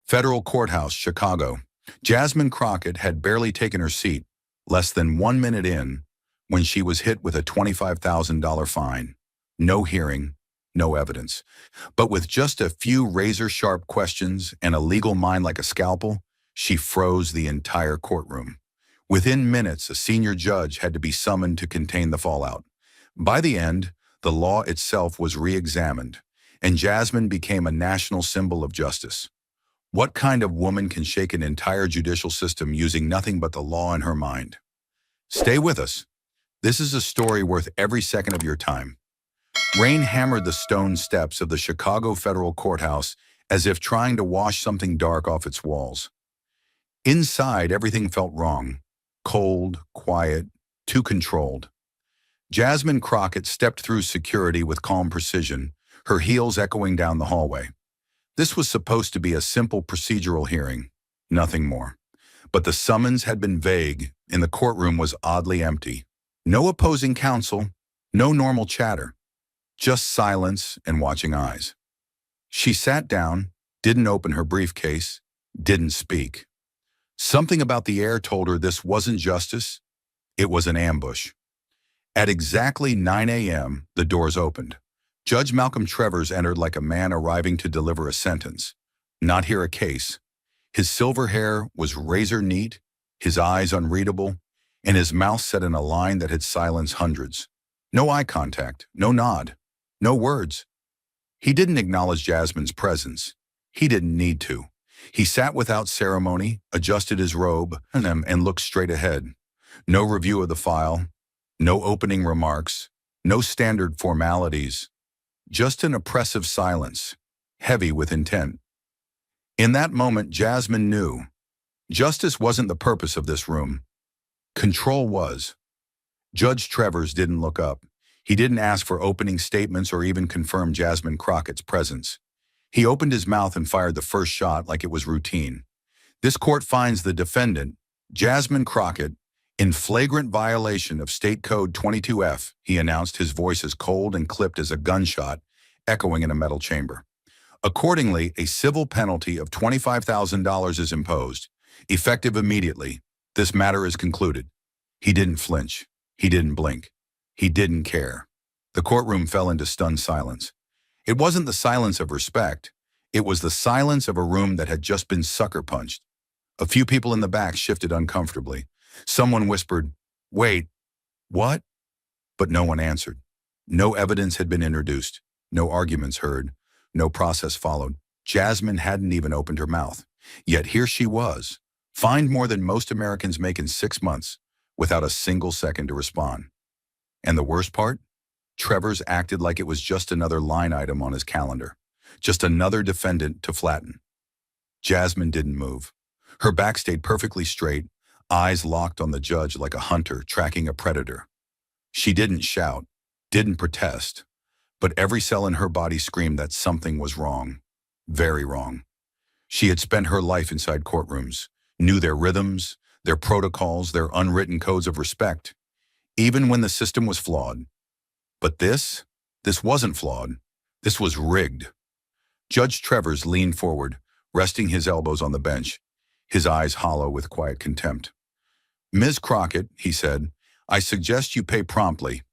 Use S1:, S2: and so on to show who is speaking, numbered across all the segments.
S1: Federal Courthouse, Chicago. Jasmine Crockett had barely taken her seat, less than 1 minute in, when she was hit with a $25,000 fine. No hearing, no evidence. But with just a few razor-sharp questions and a legal mind like a scalpel, she froze the entire courtroom. Within minutes, a senior judge had to be summoned to contain the fallout. By the end, the law itself was re-examined, and Jasmine became a national symbol of justice. What kind of woman can shake an entire judicial system using nothing but the law in her mind? Stay with us. This is a story worth every second of your time. Rain hammered the stone steps of the Chicago Federal Courthouse as if trying to wash something dark off its walls. Inside, everything felt wrong. Cold, quiet, too controlled. Jasmine Crockett stepped through security with calm precision, her heels echoing down the hallway. This was supposed to be a simple procedural hearing, nothing more. But the summons had been vague, and the courtroom was oddly empty. No opposing counsel, no normal chatter, just silence and watching eyes. She sat down, didn't open her briefcase, didn't speak. Something about the air told her this wasn't justice, it was an ambush. At exactly 9 a.m., the doors opened. Judge Malcolm Travers entered like a man arriving to deliver a sentence, not hear a case. His silver hair was razor neat, his eyes unreadable, and his mouth set in a line that had silenced hundreds. No eye contact, no nod, no words. He didn't acknowledge Jasmine's presence. He didn't need to. He sat without ceremony, adjusted his robe, and looked straight ahead. No review of the file, no opening remarks, no standard formalities. Just an oppressive silence, heavy with intent. In that moment, Jasmine knew. Justice wasn't the purpose of this room. Control was. Judge Travers didn't look up. He didn't ask for opening statements or even confirm Jasmine Crockett's presence. He opened his mouth and fired the first shot like it was routine. This court finds the defendant, Jasmine Crockett, in flagrant violation of State Code 22F, he announced, his voice as cold and clipped as a gunshot, echoing in a metal chamber. Accordingly, a civil penalty of $25,000 is imposed. Effective immediately, this matter is concluded. He didn't flinch. He didn't blink. He didn't care. The courtroom fell into stunned silence. It wasn't the silence of respect. It was the silence of a room that had just been sucker punched. A few people in the back shifted uncomfortably. Someone whispered, "Wait, what?" But no one answered. No evidence had been introduced, no arguments heard, no process followed. Jasmine hadn't even opened her mouth. Yet here she was, fined more than most Americans make in 6 months, without a single second to respond. And the worst part? Travers acted like it was just another line item on his calendar, just another defendant to flatten. Jasmine didn't move. Her back stayed perfectly straight, eyes locked on the judge like a hunter tracking a predator. She didn't shout, didn't protest, but every cell in her body screamed that something was wrong, very wrong. She had spent her life inside courtrooms, knew their rhythms, their protocols, their unwritten codes of respect, even when the system was flawed. But this wasn't flawed. This was rigged. Judge Travers leaned forward, resting his elbows on the bench, his eyes hollow with quiet contempt. "Ms. Crockett," he said, "I suggest you pay promptly.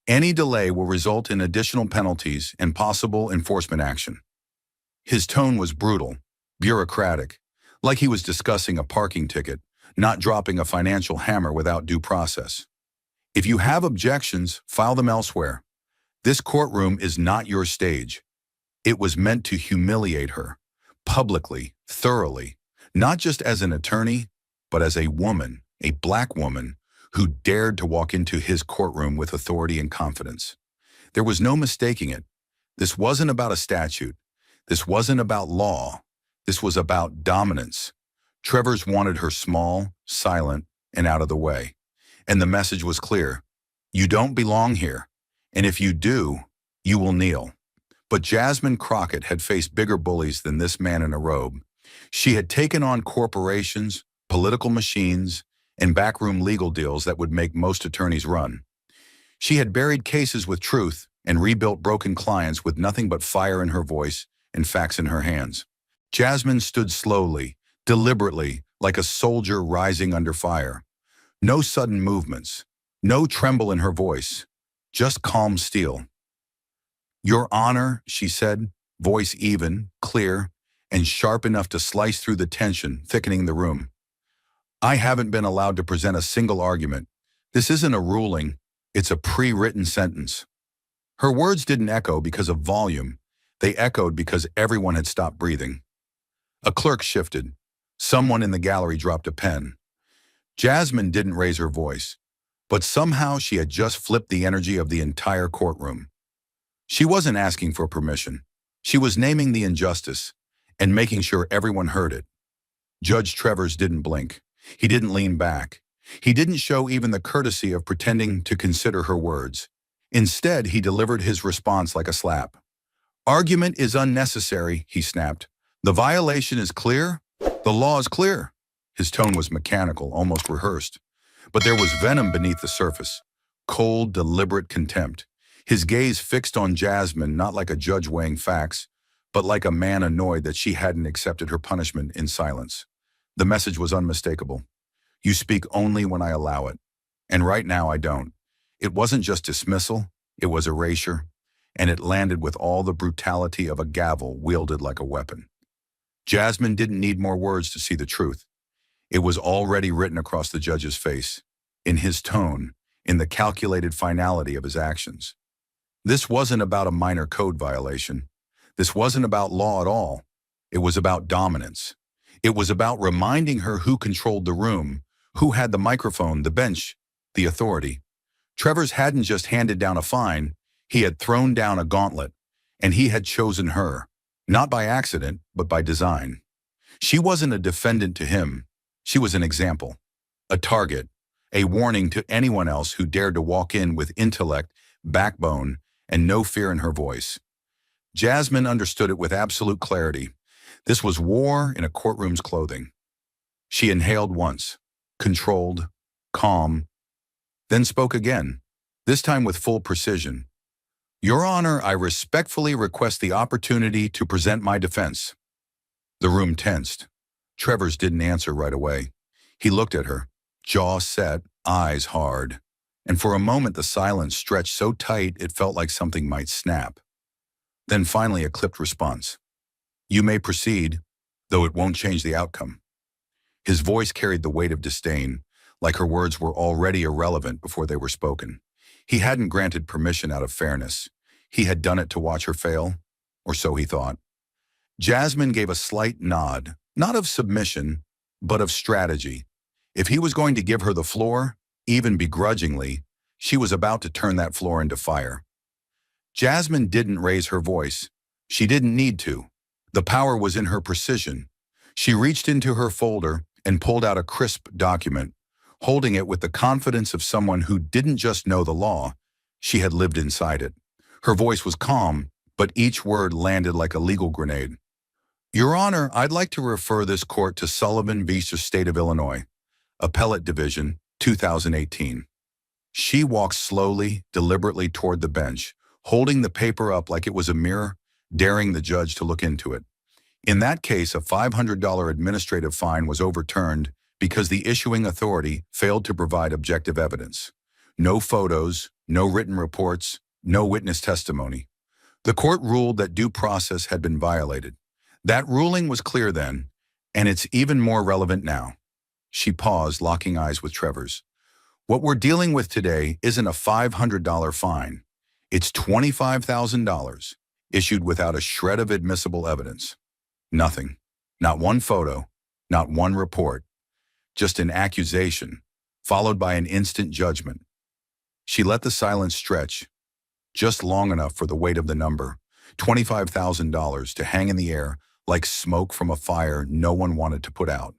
S1: Any delay will result in additional penalties and possible enforcement action." His tone was brutal, bureaucratic, like he was discussing a parking ticket, not dropping a financial hammer without due process. "If you have objections, file them elsewhere. This courtroom is not your stage." It was meant to humiliate her, publicly, thoroughly, not just as an attorney, but as a woman, a black woman, who dared to walk into his courtroom with authority and confidence. There was no mistaking it. This wasn't about a statute. This wasn't about law. This was about dominance. Travers wanted her small, silent, and out of the way. And the message was clear. You don't belong here. And if you do, you will kneel. But Jasmine Crockett had faced bigger bullies than this man in a robe. She had taken on corporations, political machines, and backroom legal deals that would make most attorneys run. She had buried cases with truth and rebuilt broken clients with nothing but fire in her voice and facts in her hands. Jasmine stood slowly, deliberately, like a soldier rising under fire. No sudden movements, no tremble in her voice, just calm steel. "Your Honor," she said, voice even, clear, and sharp enough to slice through the tension thickening the room. "I haven't been allowed to present a single argument. This isn't a ruling, it's a pre-written sentence." Her words didn't echo because of volume. They echoed because everyone had stopped breathing. A clerk shifted. Someone in the gallery dropped a pen. Jasmine didn't raise her voice, but somehow she had just flipped the energy of the entire courtroom. She wasn't asking for permission. She was naming the injustice and making sure everyone heard it. Judge Travers didn't blink. He didn't lean back. He didn't show even the courtesy of pretending to consider her words. Instead, he delivered his response like a slap. "Argument is unnecessary," he snapped. "The violation is clear. The law is clear." His tone was mechanical, almost rehearsed. But there was venom beneath the surface. Cold, deliberate contempt. His gaze fixed on Jasmine, not like a judge weighing facts, but like a man annoyed that she hadn't accepted her punishment in silence. The message was unmistakable. "You speak only when I allow it. And right now I don't." It wasn't just dismissal, it was erasure, and it landed with all the brutality of a gavel wielded like a weapon. Jasmine didn't need more words to see the truth. It was already written across the judge's face, in his tone, in the calculated finality of his actions. This wasn't about a minor code violation. This wasn't about law at all. It was about dominance. It was about reminding her who controlled the room, who had the microphone, the bench, the authority. Travers hadn't just handed down a fine, he had thrown down a gauntlet, and he had chosen her, not by accident, but by design. She wasn't a defendant to him, she was an example, a target, a warning to anyone else who dared to walk in with intellect, backbone, and no fear in her voice. Jasmine understood it with absolute clarity. This was war in a courtroom's clothing. She inhaled once, controlled, calm, then spoke again, this time with full precision. "Your Honor, I respectfully request the opportunity to present my defense." The room tensed. Travers didn't answer right away. He looked at her, jaw set, eyes hard. And for a moment the silence stretched so tight it felt like something might snap. Then finally a clipped response. "You may proceed, though it won't change the outcome." His voice carried the weight of disdain, like her words were already irrelevant before they were spoken. He hadn't granted permission out of fairness. He had done it to watch her fail, or so he thought. Jasmine gave a slight nod, not of submission, but of strategy. If he was going to give her the floor, even begrudgingly, she was about to turn that floor into fire. Jasmine didn't raise her voice. She didn't need to. The power was in her precision. She reached into her folder and pulled out a crisp document, holding it with the confidence of someone who didn't just know the law, she had lived inside it. Her voice was calm, but each word landed like a legal grenade. "Your Honor, I'd like to refer this court to Sullivan v. State of Illinois, Appellate Division, 2018. She walked slowly, deliberately toward the bench, holding the paper up like it was a mirror, daring the judge to look into it. In that case, a $500 administrative fine was overturned because the issuing authority failed to provide objective evidence. No photos, no written reports, no witness testimony. The court ruled that due process had been violated. That ruling was clear then, and it's even more relevant now." She paused, locking eyes with Travers. "What we're dealing with today isn't a $500 fine. It's $25,000, issued without a shred of admissible evidence. Nothing. Not one photo, not one report. Just an accusation, followed by an instant judgment." She let the silence stretch, just long enough for the weight of the number, $25,000, to hang in the air like smoke from a fire no one wanted to put out.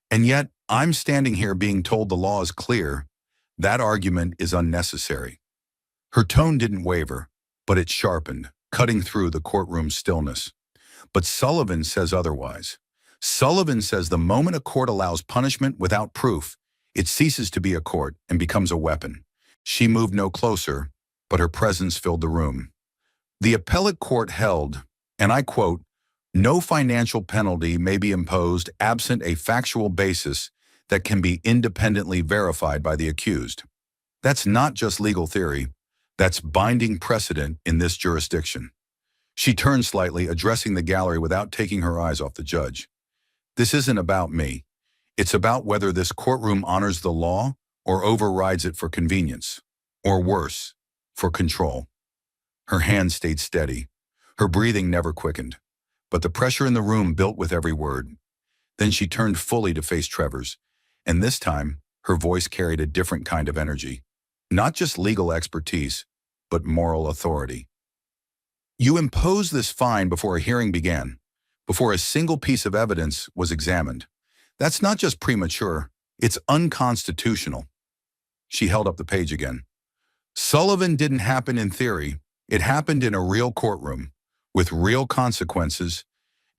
S1: "And yet, I'm standing here being told the law is clear. That argument is unnecessary." Her tone didn't waver, but it sharpened, cutting through the courtroom's stillness. "But Sullivan says otherwise. Sullivan says the moment a court allows punishment without proof, it ceases to be a court and becomes a weapon." She moved no closer, but her presence filled the room. "The appellate court held, and I quote, No financial penalty may be imposed absent a factual basis that can be independently verified by the accused. That's not just legal theory, that's binding precedent in this jurisdiction. She turned slightly, addressing the gallery without taking her eyes off the judge. This isn't about me. It's about whether this courtroom honors the law or overrides it for convenience, or worse, for control. Her hand stayed steady. Her breathing never quickened, but the pressure in the room built with every word. Then she turned fully to face Trevor's, and this time, her voice carried a different kind of energy. Not just legal expertise, but moral authority. You imposed this fine before a hearing began, before a single piece of evidence was examined. That's not just premature, it's unconstitutional. She held up the page again. Sullivan didn't happen in theory. It happened in a real courtroom, with real consequences,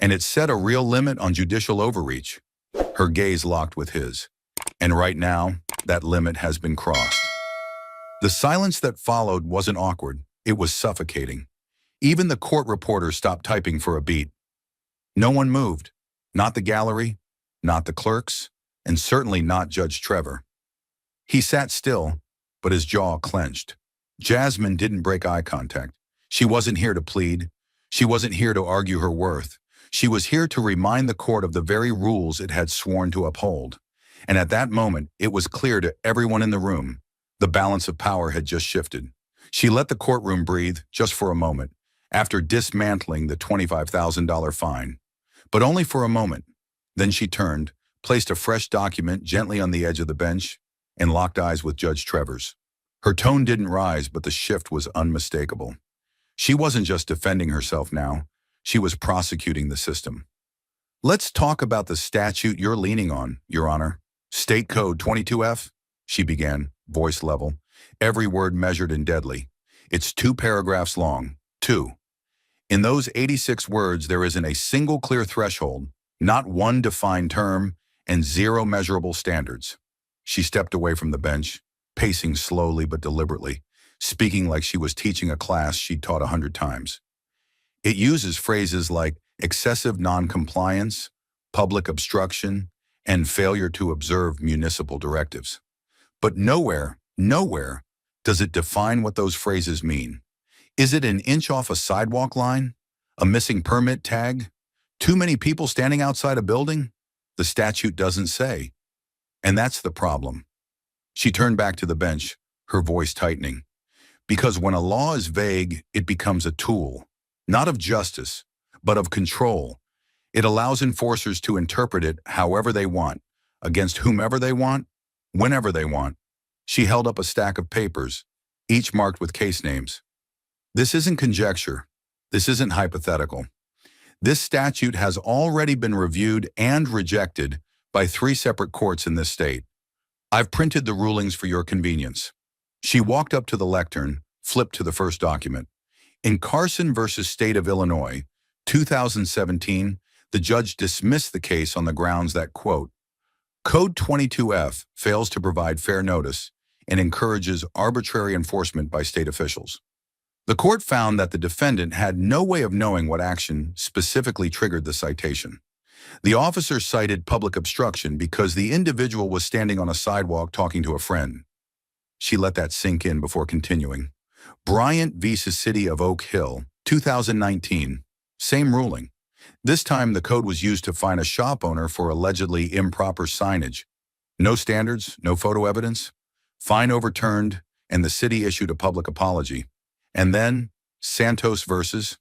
S1: and it set a real limit on judicial overreach. Her gaze locked with his. And right now, that limit has been crossed. The silence that followed wasn't awkward. It was suffocating. Even the court reporter stopped typing for a beat. No one moved. Not the gallery, not the clerks, and certainly not Judge Trevor. He sat still, but his jaw clenched. Jasmine didn't break eye contact. She wasn't here to plead. She wasn't here to argue her worth. She was here to remind the court of the very rules it had sworn to uphold. And at that moment, it was clear to everyone in the room. The balance of power had just shifted. She let the courtroom breathe just for a moment, after dismantling the $25,000 fine. But only for a moment. Then she turned, placed a fresh document gently on the edge of the bench, and locked eyes with Judge Trevor's. Her tone didn't rise, but the shift was unmistakable. She wasn't just defending herself now. She was prosecuting the system. Let's talk about the statute you're leaning on, Your Honor. State Code 22F, she began, voice level, every word measured and deadly. It's 2 paragraphs long. 2. In those 86 words, there isn't a single clear threshold, not one defined term, and 0 measurable standards. She stepped away from the bench, pacing slowly but deliberately, speaking like she was teaching a class she'd taught 100 times. It uses phrases like excessive noncompliance, public obstruction, and failure to observe municipal directives. But nowhere does it define what those phrases mean. Is it an inch off a sidewalk line? A missing permit tag? Too many people standing outside a building? The statute doesn't say. And that's the problem. She turned back to the bench, her voice tightening. Because when a law is vague, it becomes a tool, not of justice, but of control. It allows enforcers to interpret it however they want, against whomever they want, whenever they want. She held up a stack of papers, each marked with case names. This isn't conjecture. This isn't hypothetical. This statute has already been reviewed and rejected by 3 separate courts in this state. I've printed the rulings for your convenience. She walked up to the lectern, flipped to the first document. In Carson versus State of Illinois, 2017, the judge dismissed the case on the grounds that, quote, Code 22F fails to provide fair notice and encourages arbitrary enforcement by state officials. The court found that the defendant had no way of knowing what action specifically triggered the citation. The officer cited public obstruction because the individual was standing on a sidewalk talking to a friend. She let that sink in before continuing. Bryant v. City of Oak Hill, 2019, same ruling. This time the code was used to fine a shop owner for allegedly improper signage. No standards, no photo evidence. Fine overturned, and the city issued a public apology. And then, Santos versus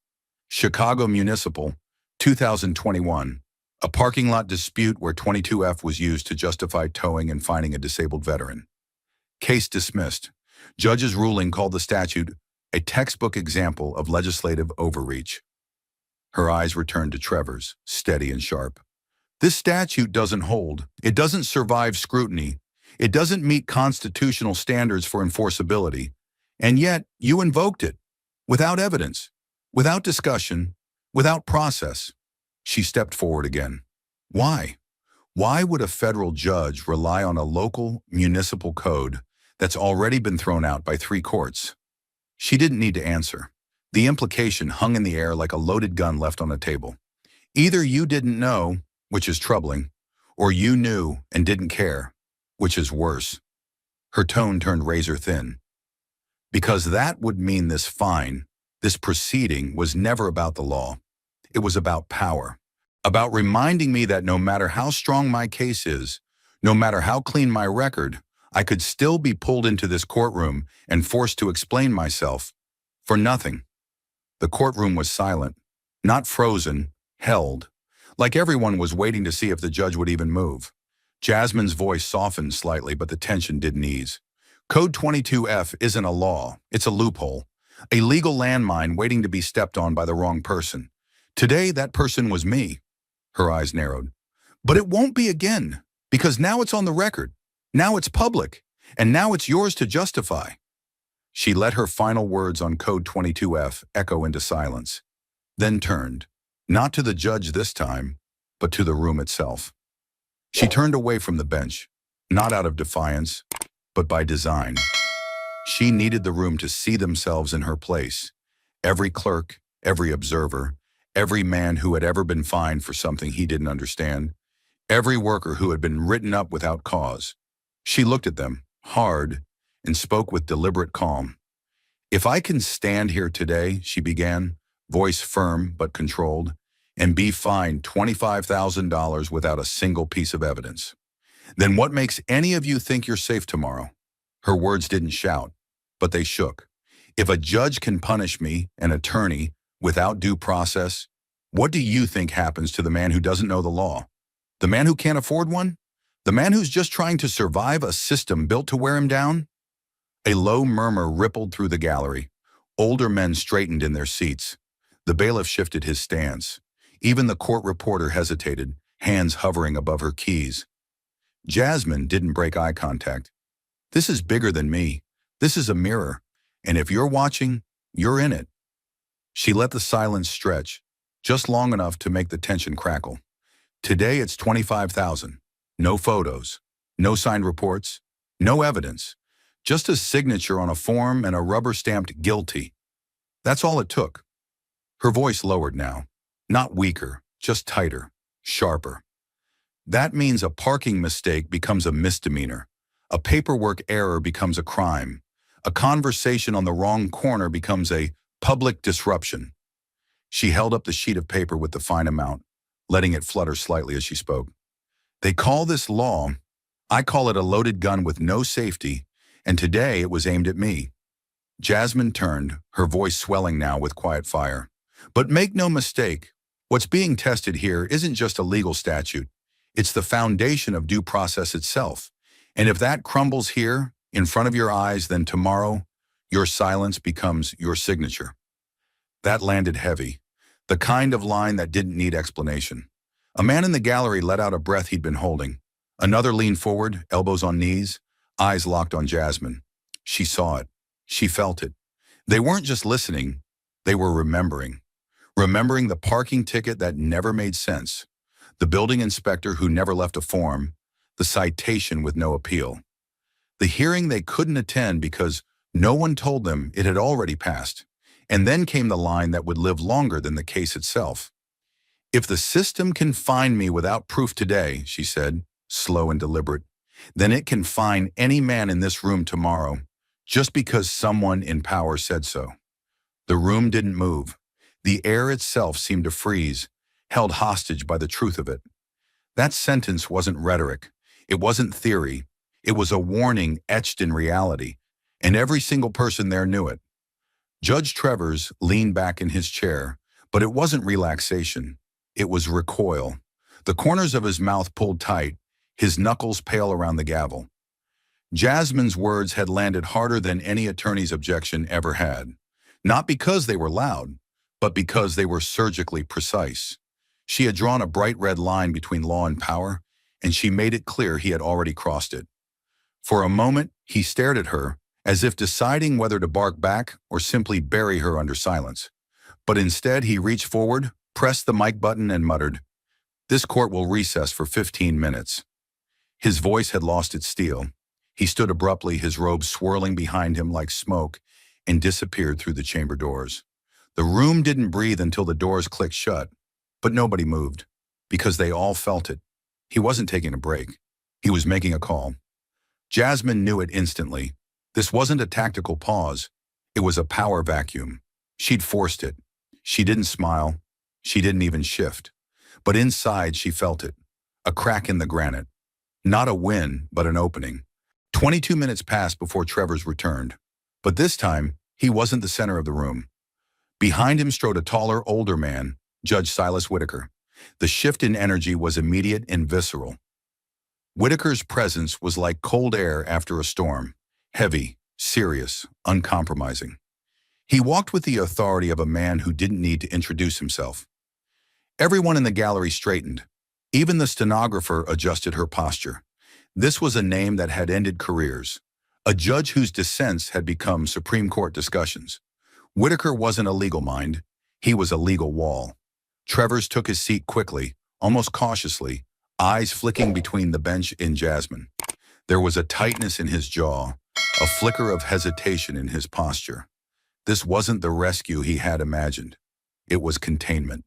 S1: Chicago Municipal, 2021, a parking lot dispute where 22F was used to justify towing and fining a disabled veteran. Case dismissed. Judge's ruling called the statute a textbook example of legislative overreach. Her eyes returned to Trevor's, steady and sharp. This statute doesn't hold. It doesn't survive scrutiny. It doesn't meet constitutional standards for enforceability. And yet, you invoked it. Without evidence, without discussion, without process. She stepped forward again. Why? Why would a federal judge rely on a local municipal code that's already been thrown out by 3 courts? She didn't need to answer. The implication hung in the air like a loaded gun left on a table. Either you didn't know, which is troubling, or you knew and didn't care, which is worse. Her tone turned razor thin. Because that would mean this fine, this proceeding was never about the law. It was about power. About reminding me that no matter how strong my case is, no matter how clean my record, I could still be pulled into this courtroom and forced to explain myself for nothing. The courtroom was silent, not frozen, held, like everyone was waiting to see if the judge would even move. Jasmine's voice softened slightly, but the tension didn't ease. Code 22F isn't a law, it's a loophole, a legal landmine waiting to be stepped on by the wrong person. Today, that person was me. Her eyes narrowed. But it won't be again, because now it's on the record. Now it's public, and now it's yours to justify. She let her final words on Code 22F echo into silence, then turned, not to the judge this time, but to the room itself. She turned away from the bench, not out of defiance, but by design. She needed the room to see themselves in her place. Every clerk, every observer, every man who had ever been fined for something he didn't understand, every worker who had been written up without cause. She looked at them, hard, and spoke with deliberate calm. If I can stand here today, she began, voice firm but controlled, and be fined $25,000 without a single piece of evidence, then what makes any of you think you're safe tomorrow? Her words didn't shout, but they shook. If a judge can punish me, an attorney, without due process, what do you think happens to the man who doesn't know the law? The man who can't afford one? The man who's just trying to survive a system built to wear him down? A low murmur rippled through the gallery. Older men straightened in their seats. The bailiff shifted his stance. Even the court reporter hesitated, hands hovering above her keys. Jasmine didn't break eye contact. This is bigger than me. This is a mirror. And if you're watching, you're in it. She let the silence stretch, just long enough to make the tension crackle. Today it's 25,000. No photos, no signed reports, no evidence. Just a signature on a form and a rubber-stamped guilty. That's all it took. Her voice lowered now. Not weaker, just tighter, sharper. That means a parking mistake becomes a misdemeanor. A paperwork error becomes a crime. A conversation on the wrong corner becomes a public disruption. She held up the sheet of paper with the fine amount, letting it flutter slightly as she spoke. They call this law. I call it a loaded gun with no safety, and today it was aimed at me. Jasmine turned, her voice swelling now with quiet fire. But make no mistake, what's being tested here isn't just a legal statute. It's the foundation of due process itself. And if that crumbles here, in front of your eyes, then tomorrow, your silence becomes your signature. That landed heavy, the kind of line that didn't need explanation. A man in the gallery let out a breath he'd been holding. Another leaned forward, elbows on knees, eyes locked on Jasmine. She saw it. She felt it. They weren't just listening, they were remembering. Remembering the parking ticket that never made sense, the building inspector who never left a form, the citation with no appeal, the hearing they couldn't attend because no one told them it had already passed. And then came the line that would live longer than the case itself. If the system can find me without proof today, she said, slow and deliberate, then it can find any man in this room tomorrow, just because someone in power said so. The room didn't move. The air itself seemed to freeze, held hostage by the truth of it. That sentence wasn't rhetoric. It wasn't theory. It was a warning etched in reality, and every single person there knew it. Judge Travers leaned back in his chair, but it wasn't relaxation. It was recoil. The corners of his mouth pulled tight, his knuckles pale around the gavel. Jasmine's words had landed harder than any attorney's objection ever had. Not because they were loud, but because they were surgically precise. She had drawn a bright red line between law and power, and she made it clear he had already crossed it. For a moment, he stared at her, as if deciding whether to bark back or simply bury her under silence. But instead, he reached forward, pressed the mic button, and muttered, "This court will recess for 15 minutes. His voice had lost its steel. He stood abruptly, his robe swirling behind him like smoke, and disappeared through the chamber doors. The room didn't breathe until the doors clicked shut. But nobody moved, because they all felt it. He wasn't taking a break. He was making a call. Jasmine knew it instantly. This wasn't a tactical pause. It was a power vacuum. She'd forced it. She didn't smile. She didn't even shift. But inside, she felt it. A crack in the granite. Not a win, but an opening. 22 minutes passed before Trevor's returned. But this time, he wasn't the center of the room. Behind him strode a taller, older man, Judge Silas Whitaker. The shift in energy was immediate and visceral. Whitaker's presence was like cold air after a storm, heavy, serious, uncompromising. He walked with the authority of a man who didn't need to introduce himself. Everyone in the gallery straightened. Even the stenographer adjusted her posture. This was a name that had ended careers, a judge whose dissents had become Supreme Court discussions. Whitaker wasn't a legal mind. He was a legal wall. Travers took his seat quickly, almost cautiously, eyes flicking between the bench and Jasmine. There was a tightness in his jaw, a flicker of hesitation in his posture. This wasn't the rescue he had imagined. It was containment.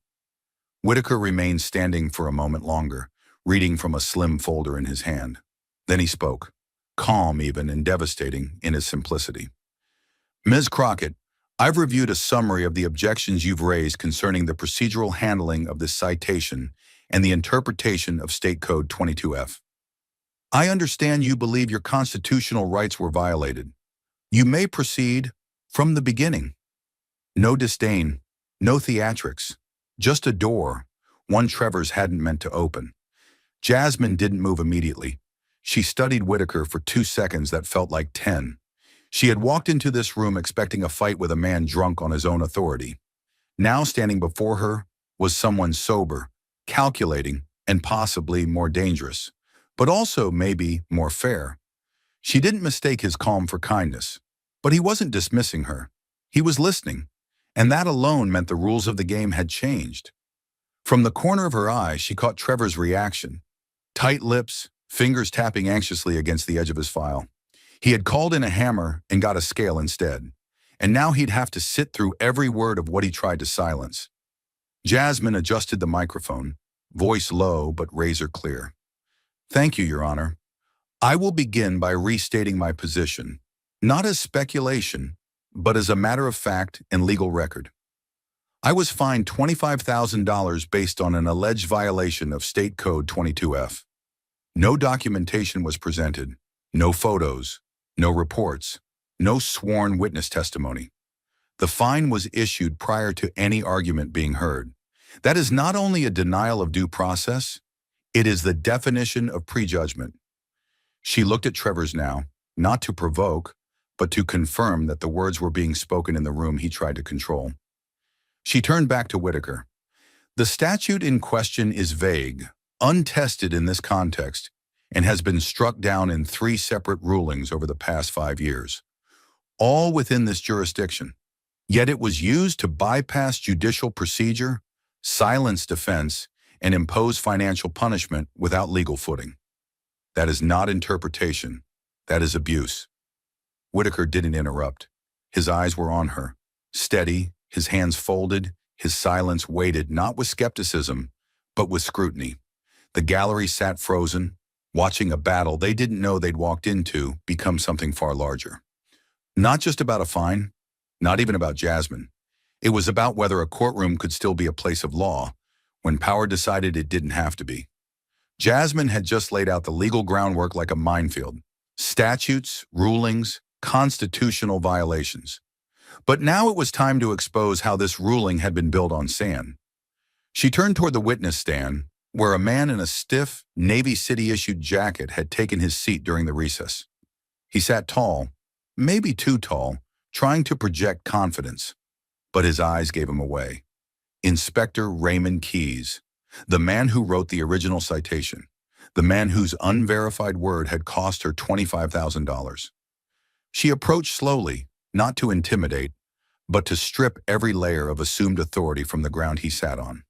S1: Whitaker remained standing for a moment longer, reading from a slim folder in his hand. Then he spoke, calm even and devastating in his simplicity. Ms. Crockett, I've reviewed a summary of the objections you've raised concerning the procedural handling of this citation and the interpretation of State Code 22F. I understand you believe your constitutional rights were violated. You may proceed from the beginning. No disdain, no theatrics, just a door, one Travers hadn't meant to open. Jasmine didn't move immediately. She studied Whitaker for 2 seconds that felt like 10. She had walked into this room expecting a fight with a man drunk on his own authority. Now standing before her was someone sober, calculating, and possibly more dangerous, but also maybe more fair. She didn't mistake his calm for kindness, but he wasn't dismissing her. He was listening, and that alone meant the rules of the game had changed. From the corner of her eye, she caught Trevor's reaction. Tight lips, fingers tapping anxiously against the edge of his file. He had called in a hammer and got a scale instead, and now he'd have to sit through every word of what he tried to silence. Jasmine adjusted the microphone, voice low but razor clear. Thank you, Your Honor. I will begin by restating my position, not as speculation, but as a matter of fact and legal record. I was fined $25,000 based on an alleged violation of State Code 22F. No documentation was presented, no photos, no reports, no sworn witness testimony. The fine was issued prior to any argument being heard. That is not only a denial of due process, it is the definition of prejudgment. She looked at Travers now, not to provoke, but to confirm that the words were being spoken in the room he tried to control. She turned back to Whitaker. The statute in question is vague, untested in this context, and has been struck down in 3 separate rulings over the past 5 years, all within this jurisdiction. Yet it was used to bypass judicial procedure, silence defense, and impose financial punishment without legal footing. That is not interpretation. That is abuse. Whitaker didn't interrupt. His eyes were on her, steady, his hands folded, his silence weighted not with skepticism, but with scrutiny. The gallery sat frozen, watching a battle they didn't know they'd walked into become something far larger. Not just about a fine, not even about Jasmine. It was about whether a courtroom could still be a place of law when power decided it didn't have to be. Jasmine had just laid out the legal groundwork like a minefield. Statutes, rulings, constitutional violations. But now it was time to expose how this ruling had been built on sand. She turned toward the witness stand, where a man in a stiff, Navy City-issued jacket had taken his seat during the recess. He sat tall, maybe too tall, trying to project confidence. But his eyes gave him away. Inspector Raymond Keyes, the man who wrote the original citation, the man whose unverified word had cost her $25,000. She approached slowly, not to intimidate, but to strip every layer of assumed authority from the ground he sat on.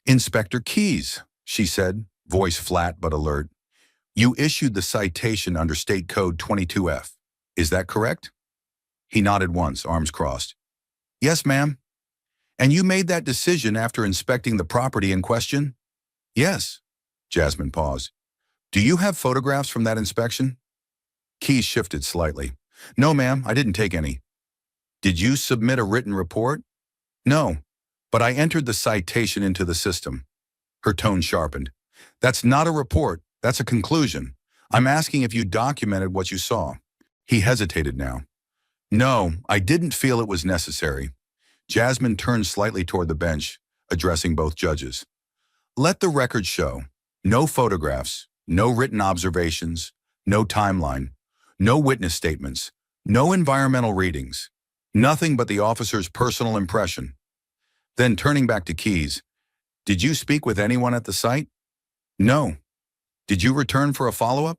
S1: Inspector Keyes, she said, voice flat but alert, you issued the citation under State Code 22F. Is that correct? He nodded once, arms crossed. Yes, ma'am. And you made that decision after inspecting the property in question? Yes. Jasmine paused. Do you have photographs from that inspection? Keys shifted slightly. No, ma'am, I didn't take any. Did you submit a written report? No, but I entered the citation into the system. Her tone sharpened. That's not a report, that's a conclusion. I'm asking if you documented what you saw. He hesitated now. No, I didn't feel it was necessary. Jasmine turned slightly toward the bench, addressing both judges. Let the record show. No photographs, no written observations, no timeline, no witness statements, no environmental readings, nothing but the officer's personal impression. Then turning back to Keys, did you speak with anyone at the site? No. Did you return for a follow-up?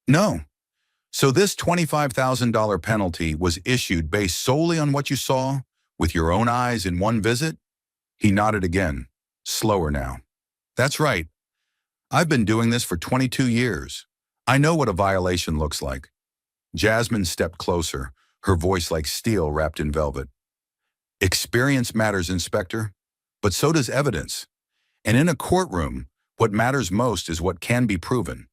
S1: No. So this $25,000 penalty was issued based solely on what you saw with your own eyes in one visit? He nodded again, slower now. That's right. I've been doing this for 22 years. I know what a violation looks like. Jasmine stepped closer, her voice like steel wrapped in velvet. Experience matters, Inspector, but so does evidence. And in a courtroom, what matters most is what can be proven.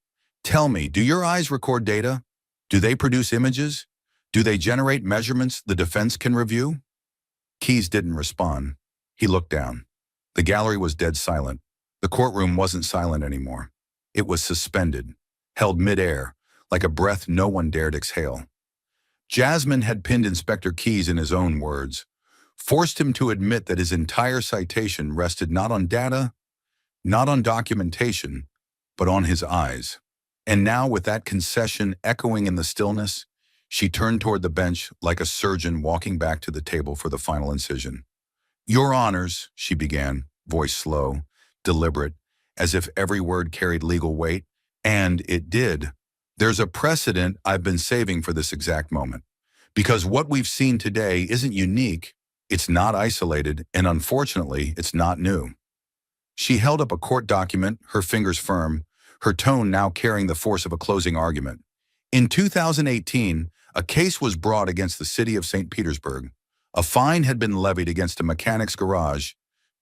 S1: Tell me, do your eyes record data? Do they produce images? Do they generate measurements the defense can review? Keys didn't respond. He looked down. The gallery was dead silent. The courtroom wasn't silent anymore. It was suspended, held midair, like a breath no one dared exhale. Jasmine had pinned Inspector Keys in his own words, forced him to admit that his entire citation rested not on data, not on documentation, but on his eyes. And now, with that concession echoing in the stillness, she turned toward the bench like a surgeon walking back to the table for the final incision. Your Honors, she began, voice slow, deliberate, as if every word carried legal weight, and it did. There's a precedent I've been saving for this exact moment. Because what we've seen today isn't unique, it's not isolated, and unfortunately, it's not new. She held up a court document, her fingers firm, her tone now carrying the force of a closing argument. In 2018, a case was brought against the city of St. Petersburg. A fine had been levied against a mechanic's garage,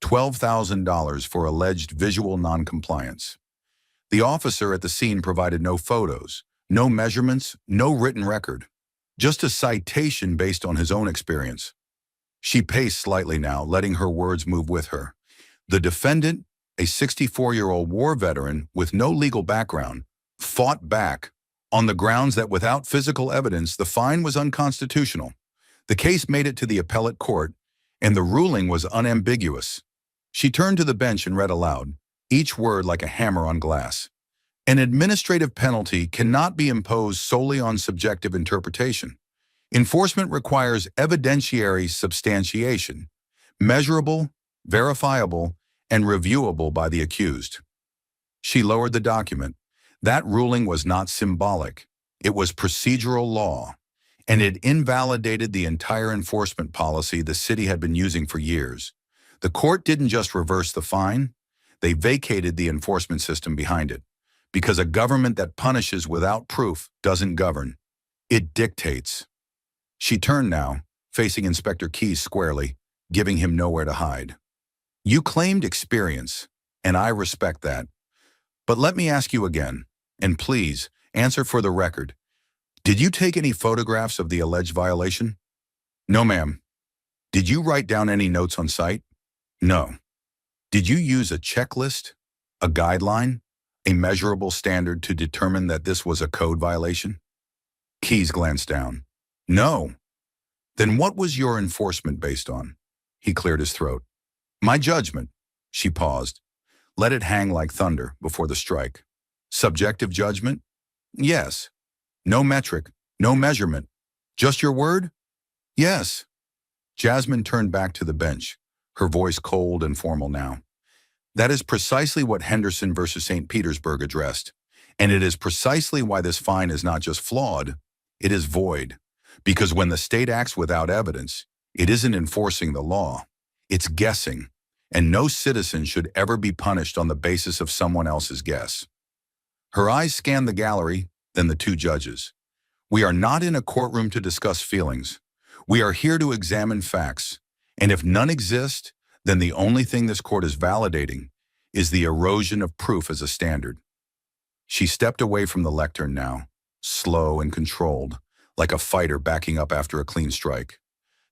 S1: $12,000 for alleged visual noncompliance. The officer at the scene provided no photos, no measurements, no written record, just a citation based on his own experience. She paced slightly now, letting her words move with her. The defendant, a 64-year-old war veteran with no legal background, fought back on the grounds that without physical evidence, the fine was unconstitutional. The case made it to the appellate court, and the ruling was unambiguous. She turned to the bench and read aloud, each word like a hammer on glass. An administrative penalty cannot be imposed solely on subjective interpretation. Enforcement requires evidentiary substantiation, measurable, verifiable, and reviewable by the accused. She lowered the document. That ruling was not symbolic. It was procedural law, and it invalidated the entire enforcement policy the city had been using for years. The court didn't just reverse the fine, they vacated the enforcement system behind it. Because a government that punishes without proof doesn't govern. It dictates. She turned now, facing Inspector Keys squarely, giving him nowhere to hide. You claimed experience, and I respect that. But let me ask you again, and please, answer for the record. Did you take any photographs of the alleged violation? No, ma'am. Did you write down any notes on site? No. Did you use a checklist, a guideline, a measurable standard to determine that this was a code violation? Keys glanced down. No. Then what was your enforcement based on? He cleared his throat. My judgment. She paused. Let it hang like thunder before the strike. Subjective judgment? Yes. No metric, no measurement. Just your word? Yes. Jasmine turned back to the bench, her voice cold and formal now. That is precisely what Henderson versus St. Petersburg addressed. And it is precisely why this fine is not just flawed, it is void. Because when the state acts without evidence, it isn't enforcing the law. It's guessing. And no citizen should ever be punished on the basis of someone else's guess. Her eyes scanned the gallery, then the two judges. We are not in a courtroom to discuss feelings. We are here to examine facts. And if none exist, then the only thing this court is validating is the erosion of proof as a standard. She stepped away from the lectern now, slow and controlled, like a fighter backing up after a clean strike.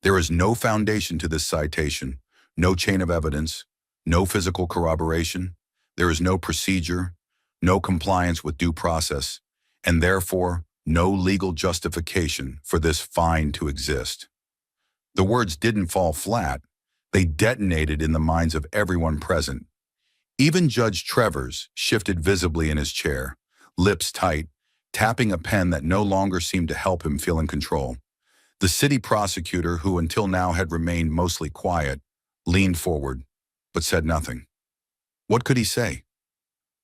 S1: There is no foundation to this citation, no chain of evidence, no physical corroboration. There is no procedure, no compliance with due process, and therefore no legal justification for this fine to exist. The words didn't fall flat. They detonated in the minds of everyone present. Even Judge Travers shifted visibly in his chair, lips tight, tapping a pen that no longer seemed to help him feel in control. The city prosecutor, who until now had remained mostly quiet, leaned forward, but said nothing. What could he say?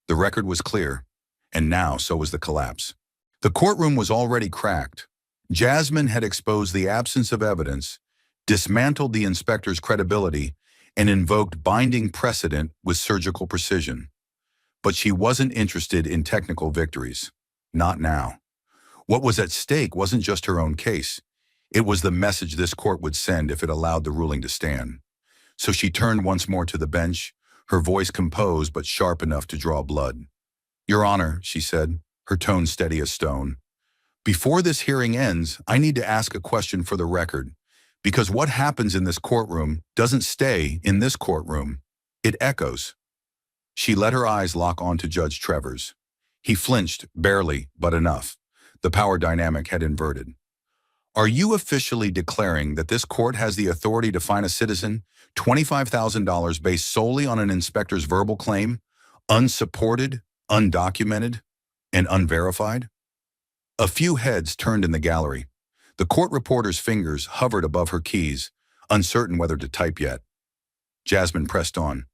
S1: The record was clear, and now so was the collapse. The courtroom was already cracked. Jasmine had exposed the absence of evidence, dismantled the inspector's credibility, and invoked binding precedent with surgical precision. But she wasn't interested in technical victories. Not now. What was at stake wasn't just her own case. It was the message this court would send if it allowed the ruling to stand. So she turned once more to the bench, her voice composed but sharp enough to draw blood. "Your Honor," she said, her tone steady as stone, "before this hearing ends, I need to ask a question for the record, because what happens in this courtroom doesn't stay in this courtroom. It echoes." She let her eyes lock onto Judge Travers. He flinched, barely, but enough. The power dynamic had inverted. "Are you officially declaring that this court has the authority to fine a citizen $25,000 based solely on an inspector's verbal claim, unsupported, undocumented, and unverified?" A few heads turned in the gallery. The court reporter's fingers hovered above her keys, uncertain whether to type yet. Jasmine pressed on.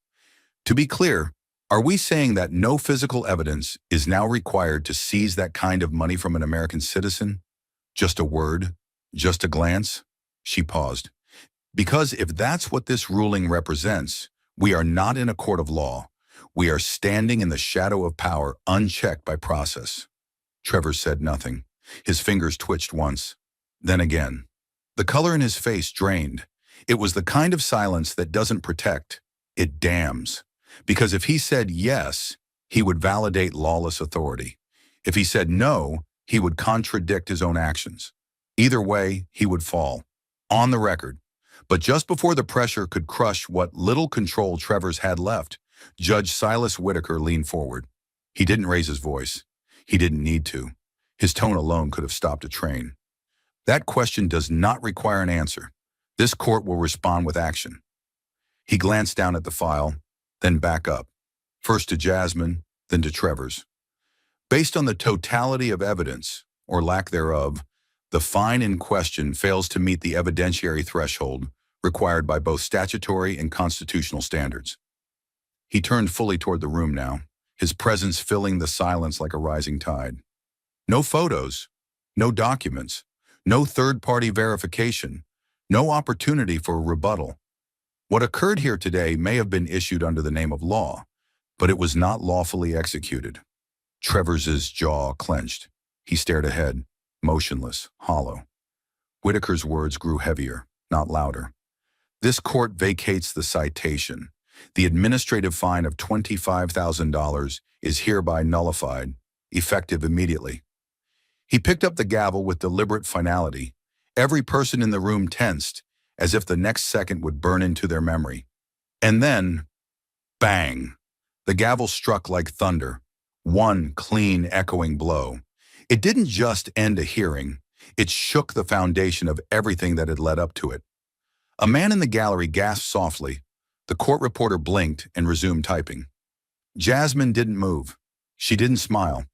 S1: "To be clear, are we saying that no physical evidence is now required to seize that kind of money from an American citizen? Just a word? Just a glance?" She paused. "Because if that's what this ruling represents, we are not in a court of law. We are standing in the shadow of power, unchecked by process." Trevor said nothing. His fingers twitched once, then again. The color in his face drained. It was the kind of silence that doesn't protect, it damns. Because if he said yes, he would validate lawless authority. If he said no, he would contradict his own actions. Either way, he would fall. On the record. But just before the pressure could crush what little control Travers had left, Judge Silas Whitaker leaned forward. He didn't raise his voice. He didn't need to. His tone alone could have stopped a train. "That question does not require an answer. This court will respond with action." He glanced down at the file, then back up, first to Jasmine, then to Travers. "Based on the totality of evidence, or lack thereof, the fine in question fails to meet the evidentiary threshold required by both statutory and constitutional standards." He turned fully toward the room now, his presence filling the silence like a rising tide. No photos, no documents, no third-party verification, no opportunity for rebuttal. What occurred here today may have been issued under the name of law, but it was not lawfully executed. Trevors's jaw clenched. He stared ahead, motionless, hollow. Whitaker's words grew heavier, not louder. "This court vacates the citation. The administrative fine of $25,000 is hereby nullified, effective immediately." He picked up the gavel with deliberate finality. Every person in the room tensed, as if the next second would burn into their memory. And then, bang! The gavel struck like thunder, one clean, echoing blow. It didn't just end a hearing, it shook the foundation of everything that had led up to it. A man in the gallery gasped softly. The court reporter blinked and resumed typing. Jasmine didn't move. She didn't smile.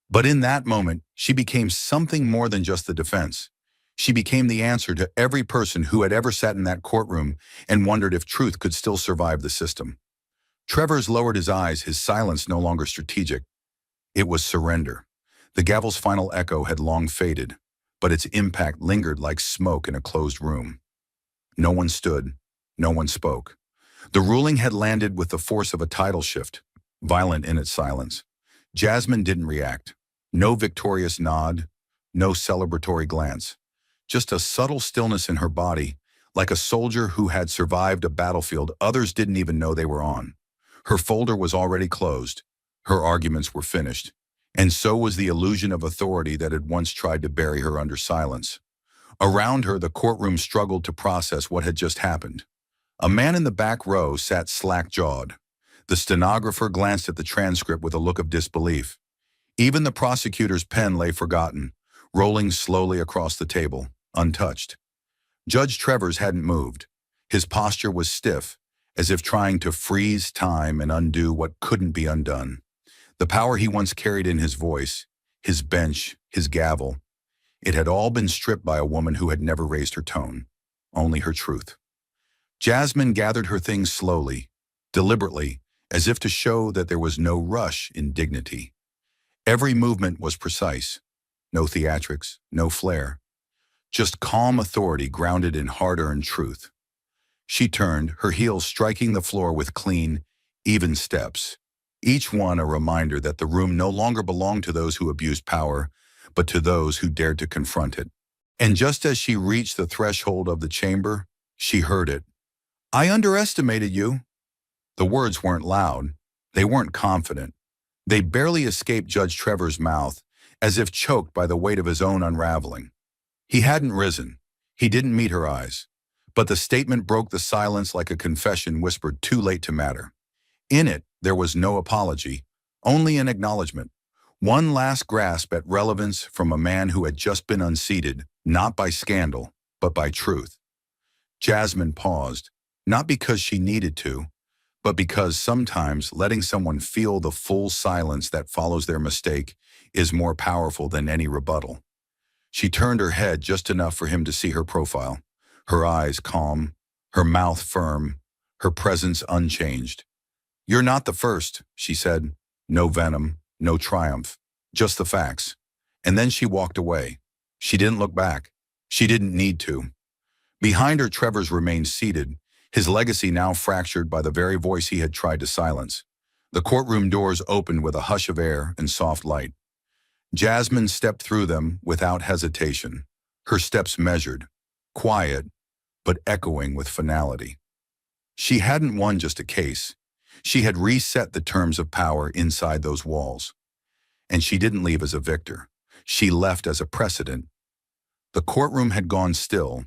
S1: But in that moment, she became something more than just the defense. She became the answer to every person who had ever sat in that courtroom and wondered if truth could still survive the system. Travers lowered his eyes, his silence no longer strategic. It was surrender. The gavel's final echo had long faded, but its impact lingered like smoke in a closed room. No one stood. No one spoke. The ruling had landed with the force of a tidal shift, violent in its silence. Jasmine didn't react. No victorious nod, no celebratory glance. Just a subtle stillness in her body, Like a soldier who had survived a battlefield others didn't even know they were on. Her folder was already closed. Her arguments were finished. And so was the illusion of authority that had once tried to bury her under silence. Around her, the courtroom struggled to process what had just happened. A man in the back row sat slack-jawed. The stenographer glanced at the transcript with a look of disbelief. Even the prosecutor's pen lay forgotten, rolling slowly across the table, untouched. Judge Travers hadn't moved. His posture was stiff, as if trying to freeze time and undo what couldn't be undone. The power he once carried in his voice, his bench, his gavel, it had all been stripped by a woman who had never raised her tone, only her truth. Jasmine gathered her things slowly, deliberately, as if to show that there was no rush in dignity. Every movement was precise. No theatrics, no flair. Just calm authority grounded in hard-earned truth. She turned, her heels striking the floor with clean, even steps, each one a reminder that the room no longer belonged to those who abused power, but to those who dared to confront it. And just as she reached the threshold of the chamber, she heard it. "I underestimated you." The words weren't loud. They weren't confident. They barely escaped Judge Trevor's mouth, as if choked by the weight of his own unraveling. He hadn't risen. He didn't meet her eyes. But the statement broke the silence like a confession whispered too late to matter. In it, there was no apology, only an acknowledgement. One last grasp at relevance from a man who had just been unseated, not by scandal, but by truth. Jasmine paused, not because she needed to, but because sometimes letting someone feel the full silence that follows their mistake is more powerful than any rebuttal. She turned her head just enough for him to see her profile, her eyes calm, her mouth firm, her presence unchanged. "You're not the first," she said. No venom, no triumph, just the facts. And then she walked away. She didn't look back. She didn't need to. Behind her, Travers remained seated, his legacy now fractured by the very voice he had tried to silence. The courtroom doors opened with a hush of air and soft light. Jasmine stepped through them without hesitation, her steps measured, quiet, but echoing with finality. She hadn't won just a case. She had reset the terms of power inside those walls. And she didn't leave as a victor. She left as a precedent. The courtroom had gone still,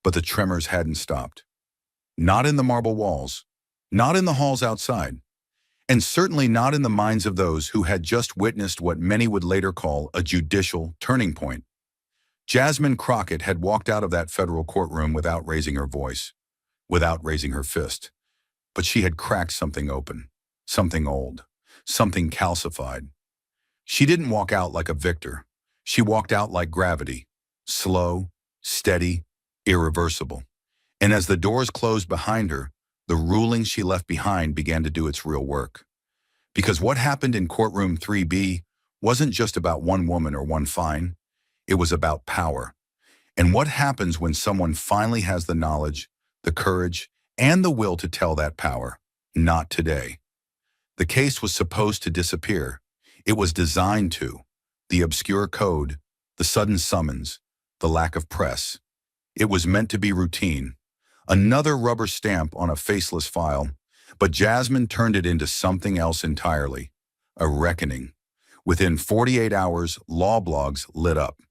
S1: but the tremors hadn't stopped. Not in the marble walls, not in the halls outside, and certainly not in the minds of those who had just witnessed what many would later call a judicial turning point. Jasmine Crockett had walked out of that federal courtroom without raising her voice, without raising her fist. But she had cracked something open, something old, something calcified. She didn't walk out like a victor. She walked out like gravity, slow, steady, irreversible. And as the doors closed behind her, the ruling she left behind began to do its real work. Because what happened in courtroom 3B wasn't just about one woman or one fine. It was about power. And what happens when someone finally has the knowledge, the courage, and the will to tell that power? Not today. The case was supposed to disappear. It was designed to. The obscure code, the sudden summons, the lack of press. It was meant to be routine. Another rubber stamp on a faceless file, but Jasmine turned it into something else entirely. A reckoning. Within 48 hours, law blogs lit up.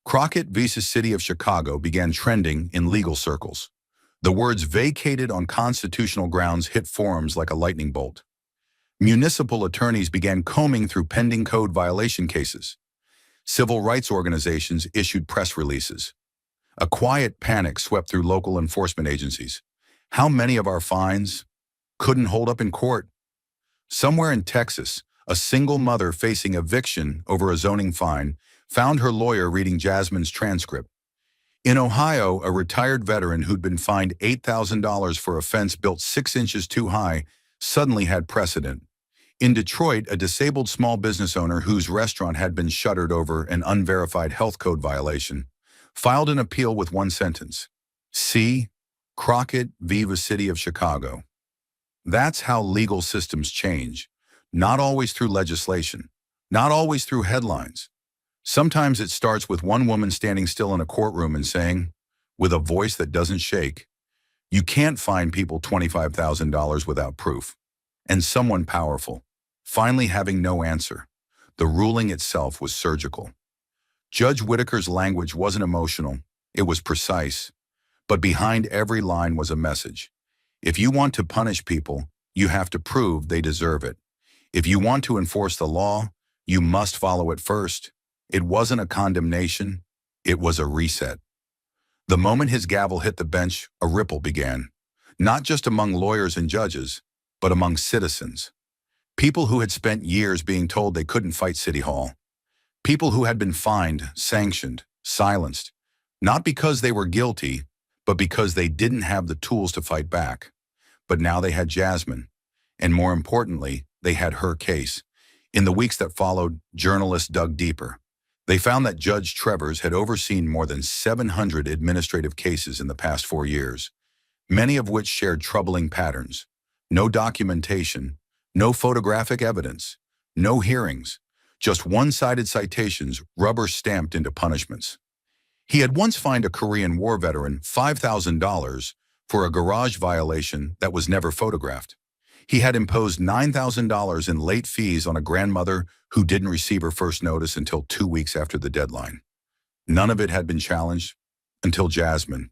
S1: Crockett vs. City of Chicago began trending in legal circles. The words "vacated on constitutional grounds" hit forums like a lightning bolt. Municipal attorneys began combing through pending code violation cases. Civil rights organizations issued press releases. A quiet panic swept through local enforcement agencies. How many of our fines couldn't hold up in court? Somewhere in Texas, a single mother facing eviction over a zoning fine found her lawyer reading Jasmine's transcript. In Ohio, a retired veteran who'd been fined $8,000 for a fence built 6 inches too high suddenly had precedent. In Detroit, a disabled small business owner whose restaurant had been shuttered over an unverified health code violation filed an appeal with one sentence. See, Crockett v. the City of Chicago. That's how legal systems change. Not always through legislation. Not always through headlines. Sometimes it starts with one woman standing still in a courtroom and saying, with a voice that doesn't shake. You can't fine people $25,000 without proof. And someone powerful, finally having no answer. The ruling itself was surgical. Judge Whitaker's language wasn't emotional, it was precise. But behind every line was a message. If you want to punish people, you have to prove they deserve it. If you want to enforce the law, you must follow it first. It wasn't a condemnation, it was a reset. The moment his gavel hit the bench, a ripple began. Not just among lawyers and judges, but among citizens. People who had spent years being told they couldn't fight City Hall. People who had been fined, sanctioned, silenced. Not because they were guilty, but because they didn't have the tools to fight back. But now they had Jasmine. And more importantly, they had her case. In the weeks that followed, journalists dug deeper. They found that Judge Travers had overseen more than 700 administrative cases in the past 4 years, many of which shared troubling patterns. No documentation, no photographic evidence, no hearings, just one-sided citations rubber-stamped into punishments. He had once fined a Korean War veteran $5,000 for a garage violation that was never photographed. He had imposed $9,000 in late fees on a grandmother who didn't receive her first notice until 2 weeks after the deadline. None of it had been challenged until Jasmine.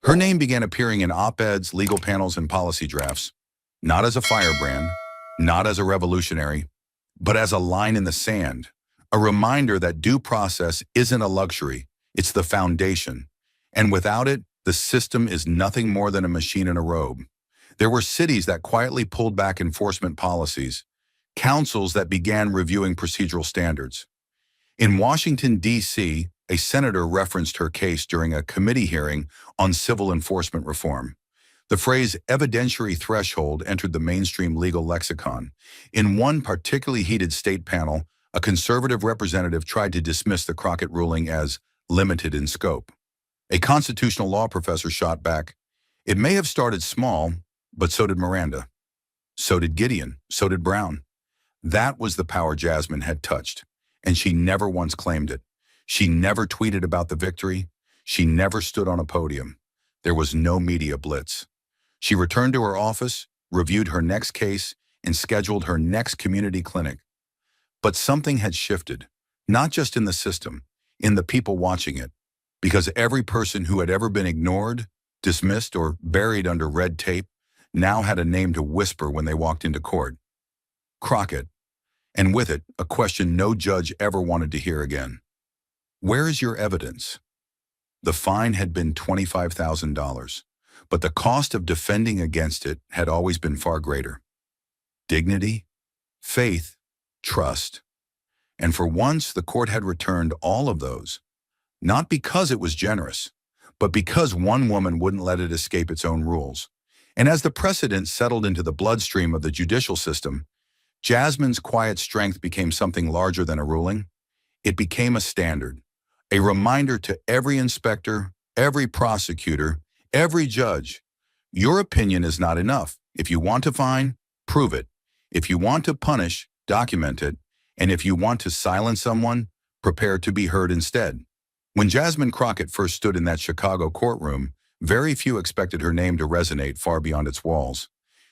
S1: Her name began appearing in op-eds, legal panels, and policy drafts, not as a firebrand, not as a revolutionary, but as a line in the sand, a reminder that due process isn't a luxury, it's the foundation. And without it, the system is nothing more than a machine in a robe. There were cities that quietly pulled back enforcement policies, councils that began reviewing procedural standards. In Washington, D.C., a senator referenced her case during a committee hearing on civil enforcement reform. The phrase evidentiary threshold entered the mainstream legal lexicon. In one particularly heated state panel, a conservative representative tried to dismiss the Crockett ruling as limited in scope. A constitutional law professor shot back, "It may have started small, but so did Miranda. So did Gideon. So did Brown." That was the power Jasmine had touched, and she never once claimed it. She never tweeted about the victory. She never stood on a podium. There was no media blitz. She returned to her office, reviewed her next case, and scheduled her next community clinic. But something had shifted, not just in the system, in the people watching it, because every person who had ever been ignored, dismissed, or buried under red tape now had a name to whisper when they walked into court. Crockett. And with it, a question no judge ever wanted to hear again. Where is your evidence? The fine had been $25,000, but the cost of defending against it had always been far greater. Dignity, faith, trust. And for once, the court had returned all of those, not because it was generous, but because one woman wouldn't let it escape its own rules. And as the precedent settled into the bloodstream of the judicial system, Jasmine's quiet strength became something larger than a ruling. It became a standard, a reminder to every inspector, every prosecutor, every judge. Your opinion is not enough. If you want to fine, prove it. If you want to punish, document it. And if you want to silence someone, prepare to be heard instead. When Jasmine Crockett first stood in that Chicago courtroom, very few expected her name to resonate far beyond its walls.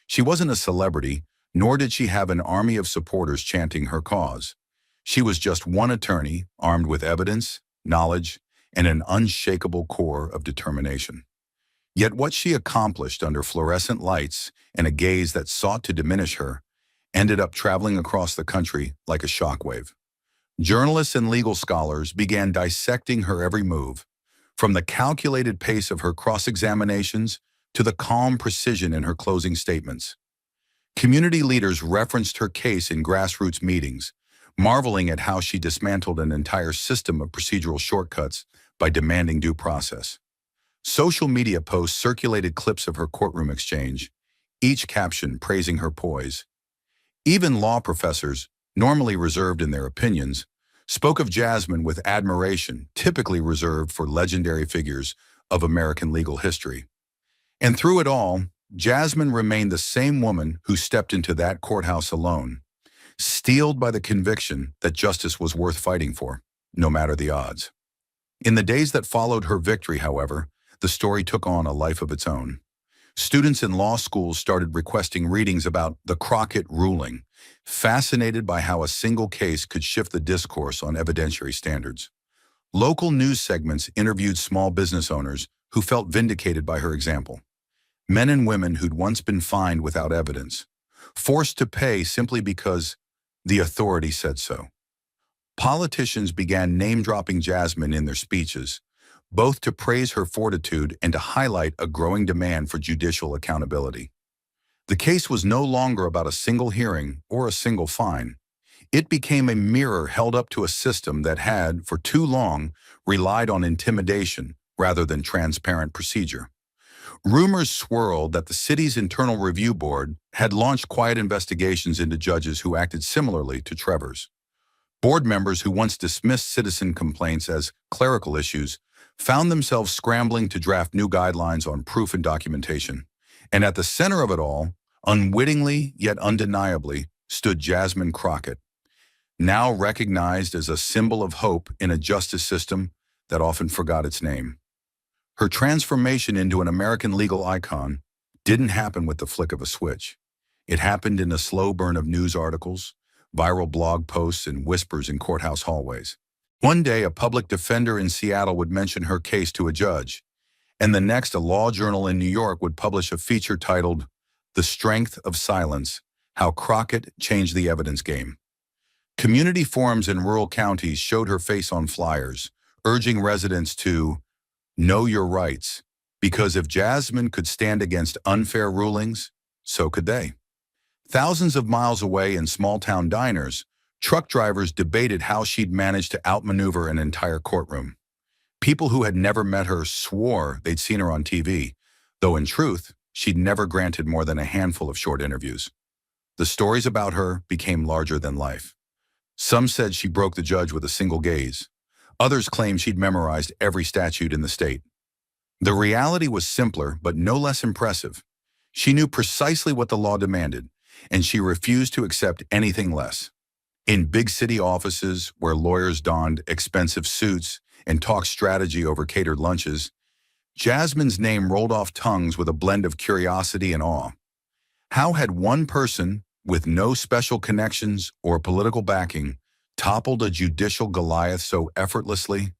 S1: She wasn't a celebrity, nor did she have an army of supporters chanting her cause. She was just one attorney, armed with evidence, knowledge, and an unshakable core of determination. Yet what she accomplished under fluorescent lights and a gaze that sought to diminish her ended up traveling across the country like a shockwave. Journalists and legal scholars began dissecting her every move, from the calculated pace of her cross-examinations to the calm precision in her closing statements. Community leaders referenced her case in grassroots meetings, marveling at how she dismantled an entire system of procedural shortcuts by demanding due process. Social media posts circulated clips of her courtroom exchange, each caption praising her poise. Even law professors, normally reserved in their opinions, spoke of Jasmine with admiration typically reserved for legendary figures of American legal history. And through it all, Jasmine remained the same woman who stepped into that courthouse alone, steeled by the conviction that justice was worth fighting for, no matter the odds. In the days that followed her victory, however, the story took on a life of its own. Students in law schools started requesting readings about the Crockett ruling, fascinated by how a single case could shift the discourse on evidentiary standards. Local news segments interviewed small business owners who felt vindicated by her example. Men and women who'd once been fined without evidence, forced to pay simply because the authority said so. Politicians began name-dropping Jasmine in their speeches, both to praise her fortitude and to highlight a growing demand for judicial accountability. The case was no longer about a single hearing or a single fine. It became a mirror held up to a system that had, for too long, relied on intimidation rather than transparent procedure. Rumors swirled that the city's internal review board had launched quiet investigations into judges who acted similarly to Trevor's. Board members who once dismissed citizen complaints as clerical issues found themselves scrambling to draft new guidelines on proof and documentation. And at the center of it all, unwittingly yet undeniably, stood Jasmine Crockett, now recognized as a symbol of hope in a justice system that often forgot its name. Her transformation into an American legal icon didn't happen with the flick of a switch. It happened in a slow burn of news articles, viral blog posts, and whispers in courthouse hallways. One day, a public defender in Seattle would mention her case to a judge, and the next, a law journal in New York would publish a feature titled, "The Strength of Silence: How Crockett Changed the Evidence Game." Community forums in rural counties showed her face on flyers, urging residents to know your rights, because if Jasmine could stand against unfair rulings, so could they. Thousands of miles away in small-town diners, truck drivers debated how she'd managed to outmaneuver an entire courtroom. People who had never met her swore they'd seen her on TV, though in truth, she'd never granted more than a handful of short interviews. The stories about her became larger than life. Some said she broke the judge with a single gaze. Others claimed she'd memorized every statute in the state. The reality was simpler, but no less impressive. She knew precisely what the law demanded, and she refused to accept anything less. In big city offices, where lawyers donned expensive suits and talked strategy over catered lunches, Jasmine's name rolled off tongues with a blend of curiosity and awe. How had one person, with no special connections or political backing, toppled a judicial Goliath so effortlessly?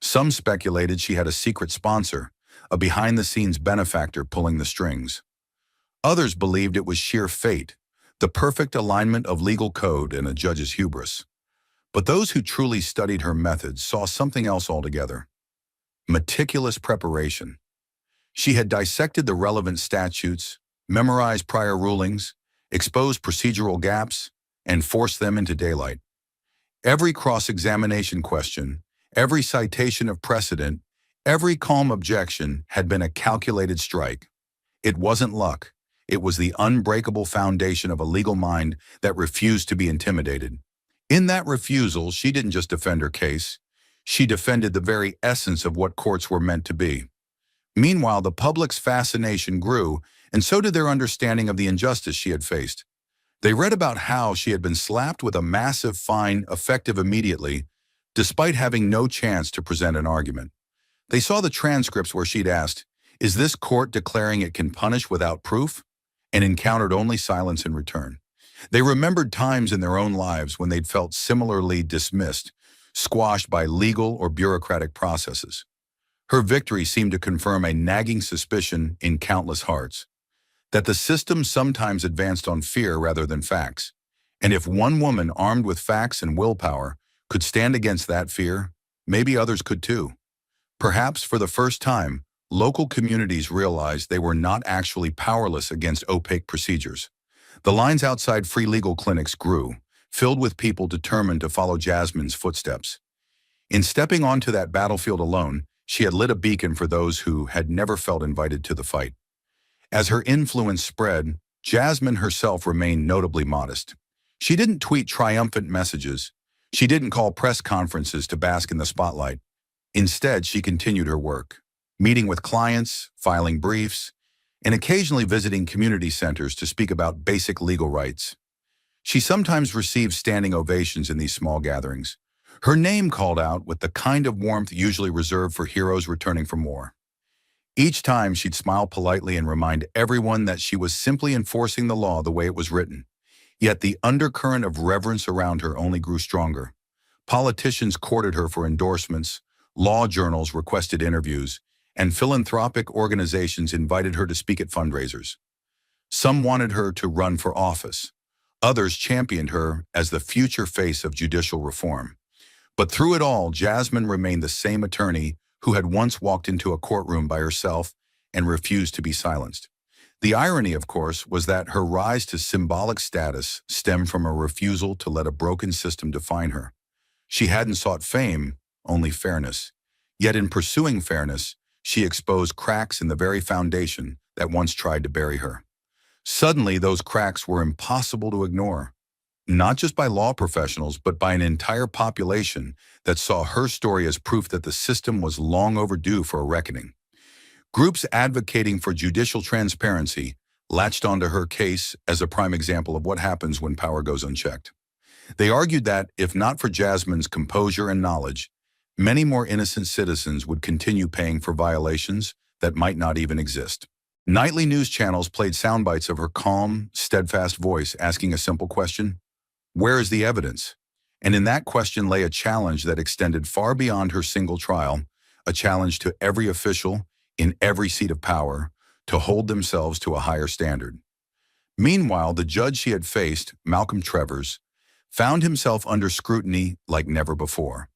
S1: Some speculated she had a secret sponsor, a behind-the-scenes benefactor pulling the strings. Others believed it was sheer fate, the perfect alignment of legal code and a judge's hubris. But those who truly studied her methods saw something else altogether: meticulous preparation. She had dissected the relevant statutes, memorized prior rulings, exposed procedural gaps, and forced them into daylight. Every cross-examination question, every citation of precedent, every calm objection had been a calculated strike. It wasn't luck. It was the unbreakable foundation of a legal mind that refused to be intimidated. In that refusal, she didn't just defend her case. She defended the very essence of what courts were meant to be. Meanwhile, the public's fascination grew, and so did their understanding of the injustice she had faced. They read about how she had been slapped with a massive fine effective immediately, despite having no chance to present an argument. They saw the transcripts where she'd asked, "Is this court declaring it can punish without proof?" and encountered only silence in return. They remembered times in their own lives when they'd felt similarly dismissed, squashed by legal or bureaucratic processes. Her victory seemed to confirm a nagging suspicion in countless hearts, that the system sometimes advanced on fear rather than facts. And if one woman armed with facts and willpower could stand against that fear, maybe others could too. Perhaps for the first time, local communities realized they were not actually powerless against opaque procedures. The lines outside free legal clinics grew, filled with people determined to follow Jasmine's footsteps. In stepping onto that battlefield alone, she had lit a beacon for those who had never felt invited to the fight. As her influence spread, Jasmine herself remained notably modest. She didn't tweet triumphant messages. She didn't call press conferences to bask in the spotlight. Instead, she continued her work, meeting with clients, filing briefs, and occasionally visiting community centers to speak about basic legal rights. She sometimes received standing ovations in these small gatherings, her name called out with the kind of warmth usually reserved for heroes returning from war. Each time she'd smile politely and remind everyone that she was simply enforcing the law the way it was written. Yet the undercurrent of reverence around her only grew stronger. Politicians courted her for endorsements, law journals requested interviews, and philanthropic organizations invited her to speak at fundraisers. Some wanted her to run for office. Others championed her as the future face of judicial reform. But through it all, Jasmine remained the same attorney who had once walked into a courtroom by herself and refused to be silenced. The irony, of course, was that her rise to symbolic status stemmed from a refusal to let a broken system define her. She hadn't sought fame, only fairness. Yet in pursuing fairness, she exposed cracks in the very foundation that once tried to bury her. Suddenly, those cracks were impossible to ignore, not just by law professionals, but by an entire population that saw her story as proof that the system was long overdue for a reckoning. Groups advocating for judicial transparency latched onto her case as a prime example of what happens when power goes unchecked. They argued that, if not for Jasmine's composure and knowledge, many more innocent citizens would continue paying for violations that might not even exist. Nightly news channels played soundbites of her calm, steadfast voice asking a simple question: where is the evidence? And in that question lay a challenge that extended far beyond her single trial, a challenge to every official in every seat of power to hold themselves to a higher standard. Meanwhile, the judge she had faced, Malcolm Travers, found himself under scrutiny like never before.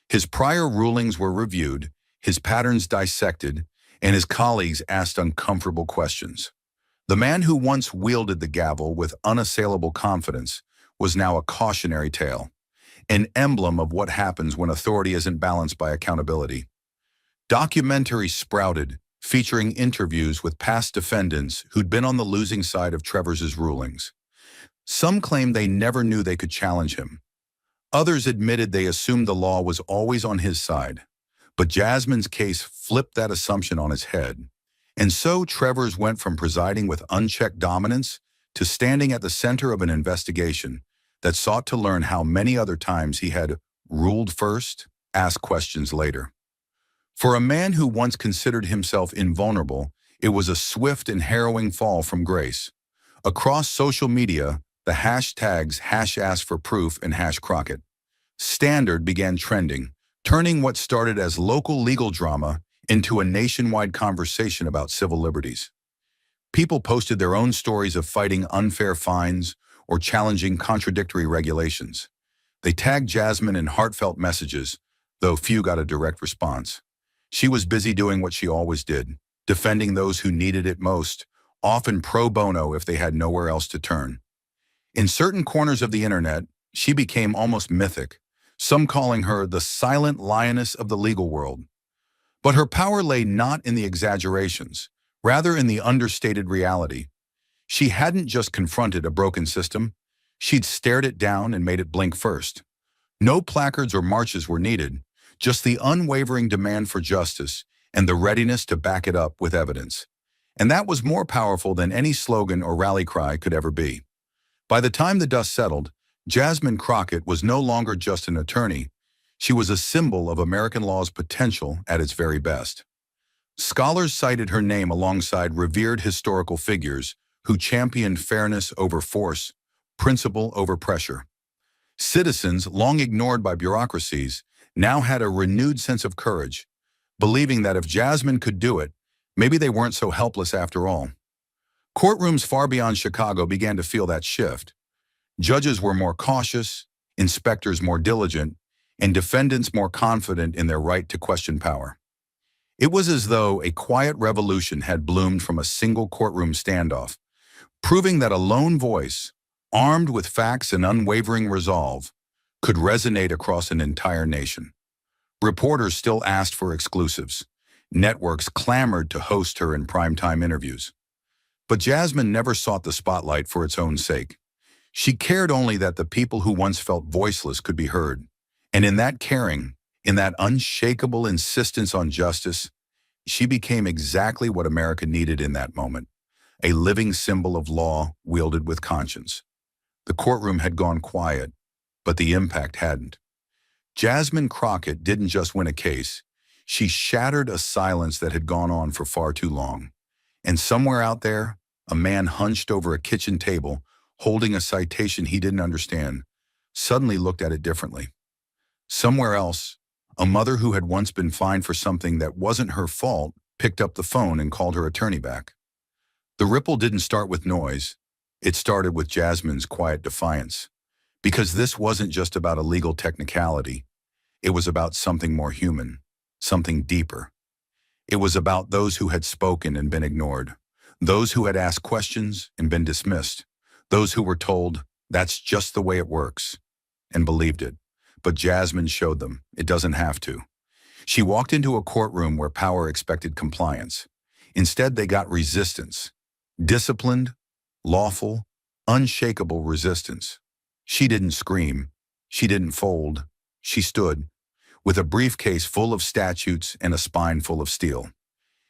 S1: His prior rulings were reviewed, his patterns dissected, and his colleagues asked uncomfortable questions. The man who once wielded the gavel with unassailable confidence was now a cautionary tale, an emblem of what happens when authority isn't balanced by accountability. Documentaries sprouted, featuring interviews with past defendants who'd been on the losing side of Trevor's rulings. Some claimed they never knew they could challenge him. Others admitted they assumed the law was always on his side. But Jasmine's case flipped that assumption on its head. And so Travers went from presiding with unchecked dominance to standing at the center of an investigation that sought to learn how many other times he had ruled first, asked questions later. For a man who once considered himself invulnerable, it was a swift and harrowing fall from grace. Across social media, the hashtags #AskForProof and #Crockett Standard began trending, turning what started as local legal drama into a nationwide conversation about civil liberties. People posted their own stories of fighting unfair fines or challenging contradictory regulations. They tagged Jasmine in heartfelt messages, though few got a direct response. She was busy doing what she always did, defending those who needed it most, often pro bono if they had nowhere else to turn. In certain corners of the internet, she became almost mythic, some calling her the silent lioness of the legal world. But her power lay not in the exaggerations, rather in the understated reality. She hadn't just confronted a broken system, she'd stared it down and made it blink first. No placards or marches were needed, just the unwavering demand for justice and the readiness to back it up with evidence. And that was more powerful than any slogan or rally cry could ever be. By the time the dust settled, Jasmine Crockett was no longer just an attorney. She was a symbol of American law's potential at its very best. Scholars cited her name alongside revered historical figures who championed fairness over force, principle over pressure. Citizens, long ignored by bureaucracies, now had a renewed sense of courage, believing that if Jasmine could do it, maybe they weren't so helpless after all. Courtrooms far beyond Chicago began to feel that shift. Judges were more cautious, inspectors more diligent, and defendants more confident in their right to question power. It was as though a quiet revolution had bloomed from a single courtroom standoff, proving that a lone voice, armed with facts and unwavering resolve, could resonate across an entire nation. Reporters still asked for exclusives. Networks clamored to host her in primetime interviews. But Jasmine never sought the spotlight for its own sake. She cared only that the people who once felt voiceless could be heard. And in that caring, in that unshakable insistence on justice, she became exactly what America needed in that moment, a living symbol of law wielded with conscience. The courtroom had gone quiet, but the impact hadn't. Jasmine Crockett didn't just win a case, She shattered a silence that had gone on for far too long. And somewhere out there, a man hunched over a kitchen table, holding a citation he didn't understand, suddenly looked at it differently. Somewhere else, a mother who had once been fined for something that wasn't her fault picked up the phone and called her attorney back. The ripple didn't start with noise. It started with Jasmine's quiet defiance. Because this wasn't just about a legal technicality. It was about something more human, something deeper. It was about those who had spoken and been ignored, those who had asked questions and been dismissed, those who were told, "That's just the way it works," and believed it. But Jasmine showed them it doesn't have to. She walked into a courtroom where power expected compliance. Instead, they got resistance. Disciplined, lawful, unshakable resistance. She didn't scream. She didn't fold. She stood, with a briefcase full of statutes and a spine full of steel.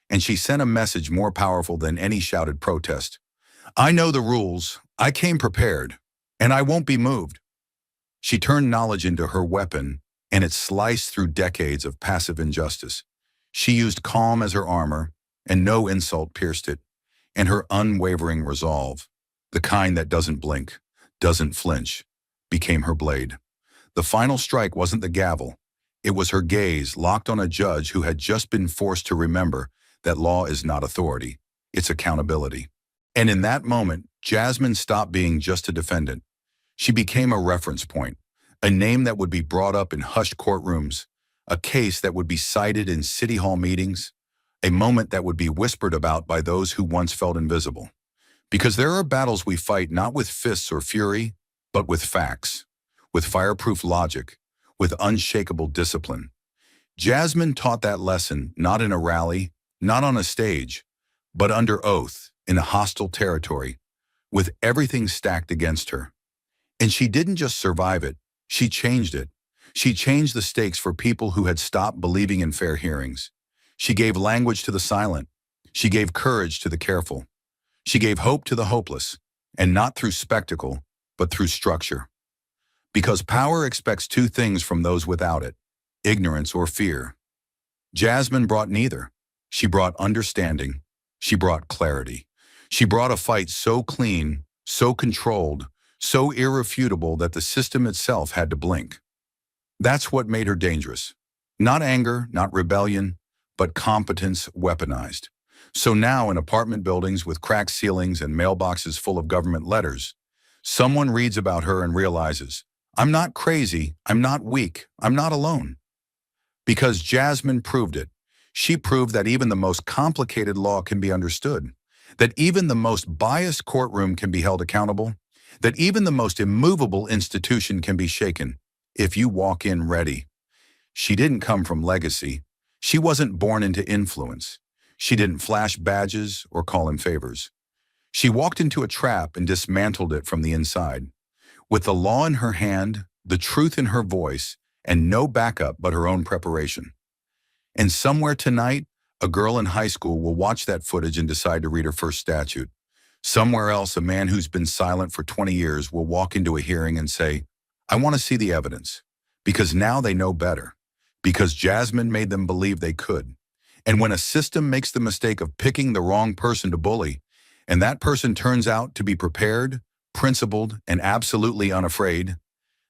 S1: And she sent a message more powerful than any shouted protest. "I know the rules. I came prepared. And I won't be moved." She turned knowledge into her weapon, and it sliced through decades of passive injustice. She used calm as her armor, and no insult pierced it, and her unwavering resolve, the kind that doesn't blink, doesn't flinch, became her blade. The final strike wasn't the gavel. It was her gaze locked on a judge who had just been forced to remember that law is not authority, it's accountability. And in that moment, Jasmine stopped being just a defendant. She became a reference point, a name that would be brought up in hushed courtrooms, a case that would be cited in city hall meetings, a moment that would be whispered about by those who once felt invisible. Because there are battles we fight not with fists or fury, but with facts, with fireproof logic, with unshakable discipline. Jasmine taught that lesson not in a rally, not on a stage, but under oath in a hostile territory, with everything stacked against her. And she didn't just survive it, she changed it. She changed the stakes for people who had stopped believing in fair hearings. She gave language to the silent. She gave courage to the careful. She gave hope to the hopeless, and not through spectacle, but through structure. Because power expects two things from those without it, ignorance or fear. Jasmine brought neither. She brought understanding. She brought clarity. She brought a fight so clean, so controlled, so irrefutable that the system itself had to blink. That's what made her dangerous. Not anger, not rebellion, but competence weaponized. So now in apartment buildings with cracked ceilings and mailboxes full of government letters, someone reads about her and realizes, I'm not crazy, I'm not weak, I'm not alone. Because Jasmine proved it. She proved that even the most complicated law can be understood, that even the most biased courtroom can be held accountable, that even the most immovable institution can be shaken if you walk in ready. She didn't come from legacy. She wasn't born into influence. She didn't flash badges or call in favors. She walked into a trap and dismantled it from the inside. With the law in her hand, the truth in her voice, and no backup but her own preparation. And somewhere tonight, a girl in high school will watch that footage and decide to read her first statute. Somewhere else, a man who's been silent for 20 years will walk into a hearing and say, I want to see the evidence. Because now they know better. Because Jasmine made them believe they could. And when a system makes the mistake of picking the wrong person to bully, and that person turns out to be prepared, principled, and absolutely unafraid,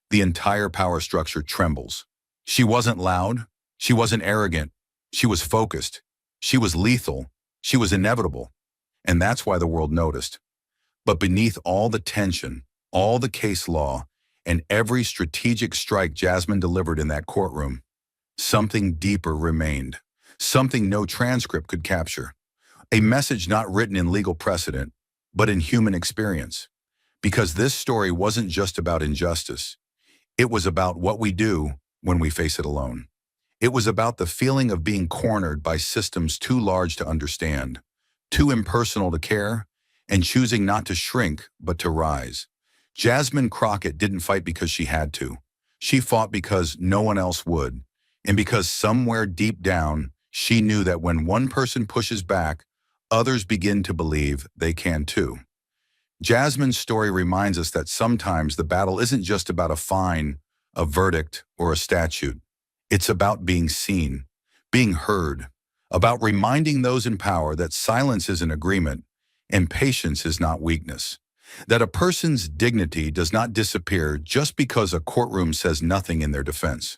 S1: the entire power structure trembles. She wasn't loud. She wasn't arrogant. She was focused. She was lethal. She was inevitable. And that's why the world noticed. But beneath all the tension, all the case law, and every strategic strike Jasmine delivered in that courtroom, something deeper remained. Something no transcript could capture. A message not written in legal precedent, but in human experience. Because this story wasn't just about injustice. It was about what we do when we face it alone. It was about the feeling of being cornered by systems too large to understand, too impersonal to care, and choosing not to shrink, but to rise. Jasmine Crockett didn't fight because she had to. She fought because no one else would. And because somewhere deep down, she knew that when one person pushes back, others begin to believe they can too. Jasmine's story reminds us that sometimes the battle isn't just about a fine, a verdict, or a statute. It's about being seen, being heard, about reminding those in power that silence is an agreement and patience is not weakness, that a person's dignity does not disappear just because a courtroom says nothing in their defense.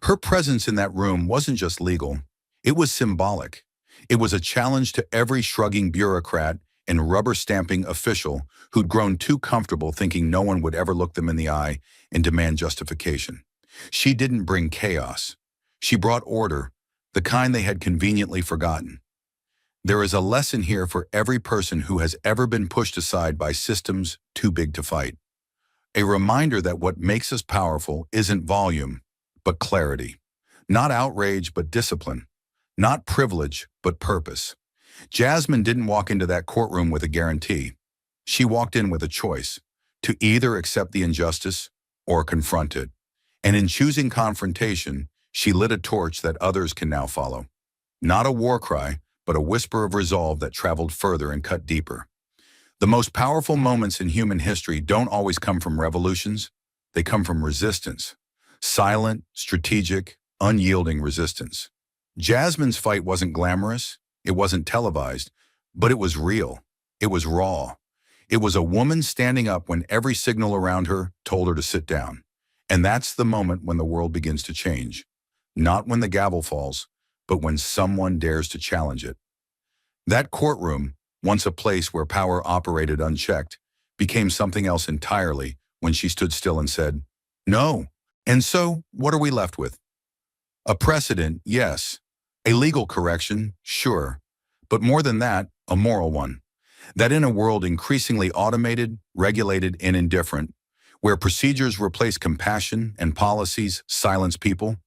S1: Her presence in that room wasn't just legal, it was symbolic. It was a challenge to every shrugging bureaucrat and rubber-stamping official who'd grown too comfortable thinking no one would ever look them in the eye and demand justification. She didn't bring chaos. She brought order, the kind they had conveniently forgotten. There is a lesson here for every person who has ever been pushed aside by systems too big to fight. A reminder that what makes us powerful isn't volume, but clarity. Not outrage, but discipline. Not privilege, but purpose. Jasmine didn't walk into that courtroom with a guarantee. She walked in with a choice, to either accept the injustice or confront it. And in choosing confrontation, she lit a torch that others can now follow. Not a war cry, but a whisper of resolve that traveled further and cut deeper. The most powerful moments in human history don't always come from revolutions. They come from resistance. Silent, strategic, unyielding resistance. Jasmine's fight wasn't glamorous, it wasn't televised, but it was real. It was raw. It was a woman standing up when every signal around her told her to sit down. And that's the moment when the world begins to change. Not when the gavel falls, but when someone dares to challenge it. That courtroom, once a place where power operated unchecked, became something else entirely when she stood still and said, "No." And so, what are we left with? A precedent, yes. A legal correction, sure. But more than that, a moral one. That in a world increasingly automated, regulated, and indifferent, where procedures replace compassion and policies silence people,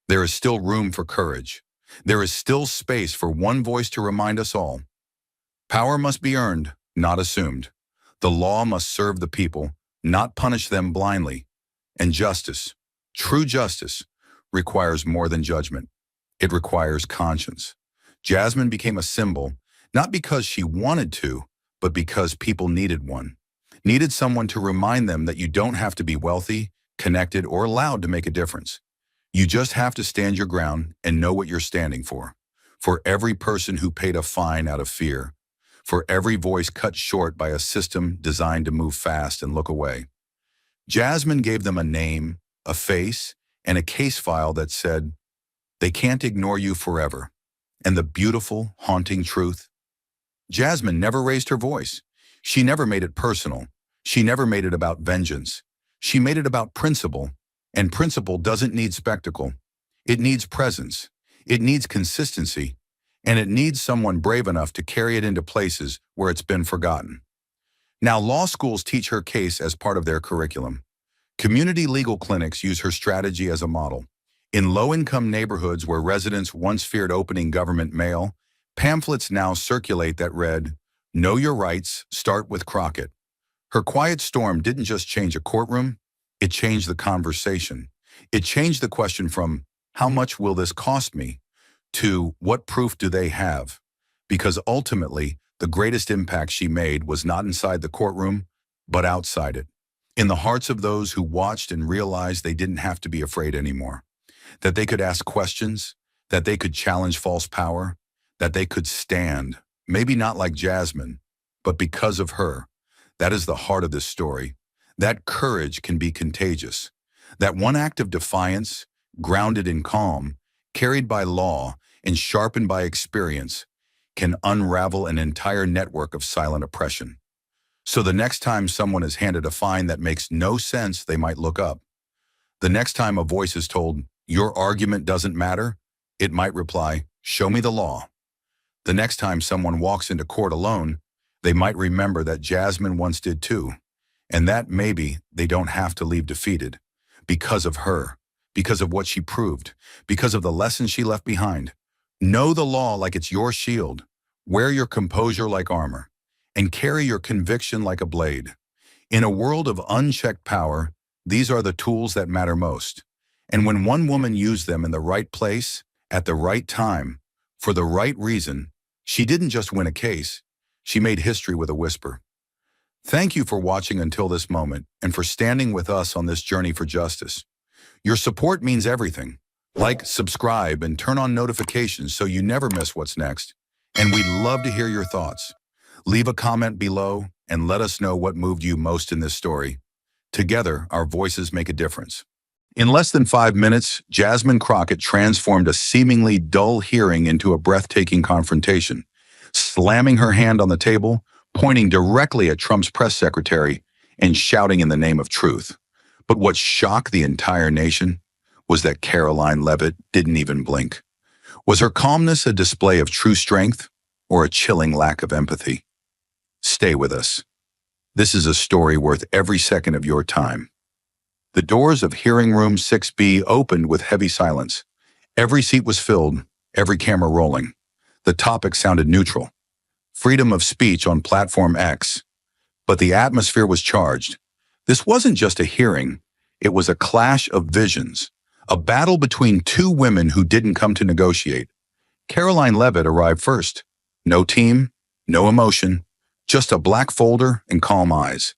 S1: there is still room for courage. There is still space for one voice to remind us all. Power must be earned, not assumed. The law must serve the people, not punish them blindly. And justice, true justice, requires more than judgment. It requires conscience. Jasmine became a symbol, not because she wanted to, but because people needed one. Needed someone to remind them that you don't have to be wealthy, connected, or allowed to make a difference. You just have to stand your ground and know what you're standing for. For every person who paid a fine out of fear. For every voice cut short by a system designed to move fast and look away. Jasmine gave them a name, a face, and a case file that said, they can't ignore you forever. And the beautiful, haunting truth? Jasmine never raised her voice. She never made it personal. She never made it about vengeance. She made it about principle. And principle doesn't need spectacle. It needs presence. It needs consistency. And it needs someone brave enough to carry it into places where it's been forgotten. Now, law schools teach her case as part of their curriculum. Community legal clinics use her strategy as a model. In low-income neighborhoods where residents once feared opening government mail, pamphlets now circulate that read, "Know your rights, start with Crockett." Her quiet storm didn't just change a courtroom, it changed the conversation. It changed the question from, "How much will this cost me?" to, "What proof do they have?" Because ultimately, the greatest impact she made was not inside the courtroom, but outside it. In the hearts of those who watched and realized they didn't have to be afraid anymore. That they could ask questions, that they could challenge false power, that they could stand, maybe not like Jasmine, but because of her. That is the heart of this story. That courage can be contagious. That one act of defiance, grounded in calm, carried by law, and sharpened by experience, can unravel an entire network of silent oppression. So the next time someone is handed a fine that makes no sense, they might look up. The next time a voice is told, "Your argument doesn't matter," it might reply, "Show me the law." The next time someone walks into court alone, they might remember that Jasmine once did too, and that maybe they don't have to leave defeated because of her, because of what she proved, because of the lessons she left behind. Know the law like it's your shield, wear your composure like armor, and carry your conviction like a blade. In a world of unchecked power, these are the tools that matter most. And when one woman used them in the right place, at the right time, for the right reason, she didn't just win a case, she made history with a whisper. Thank you for watching until this moment and for standing with us on this journey for justice. Your support means everything. Like, subscribe, and turn on notifications so you never miss what's next. And we'd love to hear your thoughts. Leave a comment below and let us know what moved you most in this story. Together, our voices make a difference. In less than 5 minutes, Jasmine Crockett transformed a seemingly dull hearing into a breathtaking confrontation, slamming her hand on the table, pointing directly at Trump's press secretary, and shouting in the name of truth. But what shocked the entire nation was that Caroline Leavitt didn't even blink. Was her calmness a display of true strength or a chilling lack of empathy? Stay with us. This is a story worth every second of your time. The doors of hearing room 6B opened with heavy silence. Every seat was filled, every camera rolling. The topic sounded neutral. Freedom of speech on Platform X. But the atmosphere was charged. This wasn't just a hearing. It was a clash of visions. A battle between two women who didn't come to negotiate. Caroline Leavitt arrived first. No team, no emotion, just a black folder and calm eyes.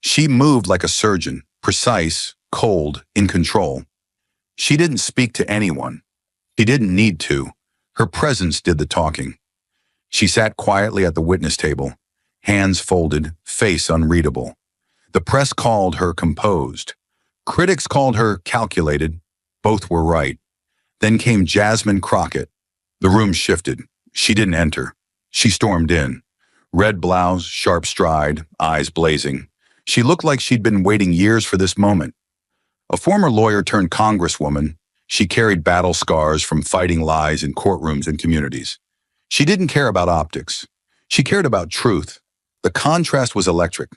S1: She moved like a surgeon, precise, cold, in control. She didn't speak to anyone. She didn't need to. Her presence did the talking. She sat quietly at the witness table, hands folded, face unreadable. The press called her composed. Critics called her calculated. Both were right. Then came Jasmine Crockett. The room shifted. She didn't enter. She stormed in. Red blouse, sharp stride, eyes blazing. She looked like she'd been waiting years for this moment. A former lawyer turned congresswoman, she carried battle scars from fighting lies in courtrooms and communities. She didn't care about optics. She cared about truth. The contrast was electric.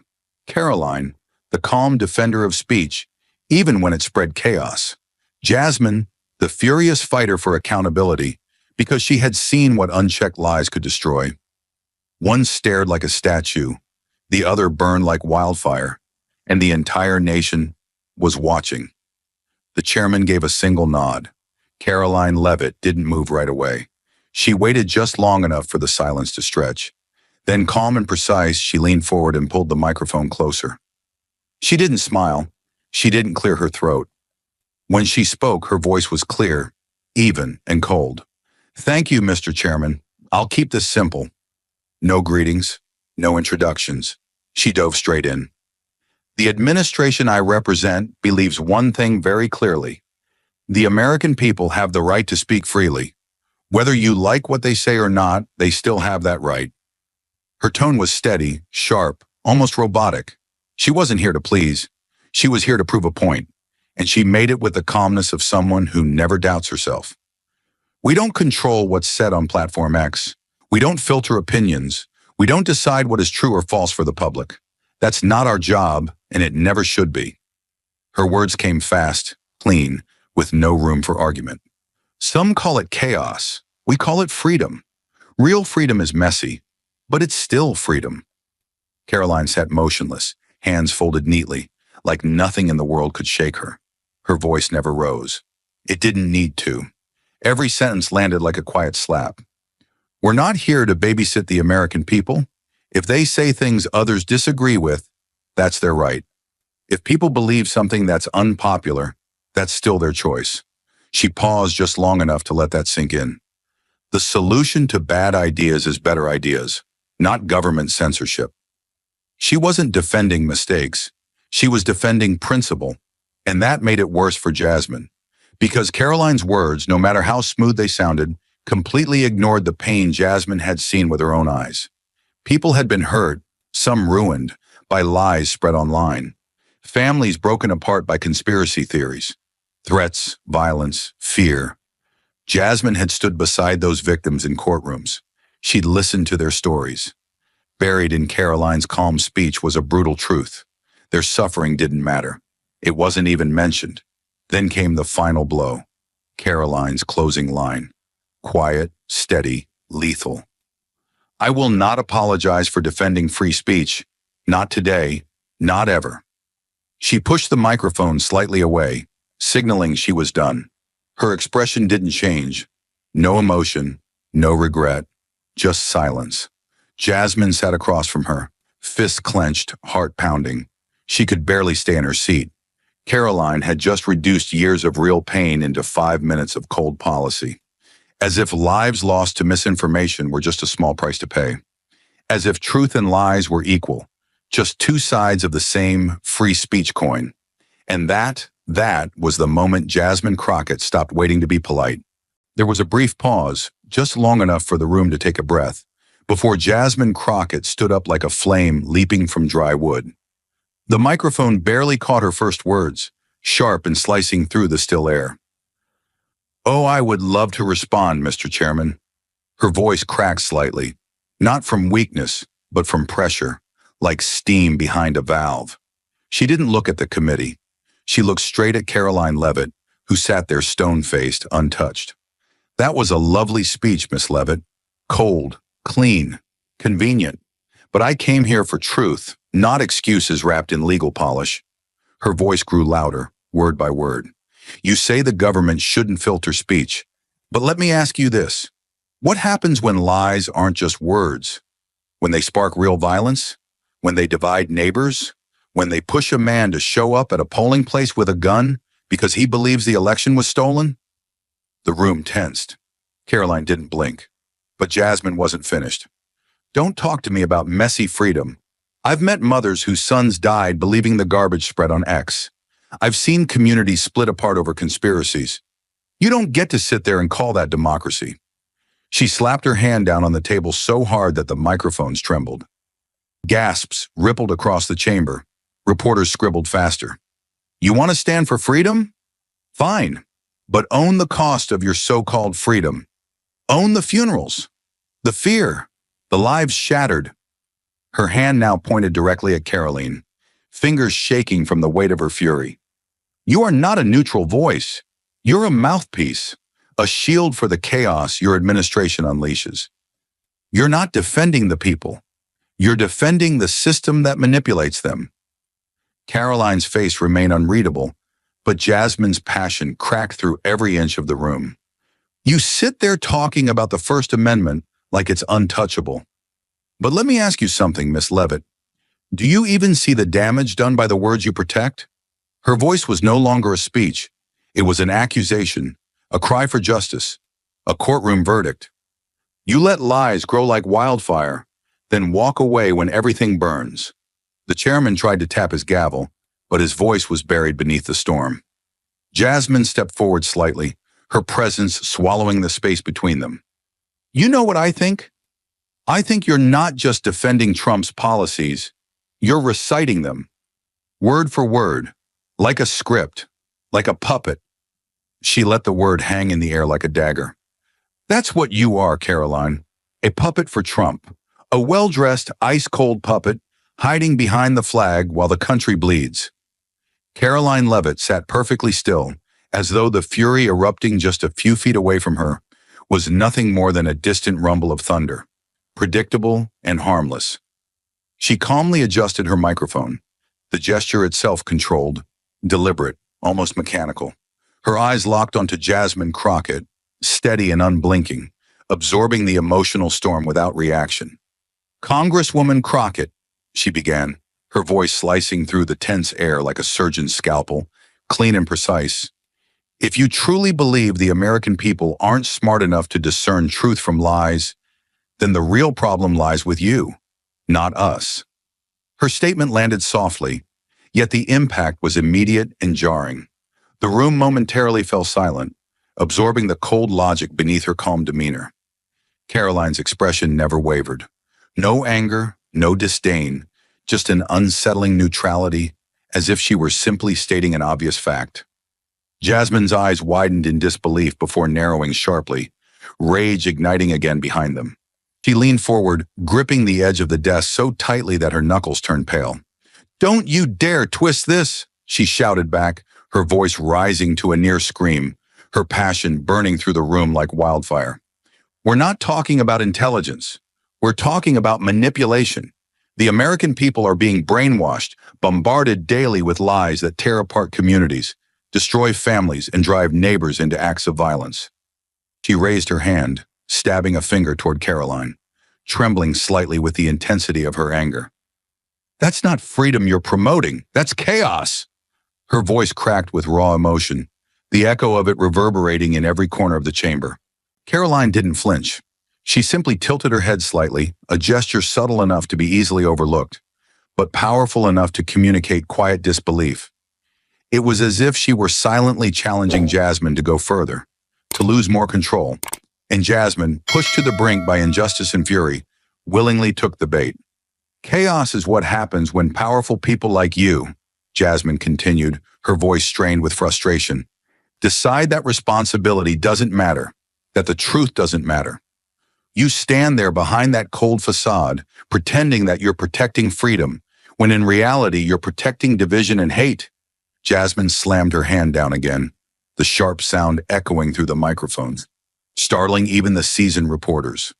S1: Caroline, the calm defender of speech, even when it spread chaos. Jasmine, the furious fighter for accountability, because she had seen what unchecked lies could destroy. One stared like a statue, the other burned like wildfire, and the entire nation was watching. The chairman gave a single nod. Caroline Leavitt didn't move right away. She waited just long enough for the silence to stretch. Then, calm and precise, she leaned forward and pulled the microphone closer. She didn't smile. She didn't clear her throat. When she spoke, her voice was clear, even, and cold. "Thank you, Mr. Chairman. I'll keep this simple." No greetings, no introductions. She dove straight in. "The administration I represent believes one thing very clearly. The American people have the right to speak freely. Whether you like what they say or not, they still have that right." Her tone was steady, sharp, almost robotic. She wasn't here to please. She was here to prove a point, and she made it with the calmness of someone who never doubts herself. "We don't control what's said on Platform X. We don't filter opinions. We don't decide what is true or false for the public. That's not our job, and it never should be." Her words came fast, clean, with no room for argument. "Some call it chaos. We call it freedom. Real freedom is messy, but it's still freedom." Caroline sat motionless, hands folded neatly, like nothing in the world could shake her. Her voice never rose. It didn't need to. Every sentence landed like a quiet slap. "We're not here to babysit the American people. If they say things others disagree with, that's their right. If people believe something that's unpopular, that's still their choice." She paused just long enough to let that sink in. The solution to bad ideas is better ideas, not government censorship. She wasn't defending mistakes. She was defending principle, and that made it worse for Jasmine. Because Caroline's words, no matter how smooth they sounded, completely ignored the pain Jasmine had seen with her own eyes. People had been hurt, some ruined, by lies spread online. Families broken apart by conspiracy theories. Threats, violence, fear. Jasmine had stood beside those victims in courtrooms. She'd listened to their stories. Buried in Caroline's calm speech was a brutal truth. Their suffering didn't matter. It wasn't even mentioned. Then came the final blow. Caroline's closing line. Quiet, steady, lethal. "I will not apologize for defending free speech. Not today, not ever." She pushed the microphone slightly away, signaling she was done. Her expression didn't change. No emotion, no regret, just silence. Jasmine sat across from her, fists clenched, heart pounding. She could barely stay in her seat. Caroline had just reduced years of real pain into 5 minutes of cold policy, as if lives lost to misinformation were just a small price to pay, as if truth and lies were equal, just two sides of the same free speech coin. And that was the moment Jasmine Crockett stopped waiting to be polite. There was a brief pause, just long enough for the room to take a breath, before Jasmine Crockett stood up like a flame leaping from dry wood. The microphone barely caught her first words, sharp and slicing through the still air. "Oh, I would love to respond, Mr. Chairman." Her voice cracked slightly, not from weakness, but from pressure, like steam behind a valve. She didn't look at the committee. She looked straight at Caroline Levitt, who sat there stone-faced, untouched. "That was a lovely speech, Miss Levitt. Cold, clean, convenient. But I came here for truth, not excuses wrapped in legal polish." Her voice grew louder, word by word. "You say the government shouldn't filter speech. But let me ask you this. What happens when lies aren't just words? When they spark real violence? When they divide neighbors? When they push a man to show up at a polling place with a gun because he believes the election was stolen?" The room tensed. Caroline didn't blink. But Jasmine wasn't finished. "Don't talk to me about messy freedom. I've met mothers whose sons died believing the garbage spread on X. I've seen communities split apart over conspiracies. You don't get to sit there and call that democracy." She slapped her hand down on the table so hard that the microphones trembled. Gasps rippled across the chamber. Reporters scribbled faster. "You want to stand for freedom? Fine. But own the cost of your so-called freedom. Own the funerals, the fear, the lives shattered." Her hand now pointed directly at Caroline, fingers shaking from the weight of her fury. "You are not a neutral voice. You're a mouthpiece, a shield for the chaos your administration unleashes. You're not defending the people. You're defending the system that manipulates them." Caroline's face remained unreadable, but Jasmine's passion cracked through every inch of the room. "You sit there talking about the First Amendment like it's untouchable. But let me ask you something, Miss Levitt. Do you even see the damage done by the words you protect?" Her voice was no longer a speech. It was an accusation, a cry for justice, a courtroom verdict. "You let lies grow like wildfire, then walk away when everything burns." The chairman tried to tap his gavel, but his voice was buried beneath the storm. Jasmine stepped forward slightly, her presence swallowing the space between them. "You know what I think? I think you're not just defending Trump's policies, you're reciting them, word for word, like a script, like a puppet." She let the word hang in the air like a dagger. "That's what you are, Caroline, a puppet for Trump, a well-dressed, ice-cold puppet hiding behind the flag while the country bleeds." Caroline Levitt sat perfectly still, as though the fury erupting just a few feet away from her was nothing more than a distant rumble of thunder, predictable and harmless. She calmly adjusted her microphone, the gesture itself controlled, deliberate, almost mechanical. Her eyes locked onto Jasmine Crockett, steady and unblinking, absorbing the emotional storm without reaction. "Congresswoman Crockett," she began, her voice slicing through the tense air like a surgeon's scalpel, clean and precise. "If you truly believe the American people aren't smart enough to discern truth from lies, then the real problem lies with you, not us." Her statement landed softly, yet the impact was immediate and jarring. The room momentarily fell silent, absorbing the cold logic beneath her calm demeanor. Caroline's expression never wavered. No anger, no disdain, just an unsettling neutrality, as if she were simply stating an obvious fact. Jasmine's eyes widened in disbelief before narrowing sharply, rage igniting again behind them. She leaned forward, gripping the edge of the desk so tightly that her knuckles turned pale. "Don't you dare twist this!" she shouted back, her voice rising to a near scream, her passion burning through the room like wildfire. "We're not talking about intelligence. We're talking about manipulation. The American people are being brainwashed, bombarded daily with lies that tear apart communities, destroy families, and drive neighbors into acts of violence." She raised her hand, stabbing a finger toward Caroline, trembling slightly with the intensity of her anger. "That's not freedom you're promoting. That's chaos." her voice cracked with raw emotion, the echo of it reverberating in every corner of the chamber. Caroline didn't flinch. She simply tilted her head slightly, a gesture subtle enough to be easily overlooked, but powerful enough to communicate quiet disbelief. It was as if she were silently challenging Jasmine to go further, to lose more control, and Jasmine, pushed to the brink by injustice and fury, willingly took the bait. Chaos is what happens when powerful people like you, Jasmine continued, her voice strained with frustration, decide that responsibility doesn't matter, that the truth doesn't matter. You stand there behind that cold facade, pretending that you're protecting freedom, when in reality you're protecting division and hate. Jasmine slammed her hand down again, the sharp sound echoing through the microphones, startling even the seasoned reporters.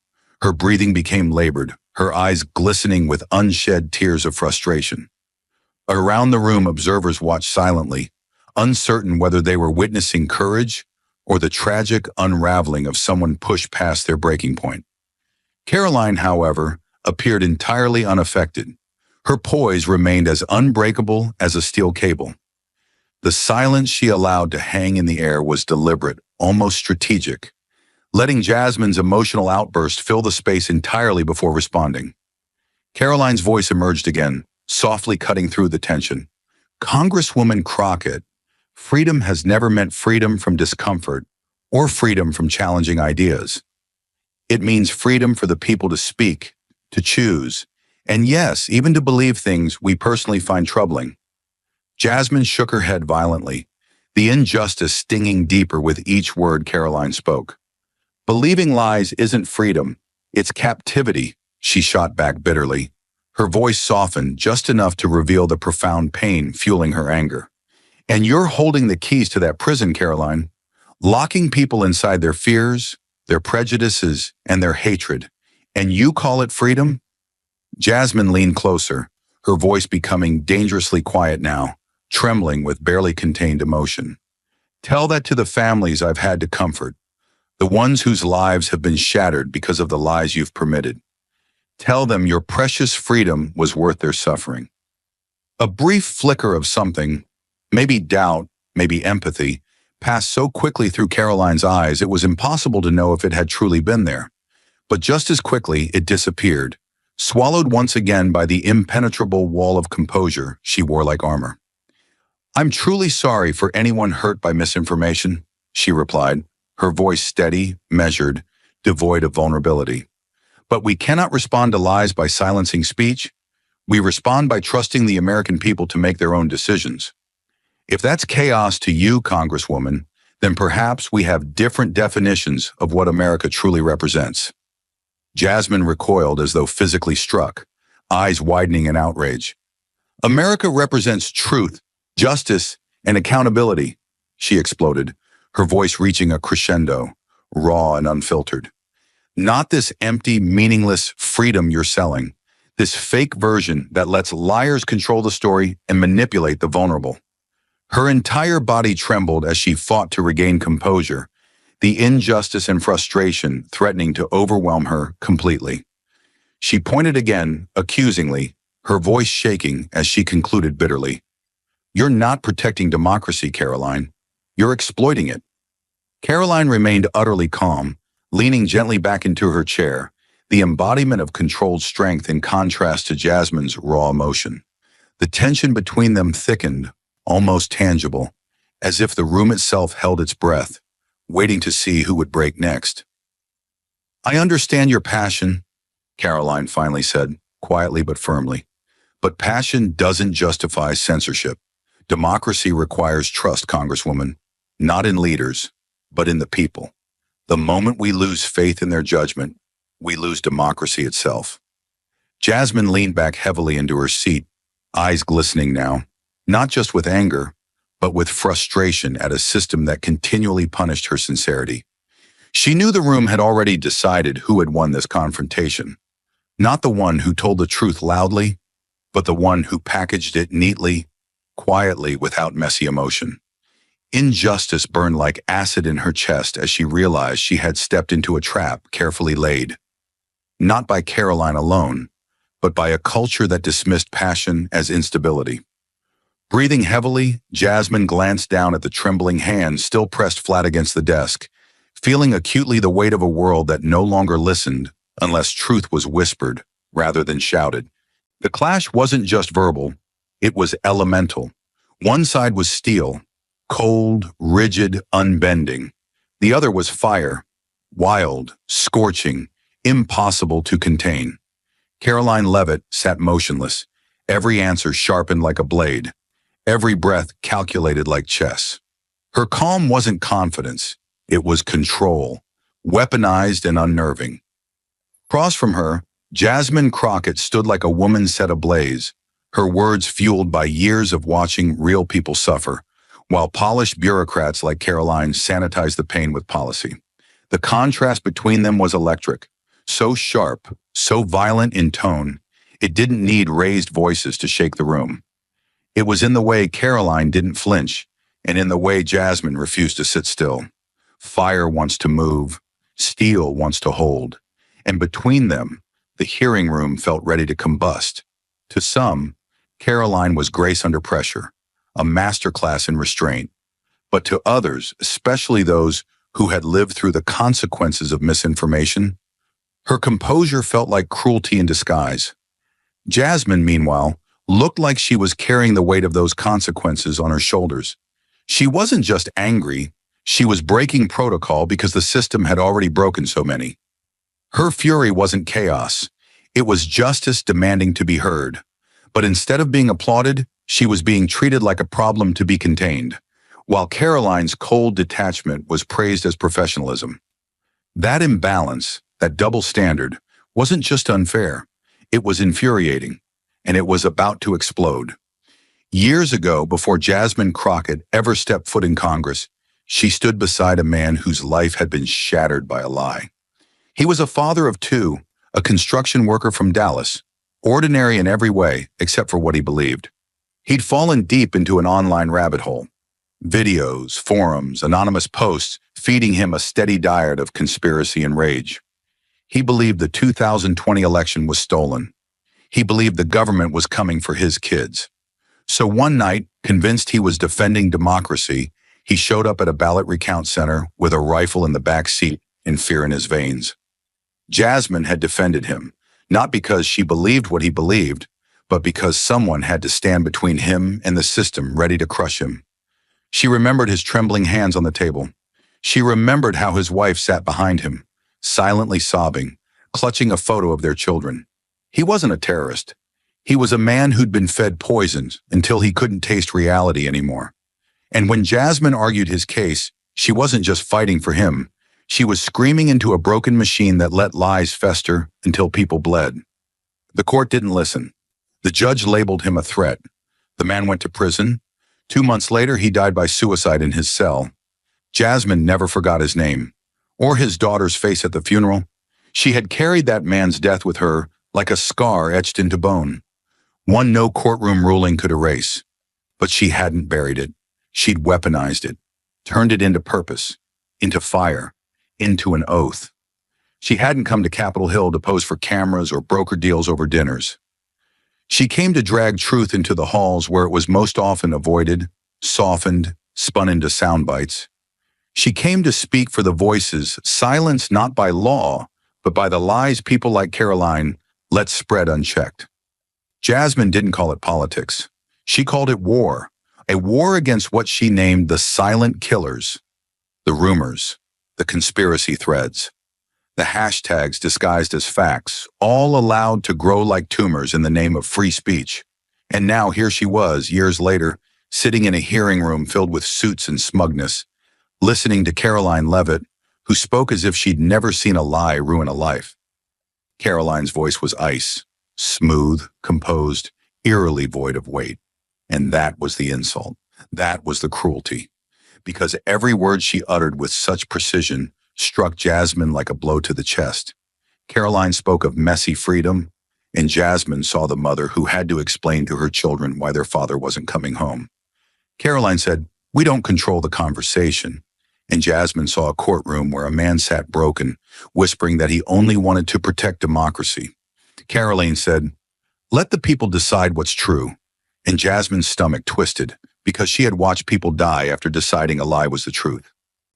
S1: Her breathing became labored, her eyes glistening with unshed tears of frustration. Around the room, observers watched silently, uncertain whether they were witnessing courage or the tragic unraveling of someone pushed past their breaking point. Caroline, however, appeared entirely unaffected. Her poise remained as unbreakable as a steel cable. The silence she allowed to hang in the air was deliberate, almost strategic, letting Jasmine's emotional outburst fill the space entirely before responding. Caroline's voice emerged again, softly cutting through the tension. Congresswoman Crockett, freedom has never meant freedom from discomfort or freedom from challenging ideas. It means freedom for the people to speak, to choose, and yes, even to believe things we personally find troubling. Jasmine shook her head violently, the injustice stinging deeper with each word Caroline spoke. Believing lies isn't freedom, it's captivity, she shot back bitterly. Her voice softened just enough to reveal the profound pain fueling her anger. And you're holding the keys to that prison, Caroline, locking people inside their fears, their prejudices, and their hatred. And you call it freedom? Jasmine leaned closer, her voice becoming dangerously quiet now, trembling with barely contained emotion. Tell that to the families I've had to comfort, the ones whose lives have been shattered because of the lies you've permitted. Tell them your precious freedom was worth their suffering. A brief flicker of something, maybe doubt, maybe empathy, passed so quickly through Caroline's eyes it was impossible to know if it had truly been there. But just as quickly, it disappeared, swallowed once again by the impenetrable wall of composure she wore like armor. I'm truly sorry for anyone hurt by misinformation, she replied, her voice steady, measured, devoid of vulnerability. But we cannot respond to lies by silencing speech. We respond by trusting the American people to make their own decisions. If that's chaos to you, Congresswoman, then perhaps we have different definitions of what America truly represents. Jasmine recoiled as though physically struck, eyes widening in outrage. America represents truth, justice, and accountability, she exploded, her voice reaching a crescendo, raw and unfiltered. Not this empty, meaningless freedom you're selling, this fake version that lets liars control the story and manipulate the vulnerable. Her entire body trembled as she fought to regain composure, the injustice and frustration threatening to overwhelm her completely. She pointed again, accusingly, her voice shaking as she concluded bitterly. You're not protecting democracy, Caroline. You're exploiting it. Caroline remained utterly calm, leaning gently back into her chair, the embodiment of controlled strength in contrast to Jasmine's raw emotion. The tension between them thickened, almost tangible, as if the room itself held its breath, waiting to see who would break next. I understand your passion, Caroline finally said, quietly but firmly. But passion doesn't justify censorship. Democracy requires trust, Congresswoman, not in leaders, but in the people. The moment we lose faith in their judgment, we lose democracy itself. Jasmine leaned back heavily into her seat, eyes glistening now, not just with anger, but with frustration at a system that continually punished her sincerity. She knew the room had already decided who had won this confrontation. Not the one who told the truth loudly, but the one who packaged it neatly, quietly, without messy emotion. Injustice burned like acid in her chest as she realized she had stepped into a trap carefully laid. Not by Caroline alone, but by a culture that dismissed passion as instability. Breathing heavily, Jasmine glanced down at the trembling hand still pressed flat against the desk, feeling acutely the weight of a world that no longer listened unless truth was whispered rather than shouted. The clash wasn't just verbal, it was elemental. One side was steel, cold, rigid, unbending. The other was fire, wild, scorching, impossible to contain. Caroline Levitt sat motionless, every answer sharpened like a blade, every breath calculated like chess. Her calm wasn't confidence, it was control, weaponized and unnerving. Across from her, Jasmine Crockett stood like a woman set ablaze, her words fueled by years of watching real people suffer, while polished bureaucrats like Caroline sanitized the pain with policy. The contrast between them was electric, so sharp, so violent in tone, it didn't need raised voices to shake the room. It was in the way Caroline didn't flinch, and in the way Jasmine refused to sit still. Fire wants to move, steel wants to hold, and between them, the hearing room felt ready to combust. To some, Caroline was grace under pressure, a masterclass in restraint. But to others, especially those who had lived through the consequences of misinformation, her composure felt like cruelty in disguise. Jasmine, meanwhile, looked like she was carrying the weight of those consequences on her shoulders. She wasn't just angry, she was breaking protocol because the system had already broken so many. Her fury wasn't chaos, it was justice demanding to be heard. But instead of being applauded, she was being treated like a problem to be contained, while Caroline's cold detachment was praised as professionalism. That imbalance, that double standard, wasn't just unfair, it was infuriating, and it was about to explode. Years ago, before Jasmine Crockett ever stepped foot in Congress, she stood beside a man whose life had been shattered by a lie. He was a father of two, a construction worker from Dallas, ordinary in every way except for what he believed. He'd fallen deep into an online rabbit hole. Videos, forums, anonymous posts feeding him a steady diet of conspiracy and rage. He believed the 2020 election was stolen. He believed the government was coming for his kids. So one night, convinced he was defending democracy, he showed up at a ballot recount center with a rifle in the back seat and fear in his veins. Jasmine had defended him, not because she believed what he believed, but because someone had to stand between him and the system ready to crush him. She remembered his trembling hands on the table. She remembered how his wife sat behind him, silently sobbing, clutching a photo of their children. He wasn't a terrorist. He was a man who'd been fed poisons until he couldn't taste reality anymore. And when Jasmine argued his case, she wasn't just fighting for him. She was screaming into a broken machine that let lies fester until people bled. The court didn't listen. The judge labeled him a threat. The man went to prison. 2 months later, he died by suicide in his cell. Jasmine never forgot his name, or his daughter's face at the funeral. She had carried that man's death with her like a scar etched into bone. One no courtroom ruling could erase. But she hadn't buried it. She'd weaponized it, turned it into purpose, into fire, into an oath. She hadn't come to Capitol Hill to pose for cameras or broker deals over dinners. She came to drag truth into the halls where it was most often avoided, softened, spun into sound bites. She came to speak for the voices silenced not by law, but by the lies people like Caroline let spread unchecked. Jasmine didn't call it politics. She called it war, a war against what she named the silent killers, the rumors, the conspiracy threads, the hashtags disguised as facts, all allowed to grow like tumors in the name of free speech. And now here she was, years later, sitting in a hearing room filled with suits and smugness, listening to Caroline Levitt, who spoke as if she'd never seen a lie ruin a life. Caroline's voice was ice, smooth, composed, eerily void of weight. And that was the insult. That was the cruelty. Because every word she uttered with such precision struck Jasmine like a blow to the chest. Caroline spoke of messy freedom, and Jasmine saw the mother who had to explain to her children why their father wasn't coming home. Caroline said, "We don't control the conversation." And Jasmine saw a courtroom where a man sat broken, whispering that he only wanted to protect democracy. Caroline said, "Let the people decide what's true." And Jasmine's stomach twisted because she had watched people die after deciding a lie was the truth.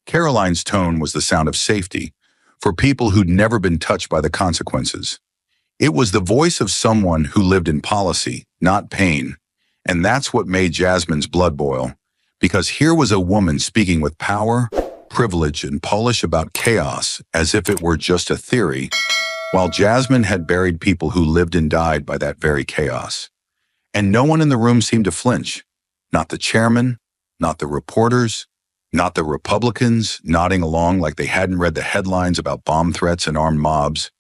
S1: Caroline's tone was the sound of safety for people who'd never been touched by the consequences. It was the voice of someone who lived in policy, not pain. And that's what made Jasmine's blood boil, because here was a woman speaking with power, privilege, and polish about chaos as if it were just a theory, while Jasmine had buried people who lived and died by that very chaos. And no one in the room seemed to flinch. Not the chairman, not the reporters, not the Republicans nodding along like they hadn't read the headlines about bomb threats and armed mobs.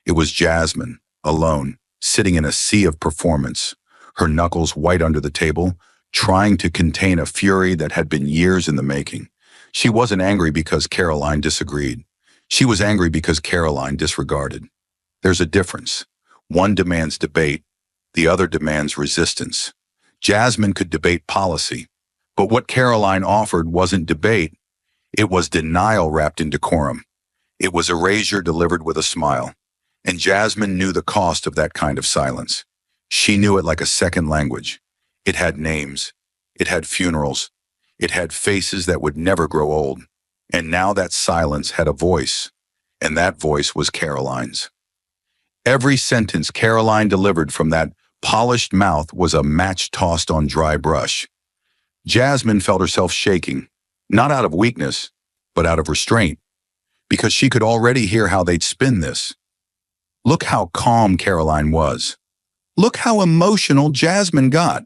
S1: It was Jasmine, alone, sitting in a sea of performance, her knuckles white under the table, trying to contain a fury that had been years in the making. She wasn't angry because Caroline disagreed. She was angry because Caroline disregarded. There's a difference. One demands debate, the other demands resistance. Jasmine could debate policy, but what Caroline offered wasn't debate. It was denial wrapped in decorum. It was erasure delivered with a smile. And Jasmine knew the cost of that kind of silence. She knew it like a second language. It had names. It had funerals. It had faces that would never grow old. And now that silence had a voice, and that voice was Caroline's. Every sentence Caroline delivered from that polished mouth was a match tossed on dry brush. Jasmine felt herself shaking, not out of weakness, but out of restraint, because she could already hear how they'd spin this. Look how calm Caroline was. Look how emotional Jasmine got.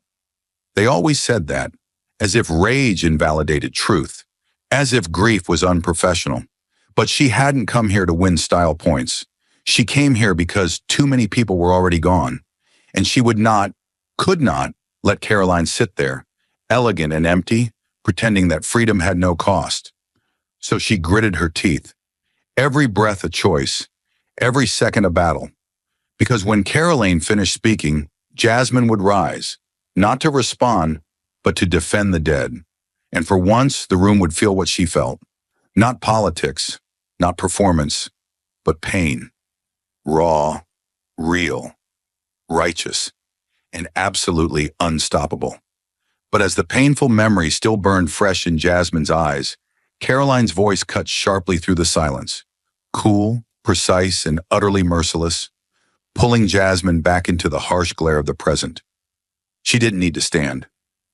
S1: They always said that, as if rage invalidated truth, as if grief was unprofessional. But she hadn't come here to win style points. She came here because too many people were already gone, and she could not let Caroline sit there, elegant and empty, pretending that freedom had no cost. So she gritted her teeth, every breath a choice, every second a battle. Because when Caroline finished speaking, Jasmine would rise, not to respond, but to defend the dead. And for once, the room would feel what she felt. Not politics, not performance, but pain. Raw, real, righteous, and absolutely unstoppable. But as the painful memory still burned fresh in Jasmine's eyes, Caroline's voice cut sharply through the silence, cool, precise, and utterly merciless, pulling Jasmine back into the harsh glare of the present. She didn't need to stand.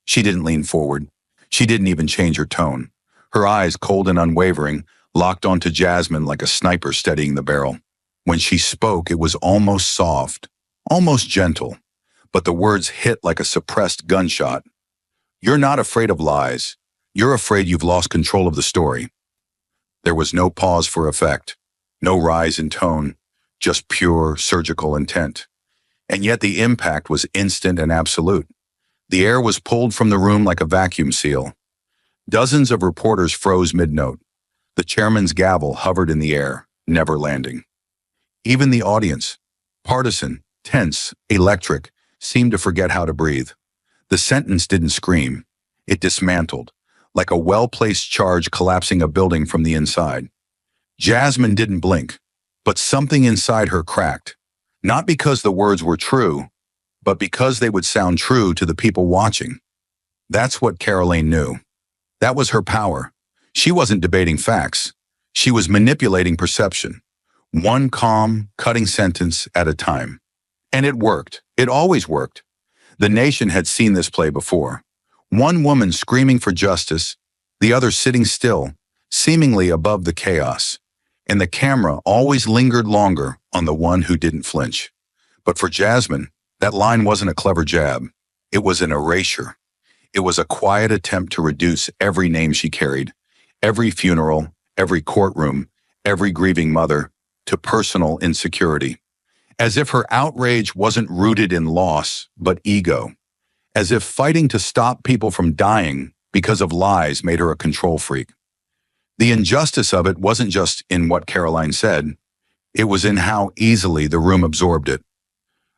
S1: She didn't lean forward. She didn't even change her tone. Her eyes, cold and unwavering, locked onto Jasmine like a sniper steadying the barrel. When she spoke, it was almost soft, almost gentle, but the words hit like a suppressed gunshot. You're not afraid of lies. You're afraid you've lost control of the story. There was no pause for effect, no rise in tone, just pure surgical intent. And yet the impact was instant and absolute. The air was pulled from the room like a vacuum seal. Dozens of reporters froze mid-note. The chairman's gavel hovered in the air, never landing. Even the audience, partisan, tense, electric, seemed to forget how to breathe. The sentence didn't scream. It dismantled, like a well-placed charge collapsing a building from the inside. Jasmine didn't blink, but something inside her cracked. Not because the words were true, but because they would sound true to the people watching. That's what Caroline knew. That was her power. She wasn't debating facts. She was manipulating perception. One calm, cutting sentence at a time. And it worked. It always worked. The nation had seen this play before. One woman screaming for justice, the other sitting still, seemingly above the chaos. And the camera always lingered longer on the one who didn't flinch. But for Jasmine, that line wasn't a clever jab. It was an erasure. It was a quiet attempt to reduce every name she carried, every funeral, every courtroom, every grieving mother, to personal insecurity. As if her outrage wasn't rooted in loss, but ego. As if fighting to stop people from dying because of lies made her a control freak. The injustice of it wasn't just in what Caroline said. It was in how easily the room absorbed it.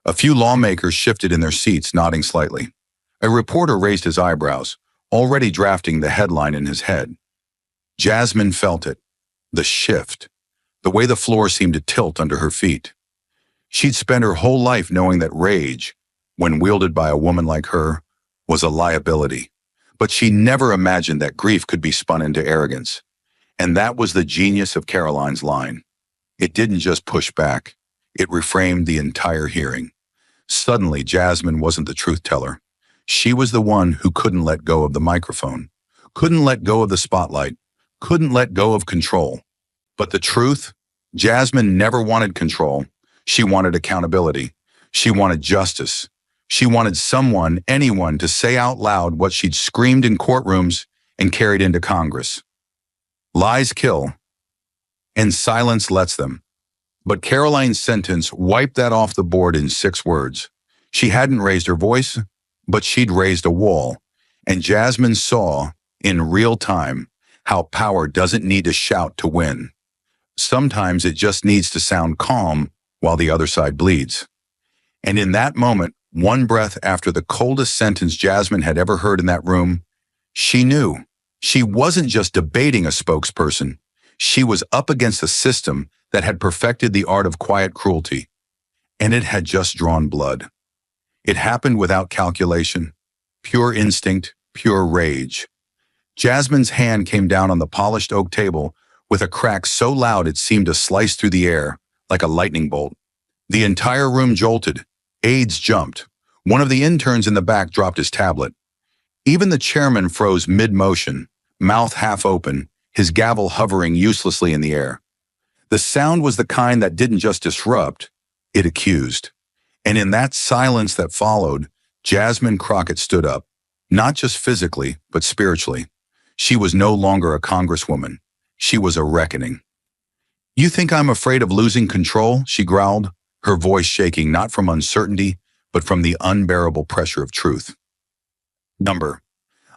S1: A few lawmakers shifted in their seats, nodding slightly. A reporter raised his eyebrows, already drafting the headline in his head. Jasmine felt it. The shift. The way the floor seemed to tilt under her feet. She'd spent her whole life knowing that rage, when wielded by a woman like her, was a liability. But she never imagined that grief could be spun into arrogance. And that was the genius of Caroline's line. It didn't just push back. It reframed the entire hearing. Suddenly, Jasmine wasn't the truth teller. She was the one who couldn't let go of the microphone, couldn't let go of the spotlight, couldn't let go of control. But the truth? Jasmine never wanted control. She wanted accountability. She wanted justice. She wanted someone, anyone, to say out loud what she'd screamed in courtrooms and carried into Congress. Lies kill, and silence lets them. But Caroline's sentence wiped that off the board in 6 words. She hadn't raised her voice, but she'd raised a wall. And Jasmine saw, in real time, how power doesn't need to shout to win. Sometimes it just needs to sound calm while the other side bleeds. And in that moment, one breath after the coldest sentence Jasmine had ever heard in that room, she knew. She wasn't just debating a spokesperson. She was up against a system that had perfected the art of quiet cruelty. And it had just drawn blood. It happened without calculation, pure instinct, pure rage. Jasmine's hand came down on the polished oak table with a crack so loud it seemed to slice through the air like a lightning bolt. The entire room jolted. Aides jumped. One of the interns in the back dropped his tablet. Even the chairman froze mid-motion, mouth half open, his gavel hovering uselessly in the air. The sound was the kind that didn't just disrupt, it accused. And in that silence that followed, Jasmine Crockett stood up, not just physically, but spiritually. She was no longer a congresswoman. She was a reckoning. "You think I'm afraid of losing control?" she growled, her voice shaking not from uncertainty, but from the unbearable pressure of truth.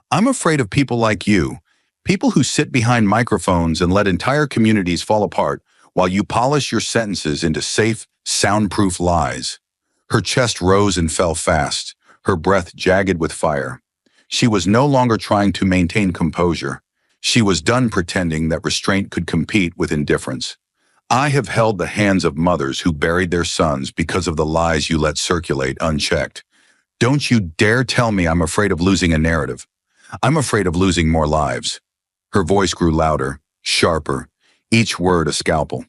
S1: I'm afraid of people like you, people who sit behind microphones and let entire communities fall apart while you polish your sentences into safe, soundproof lies. Her chest rose and fell fast, her breath jagged with fire. She was no longer trying to maintain composure. She was done pretending that restraint could compete with indifference. "I have held the hands of mothers who buried their sons because of the lies you let circulate unchecked. Don't you dare tell me I'm afraid of losing a narrative. I'm afraid of losing more lives." Her voice grew louder, sharper, each word a scalpel.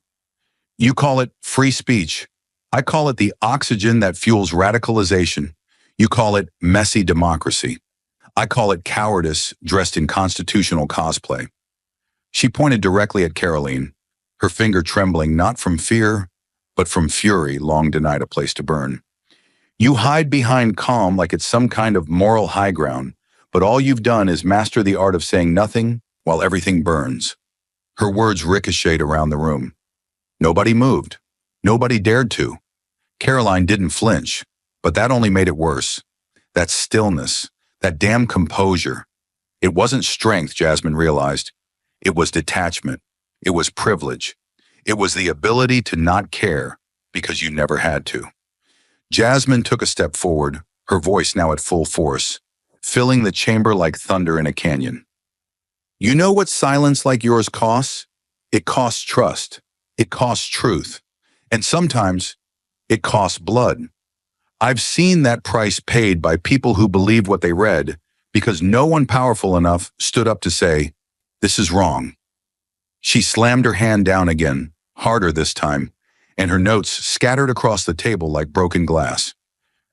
S1: "You call it free speech. I call it the oxygen that fuels radicalization. You call it messy democracy. I call it cowardice dressed in constitutional cosplay." She pointed directly at Caroline, her finger trembling not from fear, but from fury long denied a place to burn. "You hide behind calm like it's some kind of moral high ground, but all you've done is master the art of saying nothing while everything burns." Her words ricocheted around the room. Nobody moved. Nobody dared to. Caroline didn't flinch, but that only made it worse. That stillness, that damn composure. It wasn't strength, Jasmine realized. It was detachment. It was privilege. It was the ability to not care because you never had to. Jasmine took a step forward, her voice now at full force, filling the chamber like thunder in a canyon. "You know what silence like yours costs? It costs trust. It costs truth. And sometimes it costs blood. I've seen that price paid by people who believed what they read because no one powerful enough stood up to say, 'This is wrong.'" She slammed her hand down again, harder this time, and her notes scattered across the table like broken glass.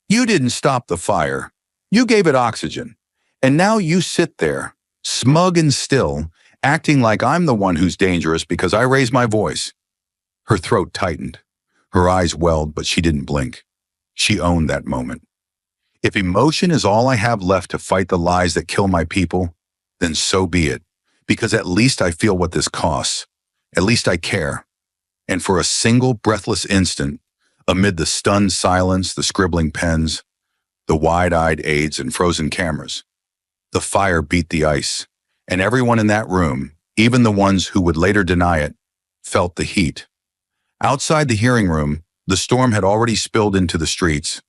S1: "You didn't stop the fire. You gave it oxygen. And now you sit there, smug and still, acting like I'm the one who's dangerous because I raised my voice." Her throat tightened. Her eyes welled, but she didn't blink. She owned that moment. "If emotion is all I have left to fight the lies that kill my people, then so be it, because at least I feel what this costs. At least I care." And for a single breathless instant, amid the stunned silence, the scribbling pens, the wide-eyed aides and frozen cameras, the fire beat the ice, and everyone in that room, even the ones who would later deny it, felt the heat. Outside the hearing room, the storm had already spilled into the streets.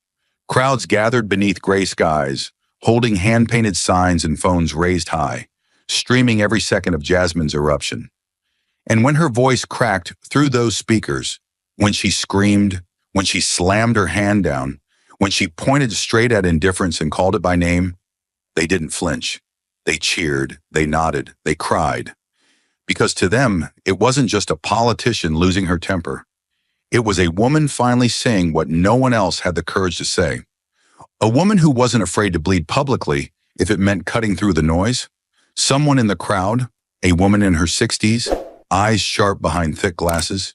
S1: Crowds gathered beneath gray skies, holding hand-painted signs and phones raised high, streaming every second of Jasmine's eruption. And when her voice cracked through those speakers, when she screamed, when she slammed her hand down, when she pointed straight at indifference and called it by name, They didn't flinch. They cheered, they nodded, they cried. Because to them, it wasn't just a politician losing her temper. It was a woman finally saying what no one else had the courage to say. A woman who wasn't afraid to bleed publicly if it meant cutting through the noise. Someone in the crowd, a woman in her 60s, eyes sharp behind thick glasses,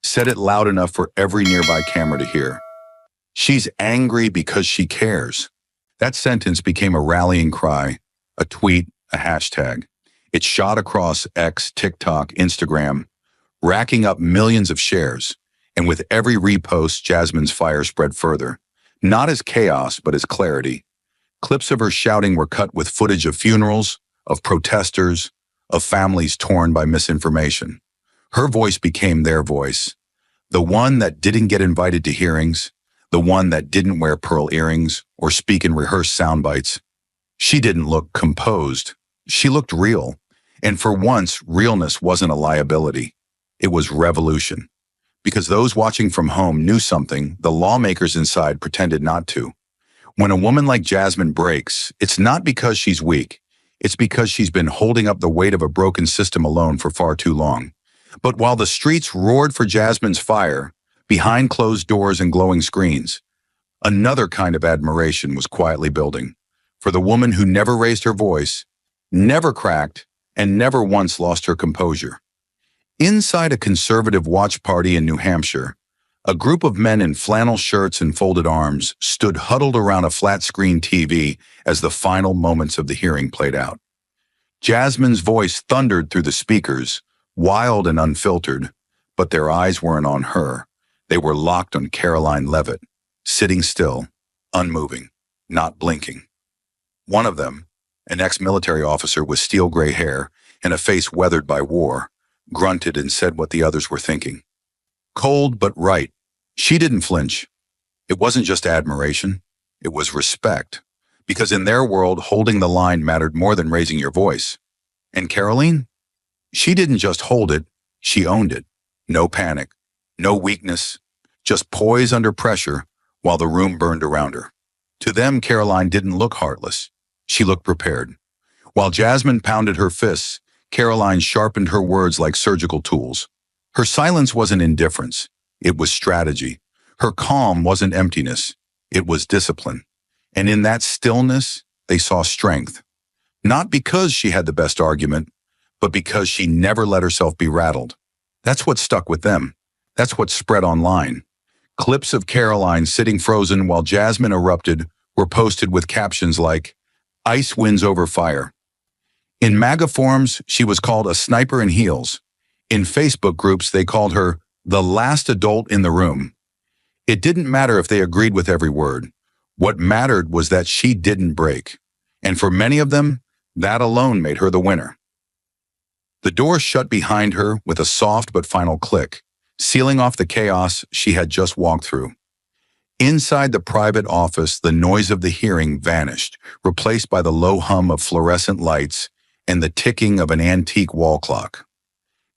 S1: said it loud enough for every nearby camera to hear. She's angry because she cares. That sentence became a rallying cry, a tweet, a hashtag. It shot across X, TikTok, Instagram, racking up millions of shares. And with every repost, Jasmine's fire spread further. Not as chaos, but as clarity. Clips of her shouting were cut with footage of funerals, of protesters, of families torn by misinformation. Her voice became their voice. The one that didn't get invited to hearings, the one that didn't wear pearl earrings or speak in rehearsed sound bites. She didn't look composed. She looked real. And for once, realness wasn't a liability. It was revolution. Because those watching from home knew something the lawmakers inside pretended not to. When a woman like Jasmine breaks, it's not because she's weak. It's because she's been holding up the weight of a broken system alone for far too long. But while the streets roared for Jasmine's fire, behind closed doors and glowing screens, another kind of admiration was quietly building. For the woman who never raised her voice, never cracked, and never once lost her composure. Inside a conservative watch party in New Hampshire, a group of men in flannel shirts and folded arms stood huddled around a flat-screen TV as the final moments of the hearing played out. Jasmine's voice thundered through the speakers, wild and unfiltered, but their eyes weren't on her. They were locked on Caroline Leavitt, sitting still, unmoving, not blinking. One of them, an ex-military officer with steel gray hair and a face weathered by war, grunted and said what the others were thinking. Cold but right. She didn't flinch. It wasn't just admiration. It was respect. Because in their world, holding the line mattered more than raising your voice. And Caroline? She didn't just hold it, she owned it. No panic, no weakness, just poise under pressure while the room burned around her. To them, Caroline didn't look heartless. She looked prepared. While Jasmine pounded her fists, Caroline sharpened her words like surgical tools. Her silence wasn't indifference. It was strategy. Her calm wasn't emptiness. It was discipline. And in that stillness, they saw strength. Not because she had the best argument, but because she never let herself be rattled. That's what stuck with them. That's what spread online. Clips of Caroline sitting frozen while Jasmine erupted were posted with captions like, "Ice wins over fire." In MAGA forums, she was called a sniper in heels. In Facebook groups, they called her the last adult in the room. It didn't matter if they agreed with every word. What mattered was that she didn't break. And for many of them, that alone made her the winner. The door shut behind her with a soft but final click, sealing off the chaos she had just walked through. Inside the private office, the noise of the hearing vanished, replaced by the low hum of fluorescent lights and the ticking of an antique wall clock.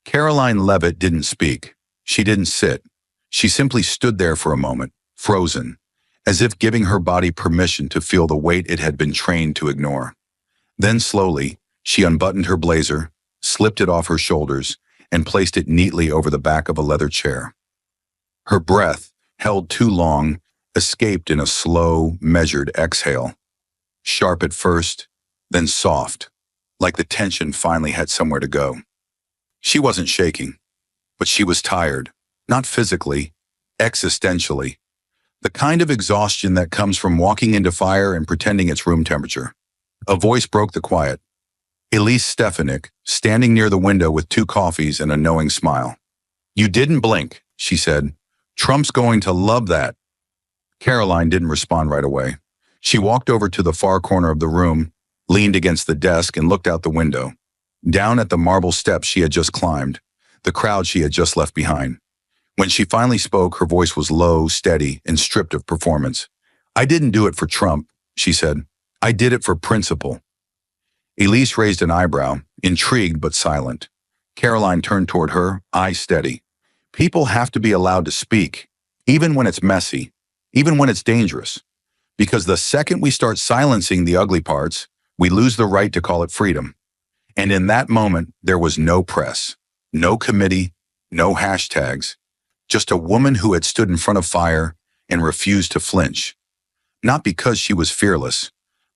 S1: Caroline Leavitt didn't speak. She didn't sit. She simply stood there for a moment, frozen, as if giving her body permission to feel the weight it had been trained to ignore. Then slowly, she unbuttoned her blazer, slipped it off her shoulders, and placed it neatly over the back of a leather chair. Her breath, held too long, escaped in a slow, measured exhale. Sharp at first, then soft, like the tension finally had somewhere to go. She wasn't shaking, but she was tired, not physically, existentially. The kind of exhaustion that comes from walking into fire and pretending it's room temperature. A voice broke the quiet. Elise Stefanik, standing near the window with 2 coffees and a knowing smile. "You didn't blink," she said. "Trump's going to love that." Caroline didn't respond right away. She walked over to the far corner of the room, leaned against the desk, and looked out the window. Down at the marble steps she had just climbed, the crowd she had just left behind. When she finally spoke, her voice was low, steady, and stripped of performance. "I didn't do it for Trump," she said. "I did it for principle." Elise raised an eyebrow, intrigued but silent. Caroline turned toward her, eyes steady. People have to be allowed to speak, even when it's messy, even when it's dangerous. Because the second we start silencing the ugly parts, We lose the right to call it freedom. And in that moment, there was no press, no committee, no hashtags, just a woman who had stood in front of fire and refused to flinch. Not because she was fearless,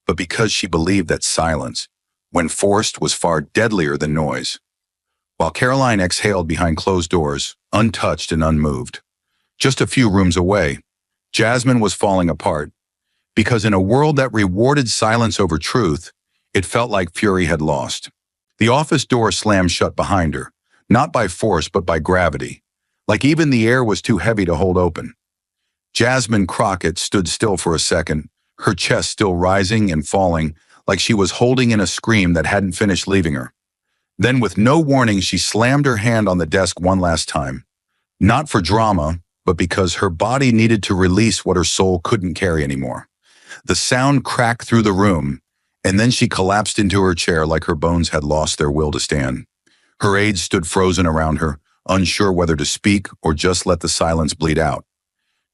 S1: but because she believed that silence, when forced, was far deadlier than noise. While Caroline exhaled behind closed doors, untouched and unmoved, just a few rooms away, Jasmine was falling apart, because in a world that rewarded silence over truth, it felt like Fury had lost. The office door slammed shut behind her, not by force but by gravity, like even the air was too heavy to hold open. Jasmine Crockett stood still for a second, her chest still rising and falling, like she was holding in a scream that hadn't finished leaving her. Then, with no warning, she slammed her hand on the desk one last time. Not for drama, but because her body needed to release what her soul couldn't carry anymore. The sound cracked through the room, and then she collapsed into her chair like her bones had lost their will to stand. Her aides stood frozen around her, unsure whether to speak or just let the silence bleed out.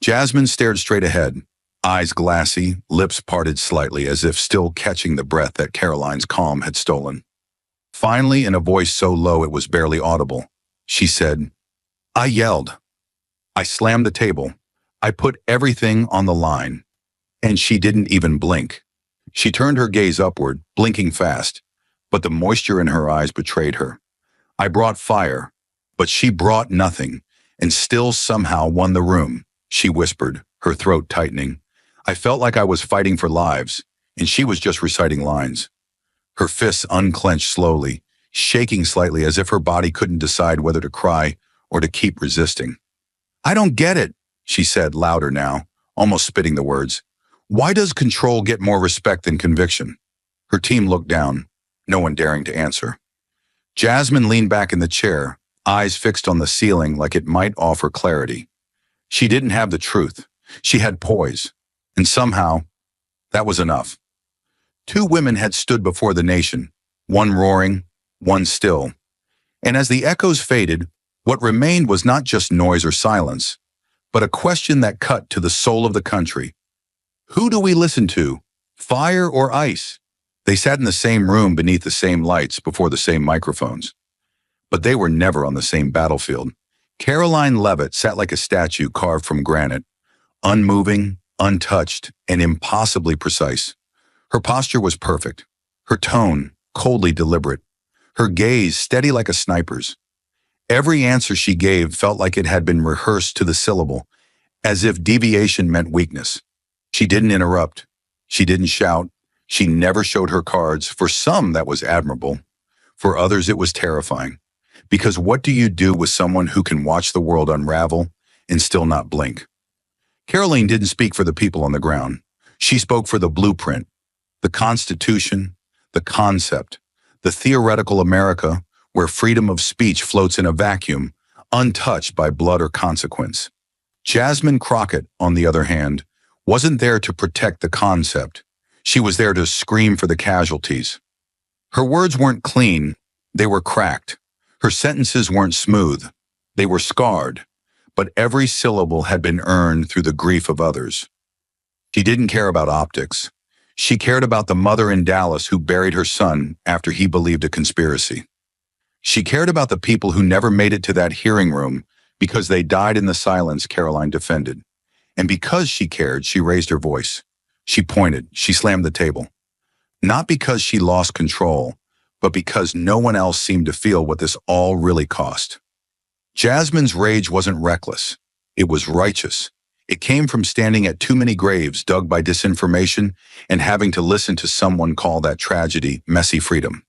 S1: Jasmine stared straight ahead, eyes glassy, lips parted slightly as if still catching the breath that Caroline's calm had stolen. Finally, in a voice so low it was barely audible, she said, "I yelled. I slammed the table. I put everything on the line." And she didn't even blink. She turned her gaze upward, blinking fast, but the moisture in her eyes betrayed her. "I brought fire, but she brought nothing, and still somehow won the room," she whispered, her throat tightening. "I felt like I was fighting for lives, and she was just reciting lines." Her fists unclenched slowly, shaking slightly as if her body couldn't decide whether to cry or to keep resisting. "I don't get it," she said, louder now, almost spitting the words. "Why does control get more respect than conviction?" Her team looked down, no one daring to answer. Jasmine leaned back in the chair, eyes fixed on the ceiling like it might offer clarity. She didn't have the truth. She had poise. And somehow, that was enough. Two women had stood before the nation, one roaring, one still. And as the echoes faded, what remained was not just noise or silence, but a question that cut to the soul of the country. Who do we listen to, fire or ice? They sat in the same room beneath the same lights before the same microphones. But they were never on the same battlefield. Caroline Levitt sat like a statue carved from granite, unmoving, untouched, and impossibly precise. Her posture was perfect, her tone coldly deliberate, her gaze steady like a sniper's. Every answer she gave felt like it had been rehearsed to the syllable, as if deviation meant weakness. She didn't interrupt. She didn't shout. She never showed her cards. For some, that was admirable. For others, it was terrifying. Because what do you do with someone who can watch the world unravel and still not blink? Caroline didn't speak for the people on the ground. She spoke for the blueprint, the Constitution, the concept, the theoretical America where freedom of speech floats in a vacuum, untouched by blood or consequence. Jasmine Crockett, on the other hand, wasn't there to protect the concept. She was there to scream for the casualties. Her words weren't clean, they were cracked. Her sentences weren't smooth, they were scarred, but every syllable had been earned through the grief of others. She didn't care about optics. She cared about the mother in Dallas who buried her son after he believed a conspiracy. She cared about the people who never made it to that hearing room because they died in the silence Caroline defended. And because she cared, she raised her voice. She pointed, she slammed the table. Not because she lost control, but because no one else seemed to feel what this all really cost. Jasmine's rage wasn't reckless. It was righteous. It came from standing at too many graves dug by disinformation and having to listen to someone call that tragedy messy freedom.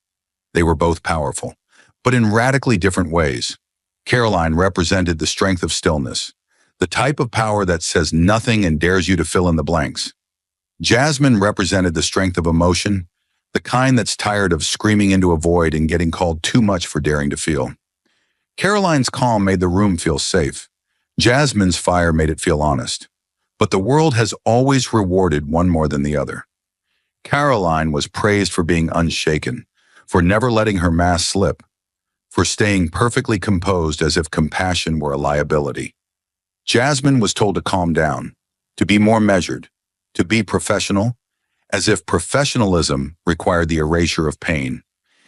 S1: They were both powerful, but in radically different ways. Caroline represented the strength of stillness, the type of power that says nothing and dares you to fill in the blanks. Jasmine represented the strength of emotion, the kind that's tired of screaming into a void and getting called too much for daring to feel. Caroline's calm made the room feel safe. Jasmine's fire made it feel honest. But the world has always rewarded one more than the other. Caroline was praised for being unshaken, for never letting her mask slip, for staying perfectly composed as if compassion were a liability. Jasmine was told to calm down, to be more measured, to be professional, as if professionalism required the erasure of pain.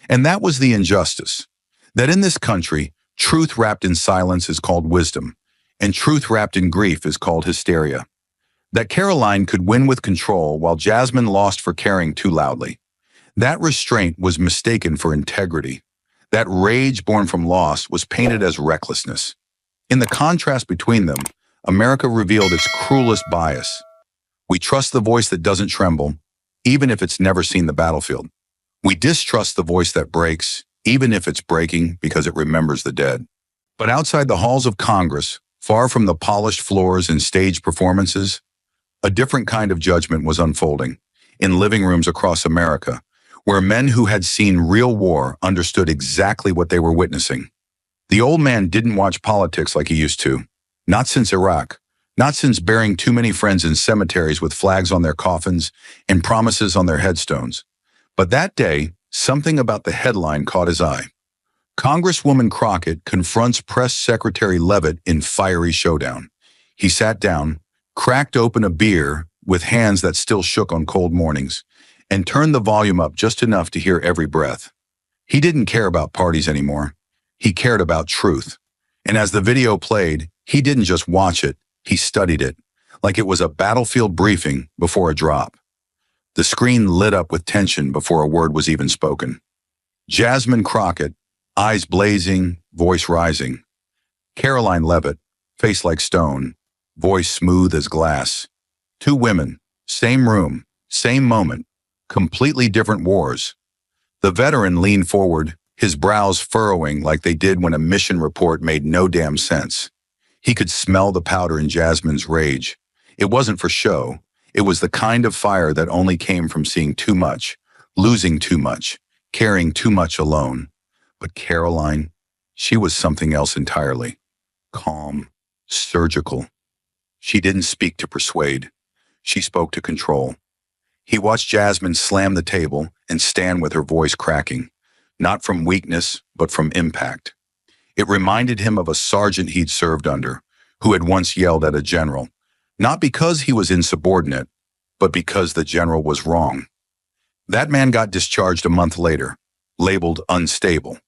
S1: And that was the injustice. That in this country, truth wrapped in silence is called wisdom, and truth wrapped in grief is called hysteria. That Caroline could win with control while Jasmine lost for caring too loudly. That restraint was mistaken for integrity. That rage born from loss was painted as recklessness. In the contrast between them, America revealed its cruelest bias. We trust the voice that doesn't tremble, even if it's never seen the battlefield. We distrust the voice that breaks, even if it's breaking because it remembers the dead. But outside the halls of Congress, far from the polished floors and staged performances, a different kind of judgment was unfolding in living rooms across America, where men who had seen real war understood exactly what they were witnessing. The old man didn't watch politics like he used to, not since Iraq, not since burying too many friends in cemeteries with flags on their coffins and promises on their headstones. But that day, something about the headline caught his eye. Congresswoman Crockett confronts Press Secretary Leavitt in fiery showdown. He sat down, cracked open a beer with hands that still shook on cold mornings, and turned the volume up just enough to hear every breath. He didn't care about parties anymore. He cared about truth. And as the video played, he didn't just watch it, he studied it, like it was a battlefield briefing before a drop. The screen lit up with tension before a word was even spoken. Jasmine Crockett, eyes blazing, voice rising. Caroline Leavitt, face like stone, voice smooth as glass. Two women, same room, same moment, completely different wars. The veteran leaned forward, his brows furrowing like they did when a mission report made no damn sense. He could smell the powder in Jasmine's rage. It wasn't for show. It was the kind of fire that only came from seeing too much, losing too much, carrying too much alone. But Caroline, she was something else entirely. Calm, surgical. She didn't speak to persuade. She spoke to control. He watched Jasmine slam the table and stand with her voice cracking, not from weakness, but from impact. It reminded him of a sergeant he'd served under, who had once yelled at a general, not because he was insubordinate, but because the general was wrong. That man got discharged a month later, labeled unstable,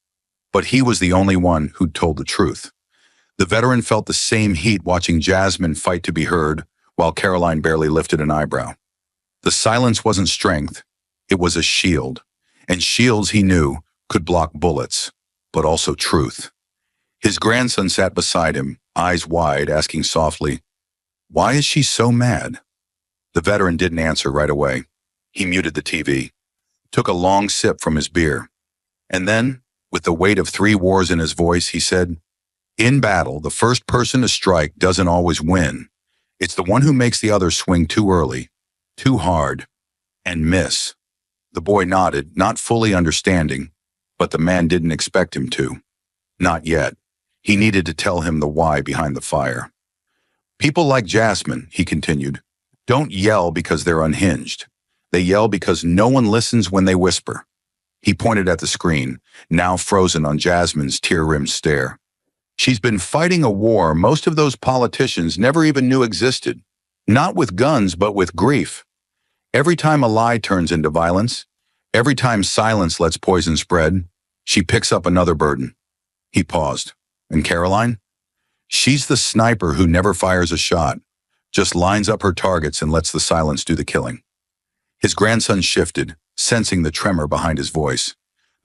S1: but he was the only one who'd told the truth. The veteran felt the same heat watching Jasmine fight to be heard, while Caroline barely lifted an eyebrow. The silence wasn't strength, it was a shield, and shields, he knew, could block bullets, but also truth. His grandson sat beside him, eyes wide, asking softly, "Why is she so mad?" The veteran didn't answer right away. He muted the TV, took a long sip from his beer, and then, with the weight of 3 wars in his voice, he said, "In battle, the first person to strike doesn't always win. It's the one who makes the other swing too early, too hard, and miss." The boy nodded, not fully understanding, but the man didn't expect him to. Not yet. He needed to tell him the why behind the fire. People like Jasmine, he continued, don't yell because they're unhinged. They yell because no one listens when they whisper. He pointed at the screen, now frozen on Jasmine's tear-rimmed stare. She's been fighting a war most of those politicians never even knew existed. Not with guns, but with grief. Every time a lie turns into violence, every time silence lets poison spread, she picks up another burden. He paused. And Caroline? She's the sniper who never fires a shot, just lines up her targets and lets the silence do the killing. His grandson shifted, sensing the tremor behind his voice.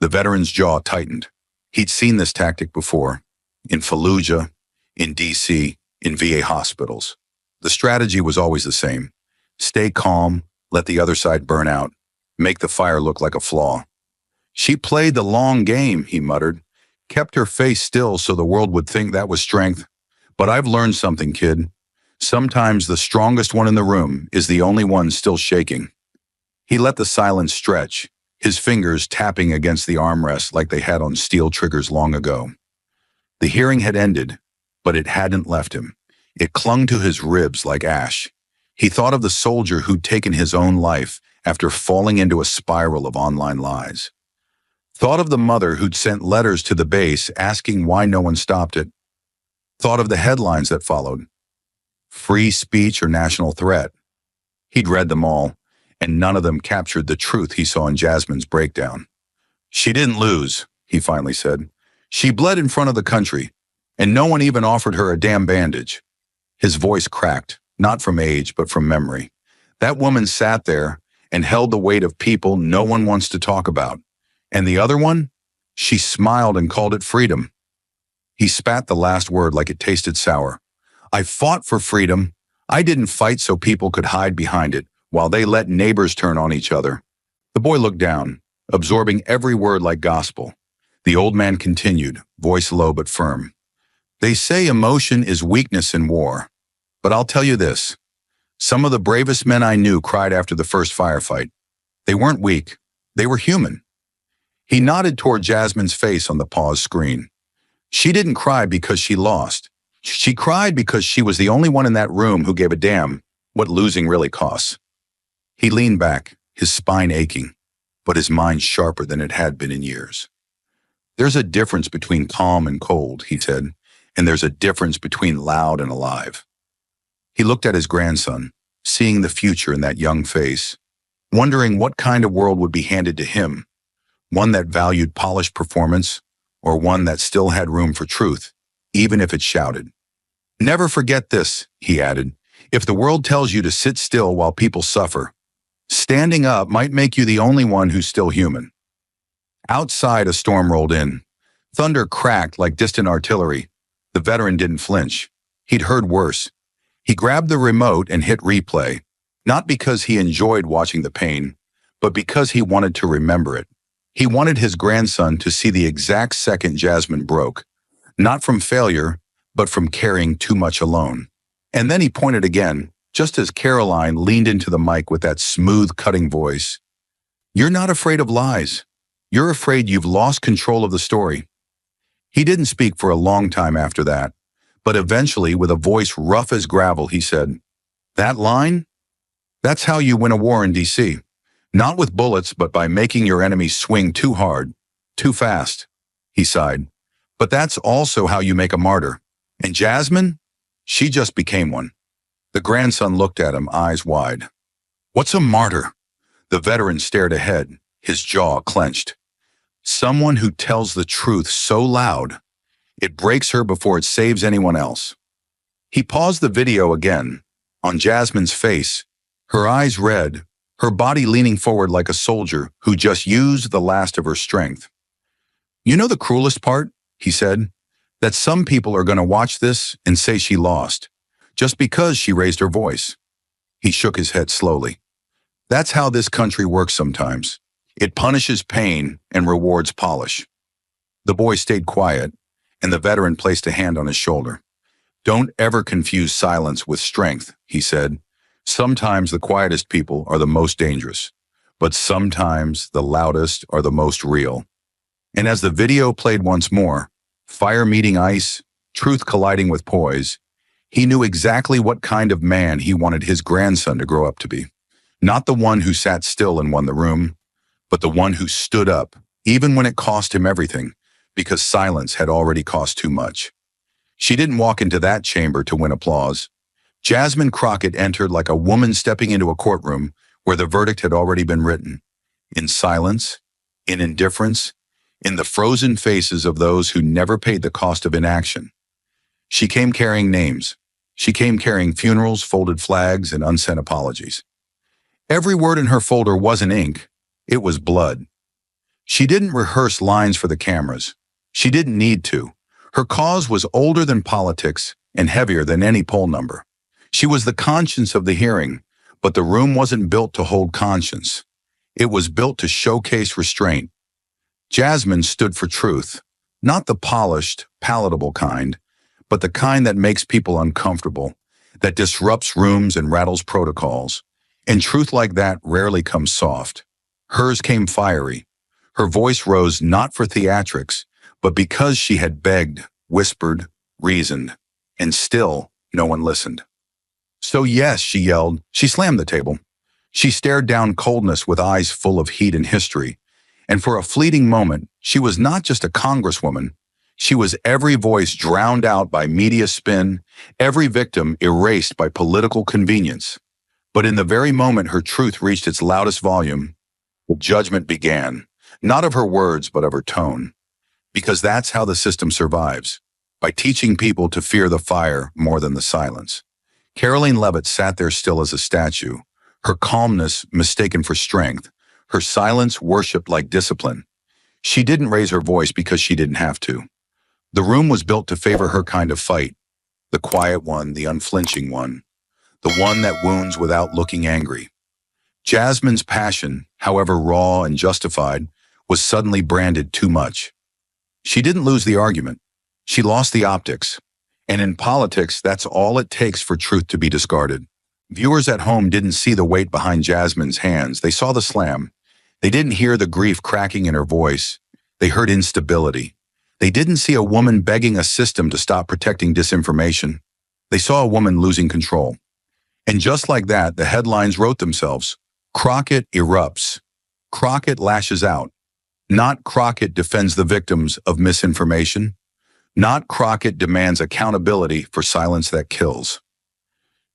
S1: The veteran's jaw tightened. He'd seen this tactic before, in Fallujah, in D.C., in VA hospitals. The strategy was always the same. Stay calm, let the other side burn out, make the fire look like a flaw. She played the long game, he muttered, kept her face still so the world would think that was strength. But I've learned something, kid. Sometimes the strongest one in the room is the only one still shaking. He let the silence stretch, his fingers tapping against the armrest like they had on steel triggers long ago. The hearing had ended, but it hadn't left him. It clung to his ribs like ash. He thought of the soldier who'd taken his own life after falling into a spiral of online lies. Thought of the mother who'd sent letters to the base asking why no one stopped it. Thought of the headlines that followed. Free speech or national threat. He'd read them all, and none of them captured the truth he saw in Jasmine's breakdown. She didn't lose, he finally said. She bled in front of the country, and no one even offered her a damn bandage. His voice cracked, not from age, but from memory. That woman sat there and held the weight of people no one wants to talk about. And the other one? She smiled and called it freedom. He spat the last word like it tasted sour. I fought for freedom. I didn't fight so people could hide behind it, while they let neighbors turn on each other. The boy looked down, absorbing every word like gospel. The old man continued, voice low but firm. They say emotion is weakness in war. But I'll tell you this. Some of the bravest men I knew cried after the first firefight. They weren't weak. They were human. He nodded toward Jasmine's face on the pause screen. She didn't cry because she lost. She cried because she was the only one in that room who gave a damn what losing really costs. He leaned back, his spine aching, but his mind sharper than it had been in years. There's a difference between calm and cold, he said, and there's a difference between loud and alive. He looked at his grandson, seeing the future in that young face, wondering what kind of world would be handed to him, one that valued polished performance or one that still had room for truth, even if it shouted. Never forget this, he added. If the world tells you to sit still while people suffer, standing up might make you the only one who's still human. Outside, a storm rolled in. Thunder cracked like distant artillery. The veteran didn't flinch. He'd heard worse. He grabbed the remote and hit replay, not because he enjoyed watching the pain, but because he wanted to remember it. He wanted his grandson to see the exact second Jasmine broke, not from failure, but from carrying too much alone. And then he pointed again, just as Caroline leaned into the mic with that smooth, cutting voice. You're not afraid of lies. You're afraid you've lost control of the story. He didn't speak for a long time after that, but eventually, with a voice rough as gravel, he said, That line? That's how you win a war in D.C. Not with bullets, but by making your enemies swing too hard, too fast. He sighed. But that's also how you make a martyr. And Jasmine? She just became one. The grandson looked at him, eyes wide. What's a martyr? The veteran stared ahead, his jaw clenched. Someone who tells the truth so loud, it breaks her before it saves anyone else. He paused the video again. On Jasmine's face, her eyes red, her body leaning forward like a soldier who just used the last of her strength. You know the cruelest part, he said, that some people are going to watch this and say she lost, just because she raised her voice. He shook his head slowly. That's how this country works sometimes. It punishes pain and rewards polish. The boy stayed quiet, and the veteran placed a hand on his shoulder. Don't ever confuse silence with strength, he said. Sometimes the quietest people are the most dangerous, but sometimes the loudest are the most real. And as the video played once more, fire meeting ice, truth colliding with poise, he knew exactly what kind of man he wanted his grandson to grow up to be. Not the one who sat still and won the room, but the one who stood up, even when it cost him everything, because silence had already cost too much. She didn't walk into that chamber to win applause. Jasmine Crockett entered like a woman stepping into a courtroom where the verdict had already been written. In silence, in indifference, in the frozen faces of those who never paid the cost of inaction. She came carrying names. She came carrying funerals, folded flags, and unsent apologies. Every word in her folder wasn't ink. It was blood. She didn't rehearse lines for the cameras. She didn't need to. Her cause was older than politics and heavier than any poll number. She was the conscience of the hearing, but the room wasn't built to hold conscience. It was built to showcase restraint. Jasmine stood for truth, not the polished, palatable kind, but the kind that makes people uncomfortable, that disrupts rooms and rattles protocols. And truth like that rarely comes soft. Hers came fiery. Her voice rose not for theatrics, but because she had begged, whispered, reasoned, and still no one listened. So yes, she yelled. She slammed the table. She stared down coldness with eyes full of heat and history. And for a fleeting moment, she was not just a congresswoman. She was every voice drowned out by media spin, every victim erased by political convenience. But in the very moment her truth reached its loudest volume, the judgment began, not of her words, but of her tone. Because that's how the system survives, by teaching people to fear the fire more than the silence. Caroline Leavitt sat there still as a statue, her calmness mistaken for strength, her silence worshipped like discipline. She didn't raise her voice because she didn't have to. The room was built to favor her kind of fight, the quiet one, the unflinching one, the one that wounds without looking angry. Jasmine's passion, however raw and justified, was suddenly branded too much. She didn't lose the argument. She lost the optics. And in politics, that's all it takes for truth to be discarded. Viewers at home didn't see the weight behind Jasmine's hands. They saw the slam. They didn't hear the grief cracking in her voice. They heard instability. They didn't see a woman begging a system to stop protecting disinformation. They saw a woman losing control. And just like that, the headlines wrote themselves. Crockett erupts. Crockett lashes out. Not Crockett defends the victims of misinformation. Not Crockett demands accountability for silence that kills.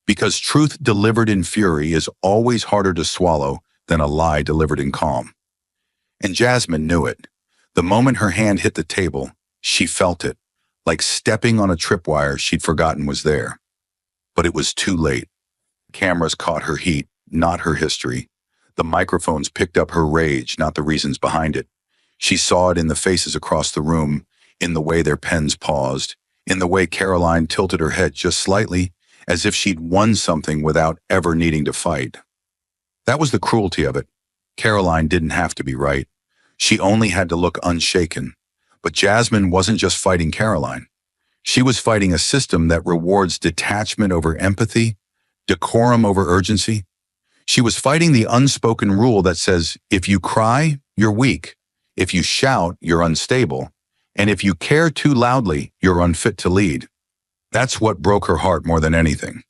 S1: Because truth delivered in fury is always harder to swallow than a lie delivered in calm. And Jasmine knew it. The moment her hand hit the table, she felt it, like stepping on a tripwire she'd forgotten was there. But it was too late. Cameras caught her heat, not her history. The microphones picked up her rage, not the reasons behind it. She saw it in the faces across the room, in the way their pens paused, in the way Caroline tilted her head just slightly, as if she'd won something without ever needing to fight. That was the cruelty of it. Caroline didn't have to be right. She only had to look unshaken. But Jasmine wasn't just fighting Caroline. She was fighting a system that rewards detachment over empathy, decorum over urgency. She was fighting the unspoken rule that says, if you cry, you're weak. If you shout, you're unstable. And if you care too loudly, you're unfit to lead. That's what broke her heart more than anything.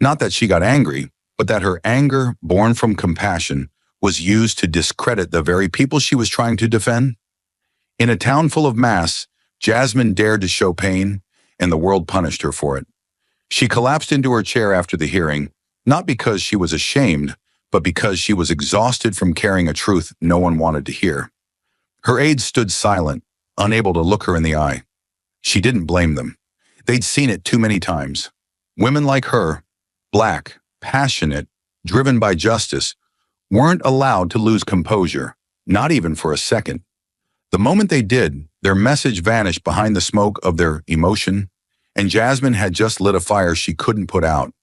S1: Not that she got angry, but that her anger, born from compassion, was used to discredit the very people she was trying to defend. In a town full of mass, Jasmine dared to show pain, and the world punished her for it. She collapsed into her chair after the hearing, not because she was ashamed, but because she was exhausted from carrying a truth no one wanted to hear. Her aides stood silent, unable to look her in the eye. She didn't blame them. They'd seen it too many times. Women like her, black, passionate, driven by justice, weren't allowed to lose composure, not even for a second. The moment they did, their message vanished behind the smoke of their emotion, and Jasmine had just lit a fire she couldn't put out,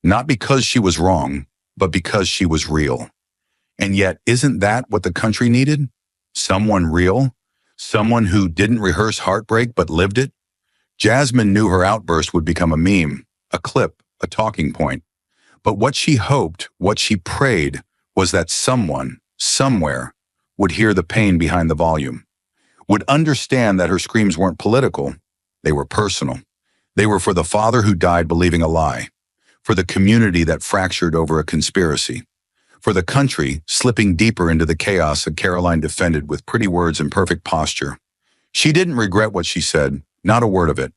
S1: not because she was wrong, but because she was real. And yet, isn't that what the country needed? Someone real? Someone who didn't rehearse heartbreak but lived it? Jasmine knew her outburst would become a meme, a clip, a talking point. But what she hoped, what she prayed, was that someone, somewhere, would hear the pain behind the volume, would understand that her screams weren't political, they were personal. They were for the father who died believing a lie, for the community that fractured over a conspiracy, for the country slipping deeper into the chaos that Caroline defended with pretty words and perfect posture. She didn't regret what she said, not a word of it.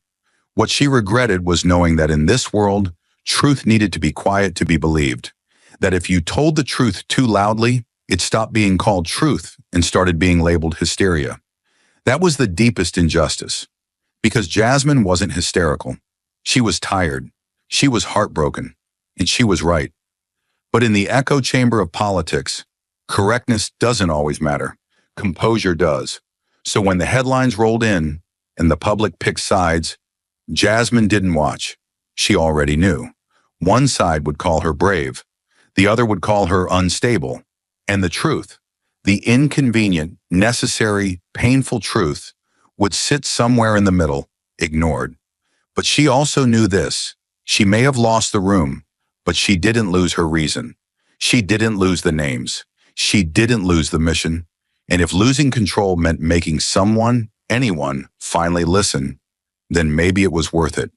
S1: What she regretted was knowing that in this world, truth needed to be quiet to be believed, that if you told the truth too loudly, it stopped being called truth and started being labeled hysteria. That was the deepest injustice, because Jasmine wasn't hysterical. She was tired, she was heartbroken, and she was right. But in the echo chamber of politics, correctness doesn't always matter. Composure does. So when the headlines rolled in and the public picked sides, Jasmine didn't watch. She already knew. One side would call her brave. The other would call her unstable. And the truth, the inconvenient, necessary, painful truth, would sit somewhere in the middle, ignored. But she also knew this. She may have lost the room, but she didn't lose her reason. She didn't lose the names. She didn't lose the mission. And if losing control meant making someone, anyone, finally listen, then maybe it was worth it.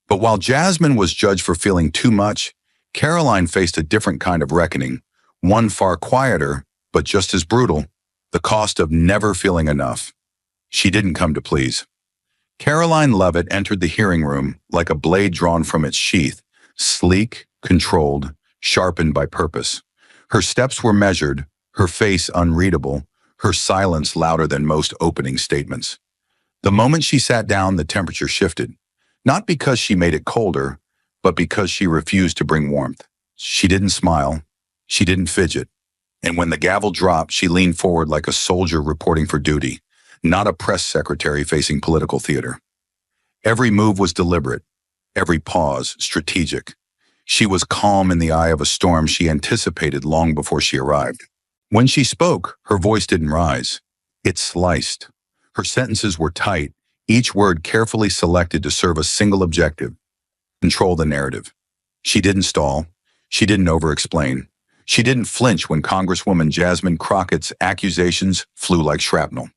S1: But while Jasmine was judged for feeling too much, Caroline faced a different kind of reckoning, one far quieter, but just as brutal, the cost of never feeling enough. She didn't come to please. Caroline Leavitt entered the hearing room like a blade drawn from its sheath, sleek, controlled, sharpened by purpose. Her steps were measured, her face unreadable, her silence louder than most opening statements. The moment she sat down, the temperature shifted, not because she made it colder, but because she refused to bring warmth. She didn't smile, she didn't fidget, and when the gavel dropped, she leaned forward like a soldier reporting for duty, not a press secretary facing political theater. Every move was deliberate, every pause strategic. She was calm in the eye of a storm she anticipated long before she arrived. When she spoke, her voice didn't rise. It sliced. Her sentences were tight, each word carefully selected to serve a single objective: control the narrative. She didn't stall. She didn't over-explain. She didn't flinch when Congresswoman Jasmine Crockett's accusations flew like shrapnel.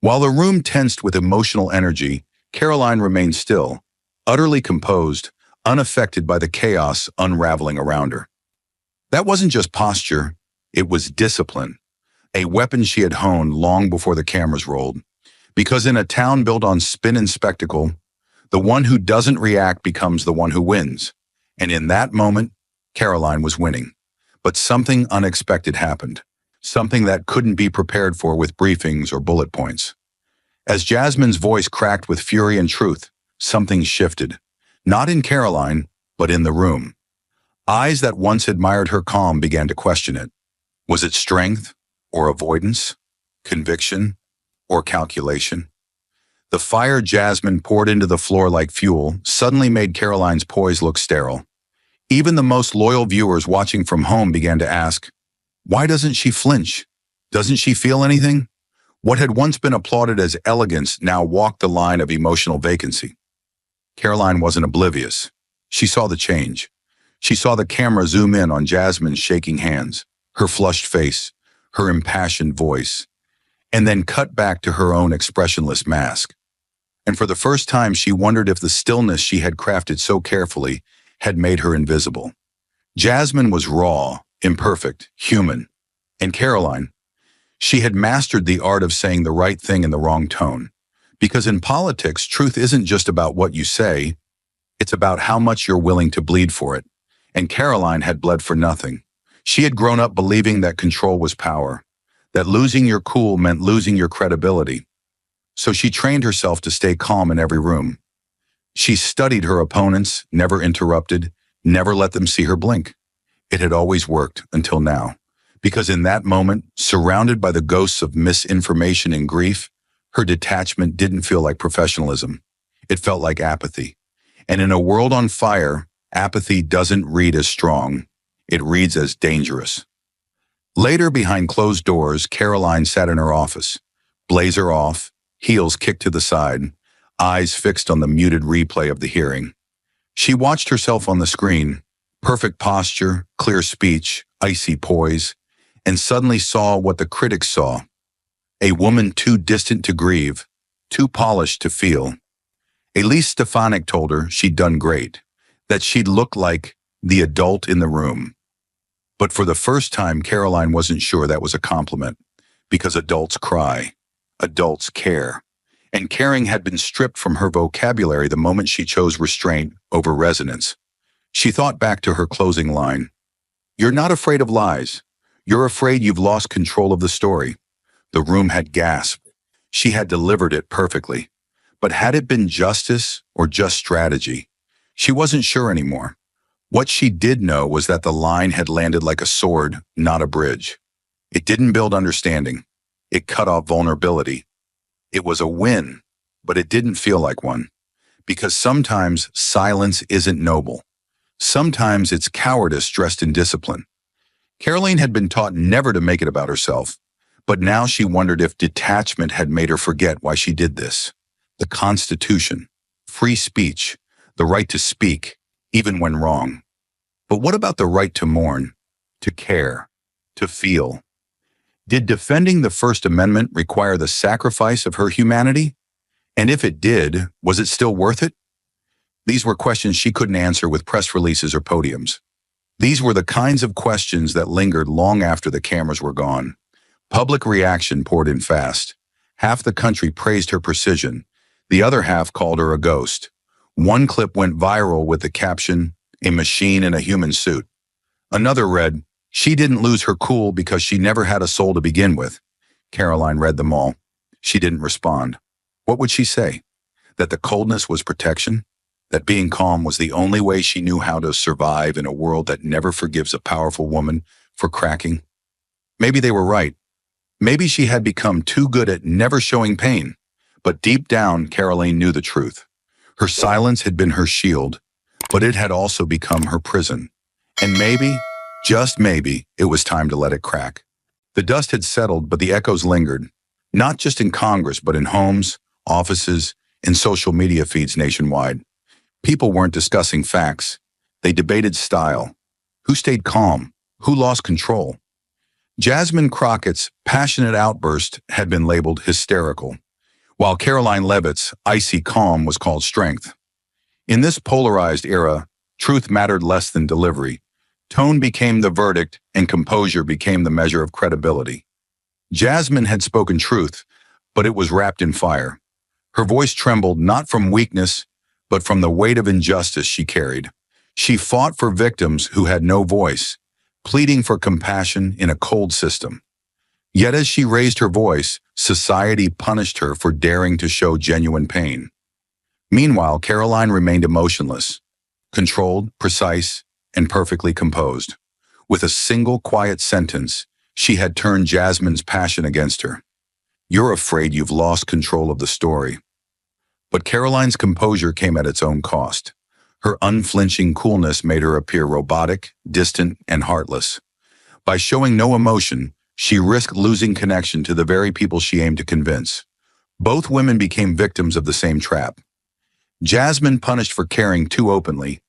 S1: While the room tensed with emotional energy, Caroline remained still, utterly composed, unaffected by the chaos unraveling around her. That wasn't just posture, it was discipline, a weapon she had honed long before the cameras rolled. Because in a town built on spin and spectacle, the one who doesn't react becomes the one who wins. And in that moment, Caroline was winning. But something unexpected happened, something that couldn't be prepared for with briefings or bullet points. As Jasmine's voice cracked with fury and truth, something shifted, not in Caroline, but in the room. Eyes that once admired her calm began to question it. Was it strength or avoidance, conviction or calculation? The fire Jasmine poured into the floor like fuel suddenly made Caroline's poise look sterile. Even the most loyal viewers watching from home began to ask, why doesn't she flinch? Doesn't she feel anything? What had once been applauded as elegance now walked the line of emotional vacancy. Caroline wasn't oblivious. She saw the change. She saw the camera zoom in on Jasmine's shaking hands, her flushed face, her impassioned voice, and then cut back to her own expressionless mask. And for the first time, she wondered if the stillness she had crafted so carefully had made her invisible. Jasmine was raw, imperfect, human. And Caroline, she had mastered the art of saying the right thing in the wrong tone. Because in politics, truth isn't just about what you say, it's about how much you're willing to bleed for it. And Caroline had bled for nothing. She had grown up believing that control was power, that losing your cool meant losing your credibility. So she trained herself to stay calm in every room. She studied her opponents, never interrupted, never let them see her blink. It had always worked until now. Because in that moment, surrounded by the ghosts of misinformation and grief, her detachment didn't feel like professionalism. It felt like apathy. And in a world on fire, apathy doesn't read as strong. It reads as dangerous. Later, behind closed doors, Caroline sat in her office, blazer off, heels kicked to the side, eyes fixed on the muted replay of the hearing. She watched herself on the screen, perfect posture, clear speech, icy poise, and suddenly saw what the critics saw: a woman too distant to grieve, too polished to feel. Elise Stefanik told her she'd done great, that she'd looked like the adult in the room. But for the first time, Caroline wasn't sure that was a compliment, because adults cry, adults care, and caring had been stripped from her vocabulary the moment she chose restraint over resonance. She thought back to her closing line: "You're not afraid of lies. You're afraid you've lost control of the story." The room had gasped. She had delivered it perfectly. But had it been justice or just strategy? She wasn't sure anymore. What she did know was that the line had landed like a sword, not a bridge. It didn't build understanding. It cut off vulnerability. It was a win, but it didn't feel like one. Because sometimes silence isn't noble. Sometimes it's cowardice dressed in discipline. Caroline had been taught never to make it about herself, but now she wondered if detachment had made her forget why she did this. The Constitution, free speech, the right to speak, even when wrong. But what about the right to mourn, to care, to feel? Did defending the First Amendment require the sacrifice of her humanity? And if it did, was it still worth it? These were questions she couldn't answer with press releases or podiums. These were the kinds of questions that lingered long after the cameras were gone. Public reaction poured in fast. Half the country praised her precision. The other half called her a ghost. One clip went viral with the caption, "A machine in a human suit." Another read, "She didn't lose her cool because she never had a soul to begin with." Caroline read them all. She didn't respond. What would she say? That the coldness was protection? That being calm was the only way she knew how to survive in a world that never forgives a powerful woman for cracking? Maybe they were right. Maybe she had become too good at never showing pain. But deep down, Caroline knew the truth. Her silence had been her shield, but it had also become her prison. And maybe, just maybe, it was time to let it crack. The dust had settled, but the echoes lingered, not just in Congress, but in homes, offices, and social media feeds nationwide. People weren't discussing facts. They debated style. Who stayed calm? Who lost control? Jasmine Crockett's passionate outburst had been labeled hysterical, while Caroline Leavitt's icy calm was called strength. In this polarized era, truth mattered less than delivery. Tone became the verdict, and composure became the measure of credibility. Jasmine had spoken truth, but it was wrapped in fire. Her voice trembled not from weakness, but from the weight of injustice she carried. She fought for victims who had no voice, pleading for compassion in a cold system. Yet as she raised her voice, society punished her for daring to show genuine pain. Meanwhile, Caroline remained emotionless, controlled, precise, and perfectly composed. With a single quiet sentence, she had turned Jasmine's passion against her. "You're afraid you've lost control of the story." But Caroline's composure came at its own cost. Her unflinching coolness made her appear robotic, distant, and heartless. By showing no emotion, she risked losing connection to the very people she aimed to convince. Both women became victims of the same trap. Jasmine punished for caring too openly.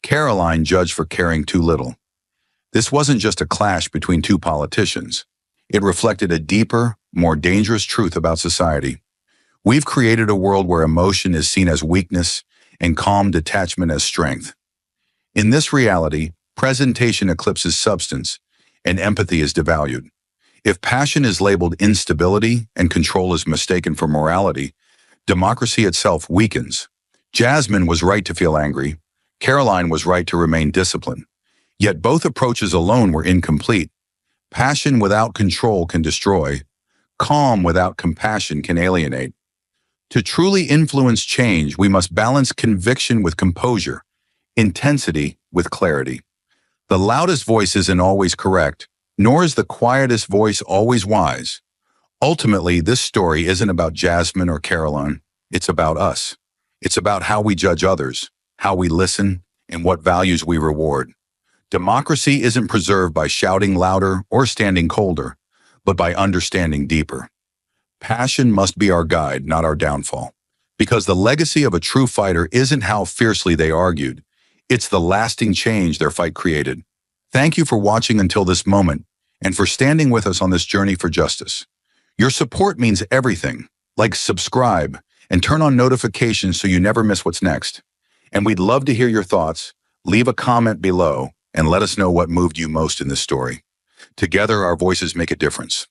S1: Caroline judged for caring too little. This wasn't just a clash between two politicians. It reflected a deeper, more dangerous truth about society. We've created a world where emotion is seen as weakness and calm detachment as strength. In this reality, presentation eclipses substance, and empathy is devalued. If passion is labeled instability and control is mistaken for morality, democracy itself weakens. Jasmine was right to feel angry. Caroline was right to remain disciplined. Yet both approaches alone were incomplete. Passion without control can destroy. Calm without compassion can alienate. To truly influence change, we must balance conviction with composure, intensity with clarity. The loudest voice isn't always correct, nor is the quietest voice always wise. Ultimately, this story isn't about Jasmine or Caroline. It's about us. It's about how we judge others, how we listen, and what values we reward. Democracy isn't preserved by shouting louder or standing colder, but by understanding deeper. Passion must be our guide, not our downfall. Because the legacy of a true fighter isn't how fiercely they argued. It's the lasting change their fight created. Thank you for watching until this moment and for standing with us on this journey for justice. Your support means everything. Like, subscribe, and turn on notifications so you never miss what's next. And we'd love to hear your thoughts. Leave a comment below and let us know what moved you most in this story. Together, our voices make a difference.